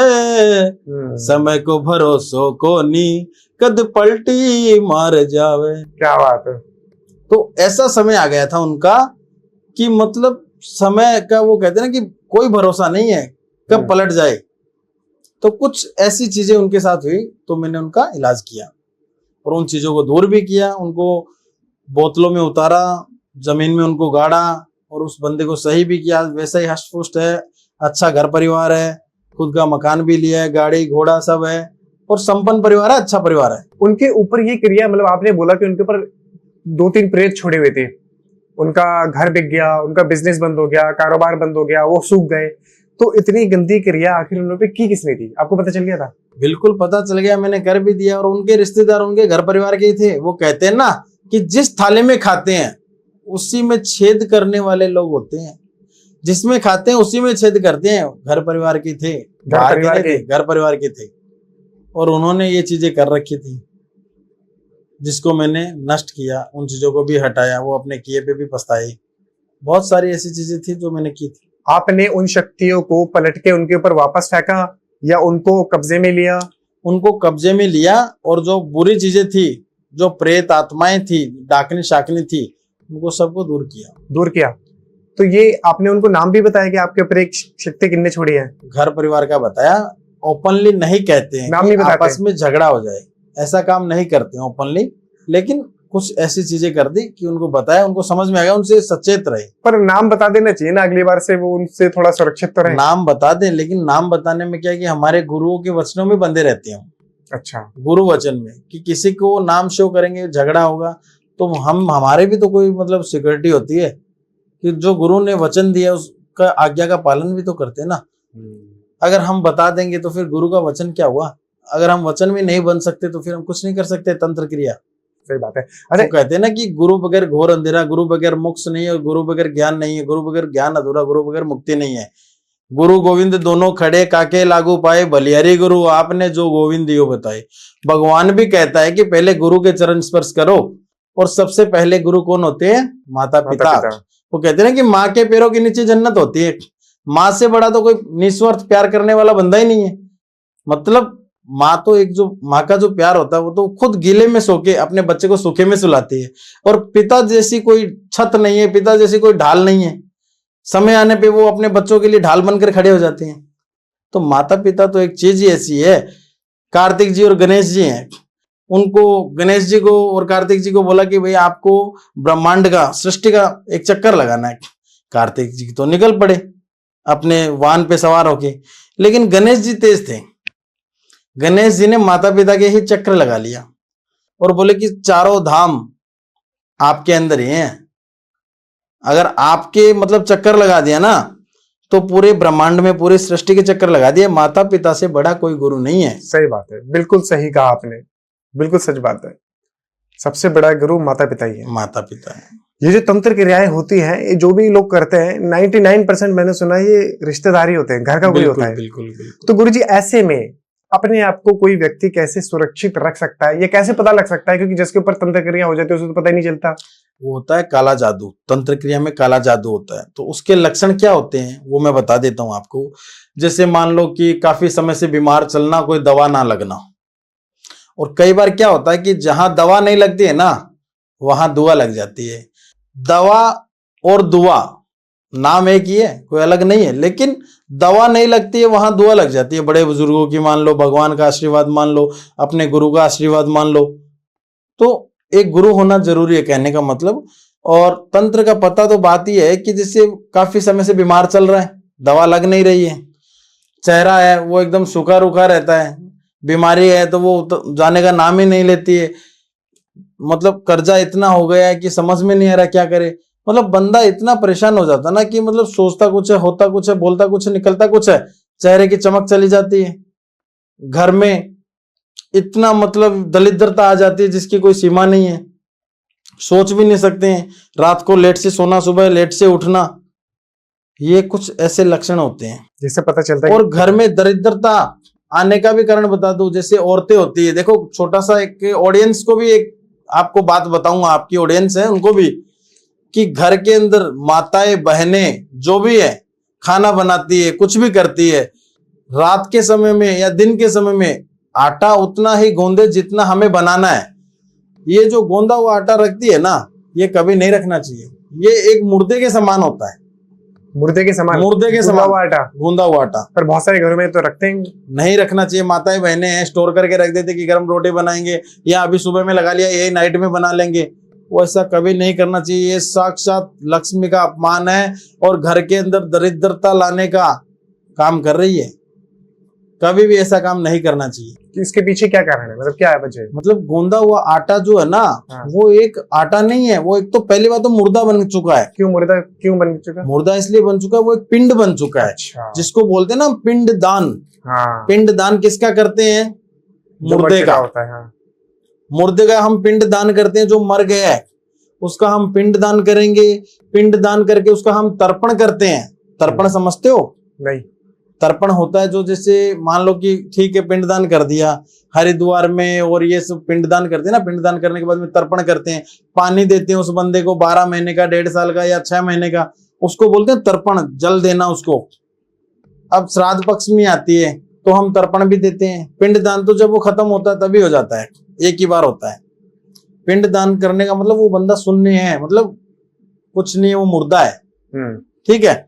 समय को भरोसो कोनी, कद पलटी मार जावे। क्या बात है। तो ऐसा समय आ गया था उनका कि मतलब समय का, वो कहते हैं ना कि कोई भरोसा नहीं है कब पलट जाए। तो कुछ ऐसी चीजें उनके साथ हुई, तो मैंने उनका इलाज किया और उन चीजों को दूर भी किया। उनको बोतलों में उतारा, जमीन में उनको गाड़ा और उस बंदे को सही भी किया। वैसा ही हष्ट पुष्ट है, अच्छा घर परिवार है, खुद का मकान भी लिया है, गाड़ी घोड़ा सब है, और संपन्न परिवार है, अच्छा परिवार है। उनके ऊपर ये क्रिया, मतलब आपने बोला कि उनके ऊपर 2-3 प्रेत छोड़े हुए थे, उनका घर बिक गया, उनका बिजनेस बंद हो गया, कारोबार बंद हो गया, वो सूख गए, तो इतनी गंदी क्रिया आखिर उन पे की किसने थी? आपको पता चल गया था? बिल्कुल पता चल गया, मैंने कर भी दिया। और उनके रिश्तेदार, उनके घर परिवार के ही थे। वो कहते हैं ना कि जिस थाली में खाते हैं उसी में छेद करने वाले लोग होते हैं, जिसमें खाते हैं उसी में छेद करते हैं। घर परिवार के थे, घर परिवार के थे, और उन्होंने ये चीजें कर रखी थी, जिसको मैंने नष्ट किया, उन चीजों को भी हटाया। वो अपने किए पे भी पछताए। बहुत सारी ऐसी चीजें थी जो मैंने की थी। आपने उन शक्तियों को पलट के उनके ऊपर वापस फेंका या उनको कब्जे में लिया? उनको कब्जे में लिया, और जो बुरी चीजें थी, जो प्रेत आत्माएं थी, डाकनी शाकनी थी, उनको सबको दूर किया। तो ये आपने उनको नाम भी बताया कि आपके ऊपर एक शक्ति किन्ने छोड़ी है? घर परिवार का बताया। ओपनली नहीं कहते हैं, नाम नहीं बताते, आपस में झगड़ा हो जाए, ऐसा काम नहीं करते ओपनली, लेकिन कुछ ऐसी चीजें कर दी कि उनको बताया, उनको समझ में आ गया, उनसे सचेत रहे। पर नाम बता देना चाहिए ना, अगली बार से वो उनसे थोड़ा सुरक्षित तो रहे। नाम बता दें, लेकिन नाम बताने में क्या है कि हमारे गुरुओं के वचनों में बंधे रहते हैं। अच्छा, गुरु वचन में कि किसी को नाम शो करेंगे, झगड़ा होगा, तो हमारे भी तो कोई मतलब सिक्योरिटी होती है कि जो गुरु ने वचन दिया उसका आज्ञा का पालन भी तो करते हैं ना। अगर हम बता देंगे तो फिर गुरु का वचन क्या हुआ? अगर हम वचन में नहीं बन सकते तो फिर हम कुछ नहीं कर सकते तंत्र क्रिया। सही बात है। अरे तो कहते हैं ना कि गुरु बगैर घोर अंधेरा, गुरु बगैर मोक्ष नहीं है, गुरु बगैर ज्ञान नहीं है, गुरु बगैर ज्ञान अधूरा, गुरु बगैर मुक्ति नहीं है। गुरु गोविंद दोनों खड़े, काके लागू पाए, बलिहारी गुरु आपने जो गोविंद दियो बताए। भगवान भी कहता है कि पहले गुरु के चरण स्पर्श करो, और सबसे पहले गुरु कौन होते हैं? माता पिता। वो कहते हैं ना कि माँ के पैरों के नीचे जन्नत होती है। माँ से बड़ा तो कोई निस्वार्थ प्यार करने वाला बंदा ही नहीं है। मतलब माँ तो एक जो माँ का जो प्यार होता है वो तो खुद गीले में सो के अपने बच्चे को सूखे में सुलाती है। और पिता जैसी कोई छत नहीं है, पिता जैसी कोई ढाल नहीं है, समय आने पे वो अपने बच्चों के लिए ढाल बनकर खड़े हो जाते हैं। तो माता पिता तो एक चीज ही ऐसी है। कार्तिक जी और गणेश जी हैं, उनको गणेश जी को और कार्तिक जी को बोला कि भाई आपको ब्रह्मांड का, सृष्टि का एक चक्कर लगाना है। कार्तिक जी तो निकल पड़े अपने वाहन पे सवार होके, लेकिन गणेश जी तेज थे। गणेश जी ने माता पिता के ही चक्र लगा लिया और बोले कि चारों धाम आपके अंदर ही हैं। अगर आपके मतलब चक्कर लगा दिया ना तो पूरे ब्रह्मांड में, पूरी सृष्टि के चक्कर लगा दिए। माता पिता से बड़ा कोई गुरु नहीं है। सही बात है, बिल्कुल सही कहा आपने, बिल्कुल सच बात है। सबसे बड़ा गुरु माता पिता ही है। माता पिता है। ये जो तंत्र क्रियाएं होती हैं, ये जो भी लोग करते हैं 99% मैंने सुना है ये रिश्तेदारी होते हैं, घर का कोई होता है। बिल्कुल बिल्कुल। तो गुरुजी ऐसे में अपने आप को कोई व्यक्ति कैसे सुरक्षित रख सकता है, ये कैसे पता लग सकता है? क्योंकि जिसके ऊपर तंत्र क्रिया हो जाती है उसे तो पता ही नहीं चलता। वो होता है काला जादू, तंत्र क्रिया में काला जादू होता है। तो उसके लक्षण क्या होते हैं वो मैं बता देता हूं आपको। जैसे मान लो कि काफी समय से बीमार चलना, कोई दवा ना लगना। और कई बार क्या होता है कि जहां दवा नहीं लगती है ना वहां दुआ लग जाती है। दवा और दुआ नाम एक ही है, कोई अलग नहीं है, लेकिन दवा नहीं लगती है वहां दुआ लग जाती है। बड़े बुजुर्गों की मान लो, भगवान का आशीर्वाद मान लो, अपने गुरु का आशीर्वाद मान लो। तो एक गुरु होना जरूरी है कहने का मतलब। और तंत्र का पता तो बात ही है कि जिससे काफी समय से बीमार चल रहा है, दवा लग नहीं रही है, चेहरा है वो एकदम सूखा रूखा रहता है, बीमारी है तो वो जाने का नाम ही नहीं लेती है, मतलब कर्जा इतना हो गया है कि समझ में नहीं आ रहा क्या करे। मतलब बंदा इतना परेशान हो जाता ना कि मतलब सोचता कुछ है, होता कुछ है, बोलता कुछ है, निकलता कुछ है, चेहरे की चमक चली जाती है, घर में इतना मतलब दरिद्रता आ जाती है जिसकी कोई सीमा नहीं है, सोच भी नहीं सकते हैं, रात को लेट से सोना, सुबह लेट से उठना, ये कुछ ऐसे लक्षण होते हैं जिससे पता चलता है। और घर में दरिद्रता आने का भी कारण बता दूं, जैसे औरतें होती है, देखो छोटा सा एक ऑडियंस को भी एक आपको बात बताऊंगा, आपकी ऑडियंस है उनको भी, कि घर के अंदर माताएं बहनें जो भी है खाना बनाती है, कुछ भी करती है, रात के समय में या दिन के समय में आटा उतना ही गूंदे जितना हमें बनाना है। ये जो गूंदा हुआ आटा रखती है ना, ये कभी नहीं रखना चाहिए। ये एक मुर्दे के समान होता है। मुर्दे के समान, मुर्दे के समान आटा, गूंदा हुआ आटा। पर बहुत सारे घरों में तो रखते हैं, नहीं रखना चाहिए। माताएं बहनें हैं स्टोर करके रख देते कि गर्म रोटी बनाएंगे या अभी सुबह में लगा लिया, यही नाइट में बना लेंगे। वो ऐसा कभी नहीं करना चाहिए। ये साक्षात लक्ष्मी का अपमान है और घर के अंदर दरिद्रता लाने का काम कर रही है। कभी भी ऐसा काम नहीं करना चाहिए। कि इसके पीछे क्या कारण है, मतलब क्या है वजह? मतलब गूंदा हुआ आटा जो है ना, वो एक आटा नहीं है, वो एक तो पहली बात तो मुर्दा बन चुका है। क्यों मुर्दा क्यों बन चुका? मुर्दा इसलिए बन चुका है, वो एक पिंड बन चुका है। अच्छा। जिसको बोलते हैं ना पिंड दान। हाँ। पिंड दान किसका करते हैं? मुर्दे का होता है। हाँ। मुर्दे का हम पिंड दान करते हैं। जो मर गया है उसका हम पिंड दान करेंगे। पिंड दान करके उसका हम तर्पण करते हैं। तर्पण समझते हो? नहीं। तर्पण होता है जो, जैसे मान लो कि ठीक है पिंडदान कर दिया हरिद्वार में और ये सब पिंडदान करते हैं ना, पिंडदान करने के बाद में तर्पण करते हैं, पानी देते हैं उस बंदे को 12 महीने का, 1.5 साल का या 6 महीने का, उसको बोलते हैं तर्पण, जल देना उसको। अब श्राद्ध पक्ष में आती है तो हम तर्पण भी देते हैं। पिंडदान तो जब वो खत्म होता है तभी हो जाता है, एक ही बार होता है। पिंडदान करने का मतलब वो बंदा शून्य है, मतलब कुछ नहीं है, वो मुर्दा है। ठीक है।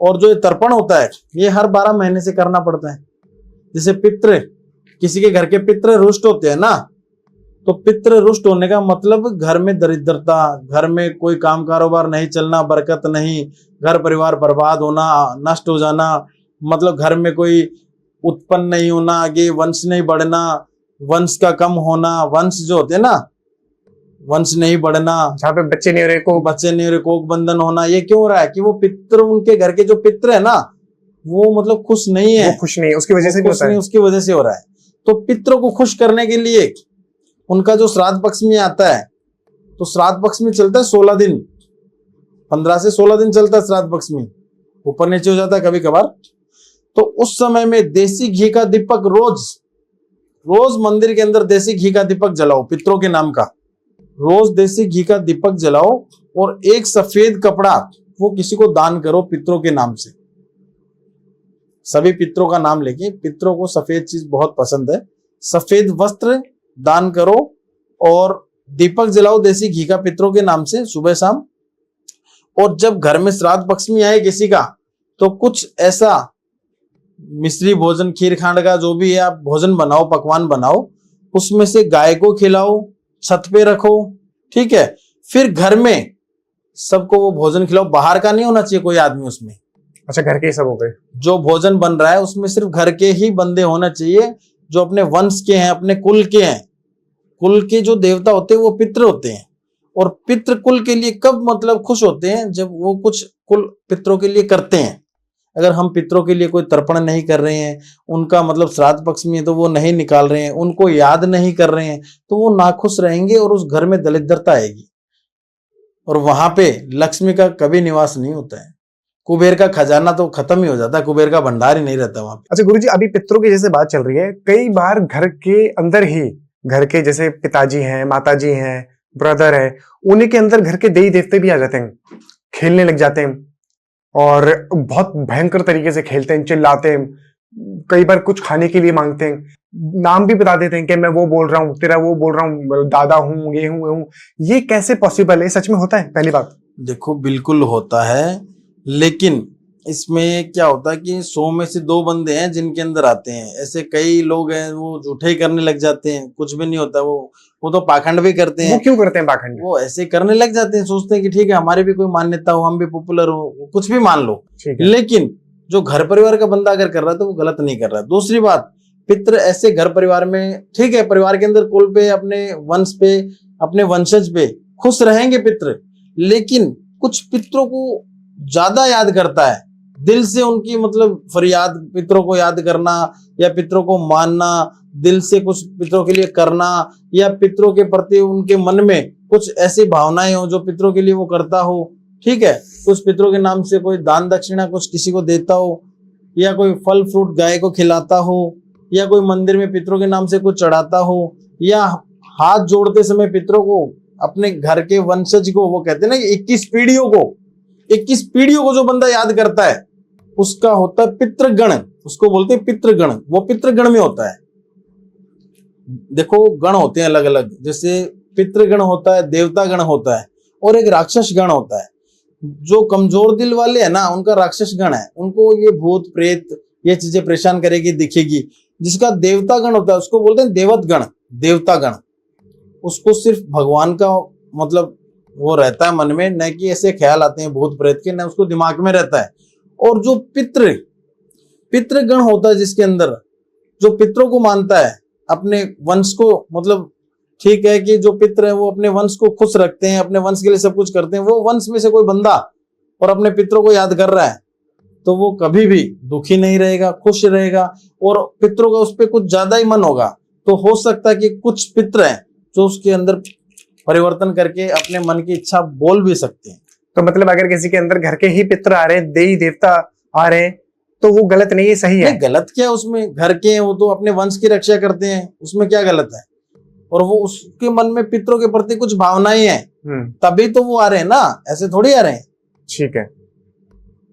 और जो तर्पण होता है ये हर 12 महीने से करना पड़ता है। जैसे पितृ, किसी के घर के पितृ रुष्ट होते हैं ना, तो पितृ रुष्ट होने का मतलब घर में दरिद्रता, घर में कोई काम कारोबार नहीं चलना, बरकत नहीं, घर परिवार बर्बाद होना, नष्ट हो जाना, मतलब घर में कोई उत्पन्न नहीं होना, आगे वंश नहीं बढ़ना, वंश का कम होना, वंश जो होते हैं ना, वंश नहीं बढ़ना, जहाँ पे बच्चे नहीं हो रहे, बच्चे नहीं हो रहे, कोक बंधन होना। ये क्यों हो रहा है कि वो पितृ, उनके घर के जो पितृ है ना, वो मतलब खुश नहीं है, वो खुश नहीं, उसकी वजह से भी होता है। उसकी वजह से हो रहा है। तो पितरों को खुश करने के लिए उनका जो श्राद्ध पक्ष में आता है, तो श्राद्ध पक्ष में चलता है 16 दिन, 15 से 16 दिन चलता है श्राद्ध पक्ष में, ऊपर नीचे हो जाता है कभी कभार। तो उस समय में देसी घी का दीपक रोज मंदिर के अंदर देसी घी का दीपक जलाओ, पितरों के नाम का रोज देसी घी का दीपक जलाओ, और एक सफेद कपड़ा वो किसी को दान करो पितरों के नाम से। सभी पितरों का नाम लेके, पितरों को सफेद चीज बहुत पसंद है, सफेद वस्त्र दान करो और दीपक जलाओ देसी घी का पितरों के नाम से सुबह शाम। और जब घर में श्राद्ध पक्ष में आए किसी का तो कुछ ऐसा मिश्री भोजन, खीर खांड का जो भी है आप भोजन बनाओ, पकवान बनाओ, उसमें से गाय को खिलाओ, छत पे रखो, ठीक है। फिर घर में सबको वो भोजन खिलाओ, बाहर का नहीं होना चाहिए कोई आदमी उसमें। अच्छा, घर के ही सब हो गए। जो भोजन बन रहा है उसमें सिर्फ घर के ही बंदे होना चाहिए, जो अपने वंश के हैं, अपने कुल के हैं। कुल के जो देवता होते हैं वो पितृ होते हैं। और पितृ कुल के लिए कब मतलब खुश होते हैं, जब वो कुछ कुल पितरों के लिए करते हैं। अगर हम पितरों के लिए कोई तर्पण नहीं कर रहे हैं, उनका मतलब श्राद्ध पक्ष में तो वो नहीं निकाल रहे हैं, उनको याद नहीं कर रहे हैं, तो वो नाखुश रहेंगे और उस घर में दरिद्रता आएगी और वहां पे लक्ष्मी का कभी निवास नहीं होता है। कुबेर का खजाना तो खत्म ही हो जाता है, कुबेर का भंडार ही नहीं रहता वहां पे। अच्छा गुरुजी, अभी पितरों की जैसे बात चल रही है, कई बार घर के अंदर ही, घर के जैसे पिताजी हैं, माताजी हैं, ब्रदर है, उन्हीं के अंदर घर के देवी देवते भी आ जाते हैं, खेलने लग जाते हैं और बहुत भयंकर तरीके से खेलते हैं, चिल्लाते हैं, कई बार कुछ खाने के लिए मांगते हैं, नाम भी बता देते हैं कि मैं वो बोल रहा हूँ, तेरा वो बोल रहा हूँ, दादा हूँ, ये हूँ, ये हूँ। ये कैसे पॉसिबल है? सच में होता है? पहली बात देखो, बिल्कुल होता है, लेकिन इसमें क्या होता है कि 100 में से 2 बंदे हैं जिनके अंदर आते हैं। ऐसे कई लोग हैं वो झूठे ही करने लग जाते हैं, कुछ भी नहीं होता। वो तो पाखंड भी करते हैं। वो क्यों करते हैं पाखंड? वो ऐसे करने लग जाते हैं, सोचते हैं कि ठीक है हमारी भी कोई मान्यता हो, हम भी पॉपुलर हो, कुछ भी मान लो, लेकिन जो घर परिवार का बंदा अगर कर रहा है तो वो गलत नहीं कर रहा है। दूसरी बात, पितृ ऐसे घर परिवार में, ठीक है, परिवार के अंदर कुल पे, अपने वंश पे, अपने वंशज पे खुश रहेंगे पितृ, लेकिन कुछ पितरों को ज्यादा याद करता है, दिल से उनकी मतलब फरियाद, पितरों को याद करना या पितरों को मानना, दिल से कुछ पितरों के लिए करना, या पितरों के प्रति उनके मन में कुछ ऐसी भावनाएं हो जो पितरों के लिए वो करता हो, ठीक है। कुछ पितरों के नाम से कोई दान दक्षिणा कुछ किसी को देता हो, या कोई फल फ्रूट गाय को खिलाता हो, या कोई मंदिर में पितरों के नाम से कुछ चढ़ाता हो, या हाथ जोड़ते समय पितरों को, अपने घर के वंशज को, वो कहते हैं ना 21 पीढ़ियों को जो बंदा याद करता है उसका होता है पितृगण, उसको बोलते हैं पितृगण। वो पितृगण में होता है। देखो, गण होते हैं अलग अलग, जैसे पितृगण होता है, देवता गण होता है, और एक राक्षस गण होता है। जो कमजोर दिल वाले हैं ना, उनका राक्षस गण है, उनको ये भूत प्रेत ये चीजें परेशान करेगी, दिखेगी। जिसका देवता गण होता है उसको बोलते हैं देवत गण, देवता गण। उसको सिर्फ भगवान का मतलब वो रहता है मन में, न कि ऐसे ख्याल आते हैं भूत प्रेत के, न उसको दिमाग में रहता है। और जो पितृगण होता है, जिसके अंदर जो पितरों को मानता है, अपने वंश को, मतलब ठीक है कि जो पितर है वो अपने वंश को खुश रखते हैं, अपने वंश के लिए सब कुछ करते हैं, वो वंश में से कोई बंदा और अपने पितरों को याद कर रहा है तो वो कभी भी दुखी नहीं रहेगा, खुश रहेगा, और पितरों का उस पर कुछ ज्यादा ही मन होगा। तो हो सकता है कि कुछ पितर हैं जो उसके अंदर परिवर्तन करके अपने मन की इच्छा बोल भी सकते हैं। तो मतलब अगर किसी के अंदर घर के ही पितर आ रहे हैं, देवी देवता आ रहे हैं, तो वो गलत नहीं है, सही है? गलत क्या है उसमें? घर के हैं वो तो अपने वंश की रक्षा करते हैं, उसमें क्या गलत है? और वो उसके मन में पितरों के प्रति कुछ भावनाएं हैं, तभी तो वो आ रहे हैं ना, ऐसे थोड़ी आ रहे हैं। ठीक है।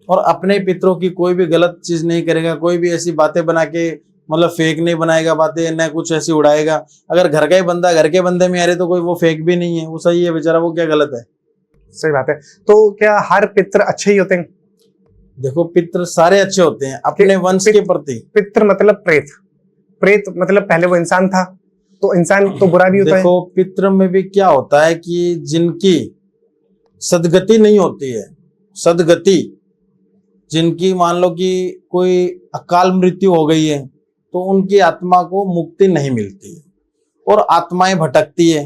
और अपने पितरों की कोई भी गलत चीज नहीं करेगा, कोई भी ऐसी बातें बना के मतलब फेक नहीं बनाएगा बातें, न कुछ ऐसी उड़ाएगा। अगर घर का ही बंदा घर के बंदे में आ रहे तो कोई वो फेक भी नहीं है, वो सही है बेचारा, वो क्या गलत है? सही बात है। तो क्या हर पितर अच्छे ही होते हैं? देखो, पितर सारे अच्छे होते हैं अपने वंश के प्रति। पितर मतलब प्रेत, प्रेत मतलब पहले वो इंसान था, तो इंसान तो बुरा भी होता है। देखो, पितर में भी क्या होता है कि जिनकी सदगति नहीं होती है, सदगति, जिनकी मान लो कि कोई अकाल मृत्यु हो गई है, तो उनकी आत्मा को मुक्ति नहीं मिलती है और आत्माएं भटकती है।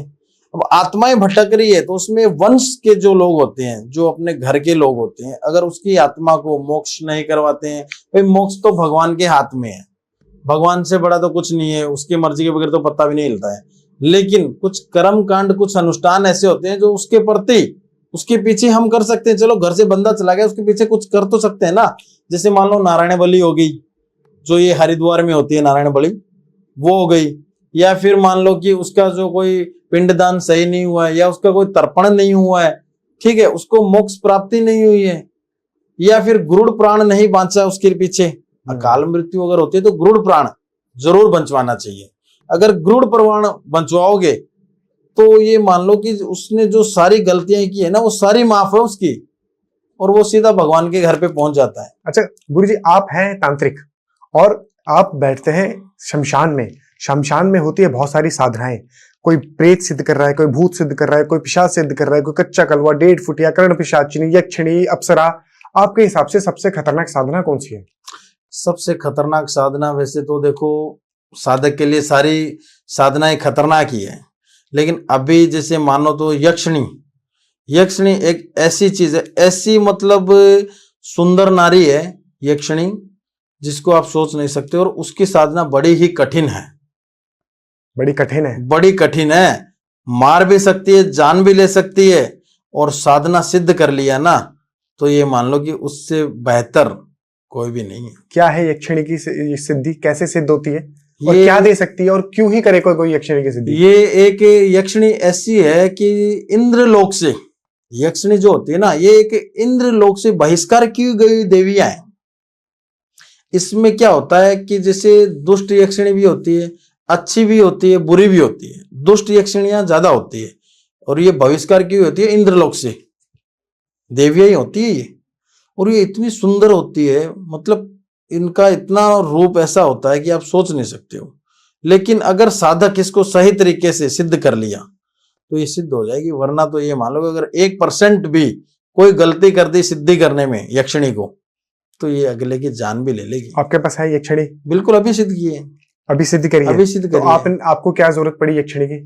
अब आत्माएं भटक रही है तो उसमें वंश के जो लोग होते हैं, जो अपने घर के लोग होते हैं, अगर उसकी आत्मा को मोक्ष नहीं करवाते हैं, भाई मोक्ष तो भगवान के हाथ में है, भगवान से बड़ा तो कुछ नहीं है, उसकी मर्जी के बगैर तो पत्ता भी नहीं हिलता है। लेकिन कुछ कर्म कांड, कुछ अनुष्ठान ऐसे होते हैं जो उसके प्रति, उसके पीछे हम कर सकते हैं। चलो, घर से बंदा चला गया, उसके पीछे कुछ कर तो सकते हैं ना। जैसे मान लो नारायण बलि हो गई, जो ये हरिद्वार में होती है नारायण बलि, वो हो गई। या फिर मान लो कि उसका जो कोई पिंडदान सही नहीं हुआ है, या उसका कोई तर्पण नहीं हुआ है, ठीक है, उसको मोक्ष प्राप्ति नहीं हुई है, या फिर गुरुड़ प्राण नहीं बांचा उसके पीछे। अकाल मृत्यु अगर होती है तो गुरुड़ प्राण जरूर बंचवाना चाहिए। अगर गरुड़ पुराण बंचवाओगे तो ये मान लो कि उसने जो सारी गलतियां की है ना वो सारी माफ है उसकी, और वो सीधा भगवान के घर पे पहुंच जाता है। अच्छा गुरुजी, आप हैं तांत्रिक और आप बैठते हैं शमशान में। शमशान में होती है बहुत सारी साधनाएं, कोई प्रेत सिद्ध कर रहा है, कोई भूत सिद्ध कर रहा है, कोई पिशाच सिद्ध कर रहा है, कोई कच्चा कलवा, 1.5 फुट या कर्ण पिशाचिनी, यक्षिणी, अप्सरा। आपके हिसाब से सबसे खतरनाक साधना कौन सी है? सबसे खतरनाक साधना वैसे तो देखो साधक के लिए सारी साधनाएं खतरनाक ही है, लेकिन अभी जैसे मानो तो यक्षिणी एक ऐसी चीज है, ऐसी मतलब सुंदर नारी है यक्षिणी जिसको आप सोच नहीं सकते, और उसकी साधना बड़ी ही कठिन है। बड़ी कठिन है? बड़ी कठिन है, मार भी सकती है, जान भी ले सकती है, और साधना सिद्ध कर लिया ना तो ये मान लो कि उससे बेहतर कोई भी नहीं है। क्या है यक्षिणी की सिद्धि, कैसे सिद्ध होती है और क्या दे सकती है, और क्यों ही करे कोई यक्षिणी की सिद्धि? ये एक यक्षिणी ऐसी है कि इंद्रलोक से, यक्षिणी जो होती है ना ये एक इंद्रलोक से बहिष्कार की गई देवियां है। इसमें क्या होता है कि जैसे दुष्ट यक्षिणी भी होती है, अच्छी भी होती है, बुरी भी होती है। दुष्ट यक्षिणियां ज्यादा होती है, और ये बहिष्कार की होती है इंद्रलोक से, देवियां ही होती है ये। और ये इतनी सुंदर होती है, मतलब इनका इतना रूप ऐसा होता है कि आप सोच नहीं सकते हो। लेकिन अगर साधक इसको सही तरीके से सिद्ध कर लिया तो ये सिद्ध हो जाएगी, वरना तो ये मान लो अगर 1% भी कोई गलती कर दी सिद्धि करने में यक्षिणी को तो ये अगले की जान भी ले लेगी। आपके पास है यक्षिणी? बिल्कुल, अभी सिद्ध की है। अभी सिद्ध करी है? अभी सिद्ध करी तो आपको क्या जरूरत पड़ी यक्षिणी की?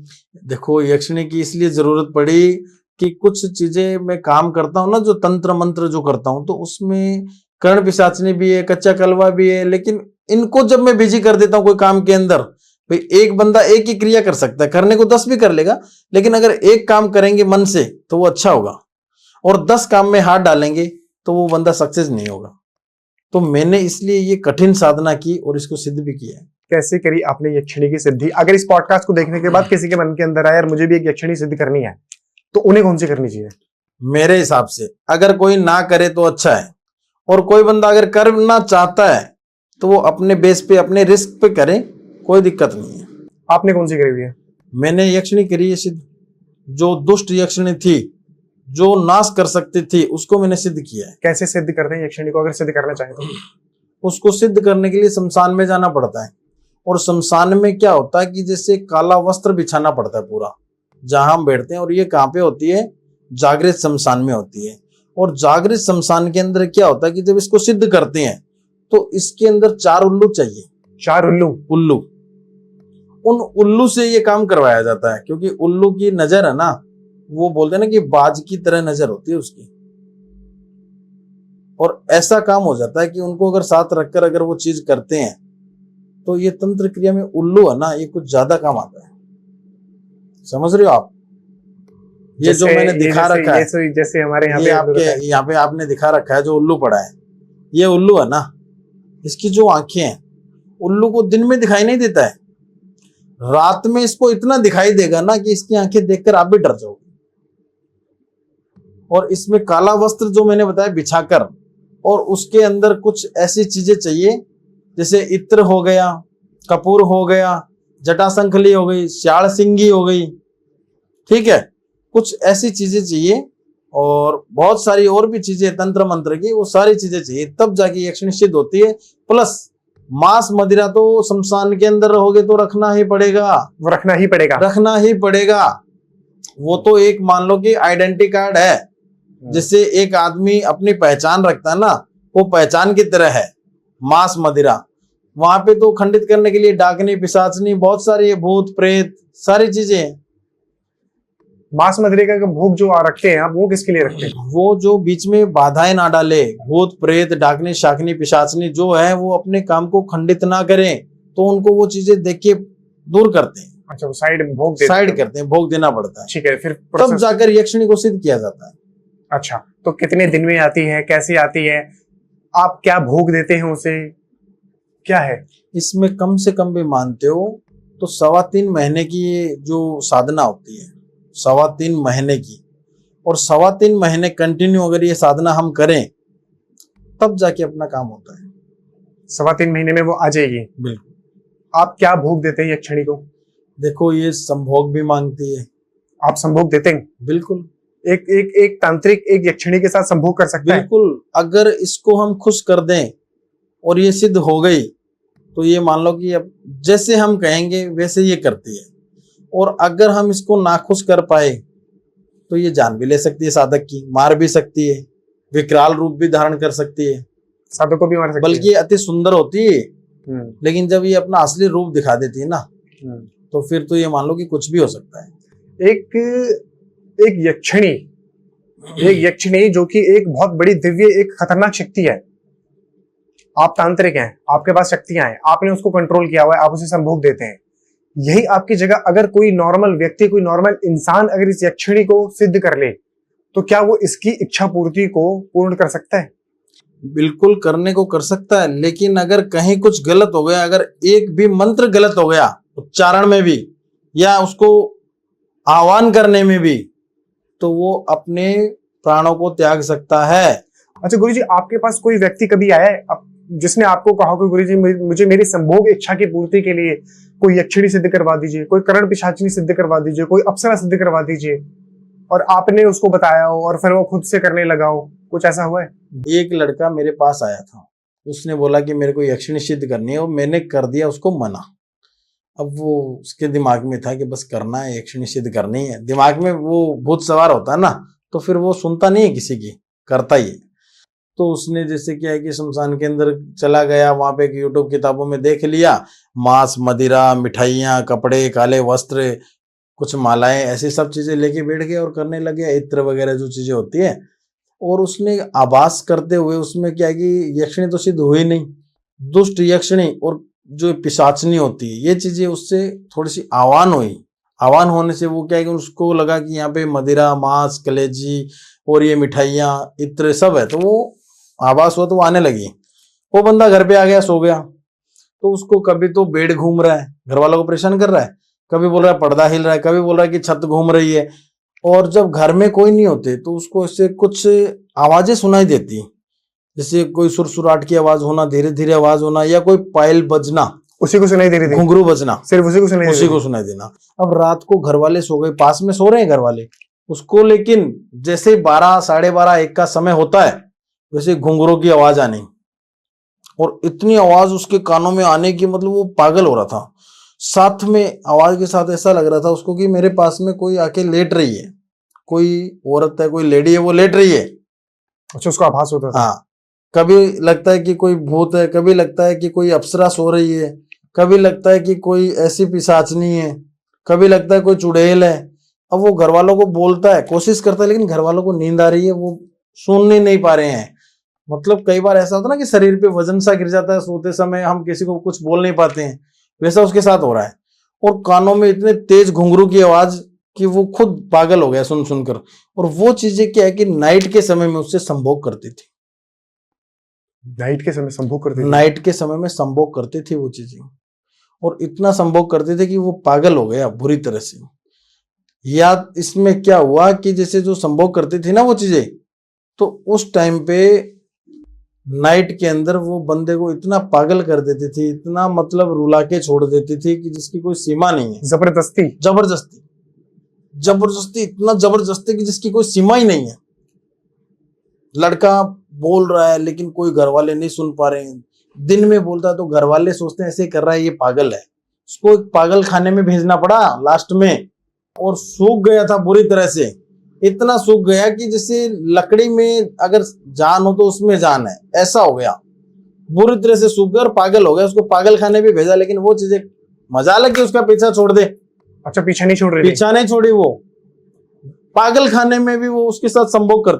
देखो यक्षिणी की इसलिए जरूरत पड़ी कि कुछ चीजें मैं काम करता हूँ ना, जो तंत्र मंत्र जो करता हूँ, तो उसमें कर्ण पिशाचनी भी है, कच्चा कलवा भी है, लेकिन इनको जब मैं बिजी कर देता हूँ कोई काम के अंदर, भाई एक बंदा एक ही क्रिया कर सकता है, करने को 10 भी कर लेगा, लेकिन अगर एक काम करेंगे मन से तो वो अच्छा होगा, और 10 काम में हाथ डालेंगे तो वो बंदा सक्सेस नहीं होगा। तो मैंने इसलिए ये कठिन साधना की और इसको सिद्ध भी किया है। कैसे करी आपने यक्षिणी की सिद्धि? अगर इस पॉडकास्ट को देखने के बाद किसी के मन के अंदर आया यार मुझे भी एक यक्षिणी सिद्ध करनी है, तो उन्हें कौन सी करनी चाहिए? मेरे हिसाब से अगर कोई ना करे तो अच्छा है, और कोई बंदा अगर करना चाहता है तो वो अपने बेस पे, अपने रिस्क पे करे, कोई दिक्कत नहीं है। आपने कौन सी करी हुई है? मैंने यक्षिणी करी है सिद्ध, जो दुष्ट यक्षिणी थी, जो नाश कर सकती थी, उसको मैंने सिद्ध किया है। कैसे सिद्ध करते हैं यक्षिणी को, अगर सिद्ध करना चाहे तो? उसको सिद्ध करने के लिए शमशान में जाना पड़ता है, और शमशान में क्या होता है कि जैसे काला वस्त्र बिछाना पड़ता है पूरा, जहां हम बैठते हैं। और ये कहाँ पे होती है? जागृत शमशान में होती है। और जागृत शमशान के अंदर क्या होता है कि जब इसको सिद्ध करते हैं तो इसके अंदर 4 उल्लू चाहिए। 4 उल्लू? उल्लू, उन उल्लू से ये काम करवाया जाता है, क्योंकि उल्लू की नजर है ना, वो बोलते हैं ना कि बाज की तरह नजर होती है उसकी। और ऐसा काम हो जाता है कि उनको अगर साथ रखकर अगर वो चीज करते हैं तो ये तंत्र क्रिया में उल्लू है ना, ये कुछ ज्यादा काम आता है। समझ रहे हो आप? ये जो मैंने दिखा रखा है, जैसे हमारे यहाँ पे आपने दिखा रखा है जो उल्लू पड़ा है, ये उल्लू है ना, इसकी जो आंखें हैं, उल्लू को दिन में दिखाई नहीं देता है, रात में इसको इतना दिखाई देगा ना कि इसकी आंखें देखकर आप भी डर जाओगे। और इसमें काला वस्त्र जो मैंने बताया बिछाकर, और उसके अंदर कुछ ऐसी चीजें चाहिए जैसे इत्र हो गया, कपूर हो गया, जटाशंखली हो गई, श्याल सिंगी हो गई, ठीक है, कुछ ऐसी चीजें चाहिए, और बहुत सारी और भी चीजें तंत्र मंत्र की, वो सारी चीजें चाहिए, तब जाके यक्षिणी सिद्ध होती है। प्लस मांस मदिरा तो शमशान के अंदर रहोगे तो रखना ही पड़ेगा। वो रखना ही पड़ेगा? रखना ही पड़ेगा। वो तो एक मान लो कि आइडेंटिटी कार्ड है, जिससे एक आदमी अपनी पहचान रखता है ना, वो पहचान की तरह है मांस मदिरा। वहां पे तो खंडित करने के लिए डाकनी, पिशाचनी, बहुत सारी भूत प्रेत, सारी चीजें। मांस मदिरे का भोग जो रखते हैं आप, वो किसके लिए रखते हैं? वो जो बीच में बाधाएं ना डाले, भूत प्रेत, डाकनी, शाकनी, पिशाचनी जो है, वो अपने काम को खंडित ना करें, तो उनको वो चीजें देख के दूर करते हैं। अच्छा, वो साइड करते हैं, भोग देना पड़ता है। ठीक है, फिर तब जाकर यक्षिणी को सिद्ध किया जाता है। अच्छा, तो कितने दिन में आती है, कैसे आती है, आप क्या भोग देते हैं उसे, क्या है इसमें? कम से कम भी मानते हो तो 3.25 महीने की ये जो साधना होती है, 3.25 महीने की, और 3.25 महीने कंटिन्यू अगर ये साधना हम करें तब जाके अपना काम होता है। 3.25 महीने में वो आ जाएगी? बिल्कुल। आप क्या भोग देते हैं यक्षिणी को? देखो ये संभोग भी मांगती है। आप संभोग देते हैं? बिल्कुल एक एक एक तांत्रिक एक यक्षिणी के साथ संभोग कर सकता है? बिल्कुल, अगर इसको हम खुश कर दें और ये सिद्ध हो गई तो ये मान लो कि अब जैसे हम कहेंगे वैसे ये करती है। और अगर हम इसको नाखुश कर पाए तो ये जान भी ले सकती है साधक की, मार भी सकती है, विकराल रूप भी धारण कर सकती है, साधक को भी मार सकती बल्कि अति सुंदर होती है। है। लेकिन जब ये अपना असली रूप दिखा देती है ना, तो फिर तो ये मान लो कि कुछ भी हो सकता है। एक यक्षिणी जो कि एक बहुत बड़ी दिव्य एक खतरनाक शक्ति है। आप तांत्रिक हैं, आपके पास शक्तियां हैं, आपने उसको कंट्रोल किया हुआ है, आप उसे संभोग देते हैं। यही आपकी जगह अगर कोई नॉर्मल व्यक्ति, कोई नॉर्मल इंसान अगर इस यक्षिणी को सिद्ध कर ले, तो क्या वो इसकी इच्छा पूर्ति को पूर्ण कर सकता है? बिल्कुल करने को कर सकता है, लेकिन अगर कहीं कुछ गलत हो गया, अगर एक भी मंत्र गलत हो गया उच्चारण में भी या उसको आह्वान करने में भी, तो वो अपने प्राणों को त्याग सकता है। अच्छा गुरुजी, आपके पास कोई व्यक्ति कभी आया है जिसने आपको कहा कि गुरुजी मुझे मेरी संभोग इच्छा की पूर्ति के लिए कोई यक्षिणी सिद्ध करवा दीजिए, कोई करण पिशाचिनी सिद्ध करवा दीजिए, कोई अप्सरा सिद्ध करवा दीजिए, और आपने उसको बताया हो और फिर वो खुद से करने लगा हो? कुछ ऐसा हुआ है? एक लड़का मेरे पास आया था, उसने बोला कि मेरे को यक्षिणी सिद्ध करनी है, और मैंने कर दिया उसको मना। अब वो उसके दिमाग में था कि बस करना है, यक्षिणी सिद्ध करनी है, दिमाग में वो भूत सवार होता है ना, तो फिर वो सुनता नहीं है किसी की, करता ही है। तो उसने जैसे क्या है कि शमशान के अंदर चला गया, वहां पे यूट्यूब किताबों में देख लिया, मांस, मदिरा, मिठाइयाँ, कपड़े, काले वस्त्र, कुछ मालाएं, ऐसी सब चीजें लेके बैठ गया और करने लगे, इत्र वगैरह जो चीजें होती है। और उसने आभास करते हुए उसमें क्या है कि यक्षिणी तो सिद्ध हुई नहीं, दुष्ट यक्षिणी और जो पिशाचनी होती है, ये चीजें उससे थोड़ी सी आह्वान हुई। आह्वान होने से वो क्या है कि उसको लगा कि यहाँ पे मदिरा, मांस, कलेजी और ये मिठाइयाँ, इत्र सब है, तो वो आभास हुआ तो वो आने लगी। वो बंदा घर पे आ गया, सो गया। तो उसको कभी तो बेड घूम रहा है, घर वालों को परेशान कर रहा है, कभी बोल रहा है पर्दा हिल रहा है, कभी बोल रहा है कि छत घूम रही है। और जब घर में कोई नहीं होते तो उसको इससे कुछ आवाजें सुनाई देती, जैसे कोई सुरसुराट की आवाज होना, धीरे धीरे आवाज होना, या कोई पायल बजना, उसी को सुनाई दे रही थी, घुंघरू बजना, सिर्फ उसी को सुनाई देना। अब रात को घर वाले सो गए, पास में सो रहे हैं घर वाले उसको, लेकिन जैसे 12, 12:30, 1 का समय होता है, वैसे घुंघरू की आवाज आनी, और इतनी आवाज उसके कानों में आने की, मतलब वो पागल हो रहा था। साथ में आवाज के साथ ऐसा लग रहा था उसको कि मेरे पास में कोई आके लेट रही है, कोई औरत है, कोई लेडी है, वो लेट रही है। अच्छा, उसको आभास होता था? हाँ, कभी लगता है कि कोई भूत है, कभी लगता है कि कोई अप्सरा सो रही है, कभी लगता है कि कोई ऐसी पिशाचनी है, कभी लगता है कोई चुड़ैल है। अब वो घर वालों को बोलता है, कोशिश करता है, लेकिन घर वालों को नींद आ रही है, वो सुनने नहीं पा रहे हैं। मतलब कई बार ऐसा होता है ना कि शरीर पे वजन सा गिर जाता है सोते समय, हम किसी को कुछ बोल नहीं पाते हैं, वैसा उसके साथ हो रहा है। और कानों में इतने तेज घुंघरू की आवाज कि वो खुद पागल हो गया सुन सुनकर। और वो चीजें क्या है कि नाइट के समय में उससे संभोग करती थी, नाइट के समय संभोग करती थी? नाइट के समय में संभोग करती थी वो चीजें, और इतना संभोग करते थे कि वो पागल हो गया बुरी तरह से। या इसमें क्या हुआ कि जैसे जो संभोग करती थी ना वो चीजें, तो उस टाइम पे नाइट के अंदर वो बंदे को इतना पागल कर देती थी, इतना मतलब रुला के छोड़ देती थी कि जिसकी कोई सीमा नहीं है। जबरदस्ती जबरदस्ती, इतना जबरदस्ती कि जिसकी कोई सीमा ही नहीं है। लड़का बोल रहा है लेकिन कोई घर वाले नहीं सुन पा रहे हैं, दिन में बोलता है तो घर वाले सोचते हैं ऐसे कर रहा है, ये पागल है। उसको एक पागल खाने में भेजना पड़ा लास्ट में, और सूख गया था बुरी तरह से, इतना सूख गया कि जैसे लकड़ी में अगर जान हो तो उसमें जान है, ऐसा हो गया, बुरी तरह से सूख गया और पागल हो गया। उसको पागल खाने भी भेजा, लेकिन वो चीजें मजा लगी उसका पीछा छोड़ दे। अच्छा, पीछा नहीं छोड़ रही? पीछा नहीं छोड़ी, वो पागल खाने में भी वो उसके साथ संभोग करती।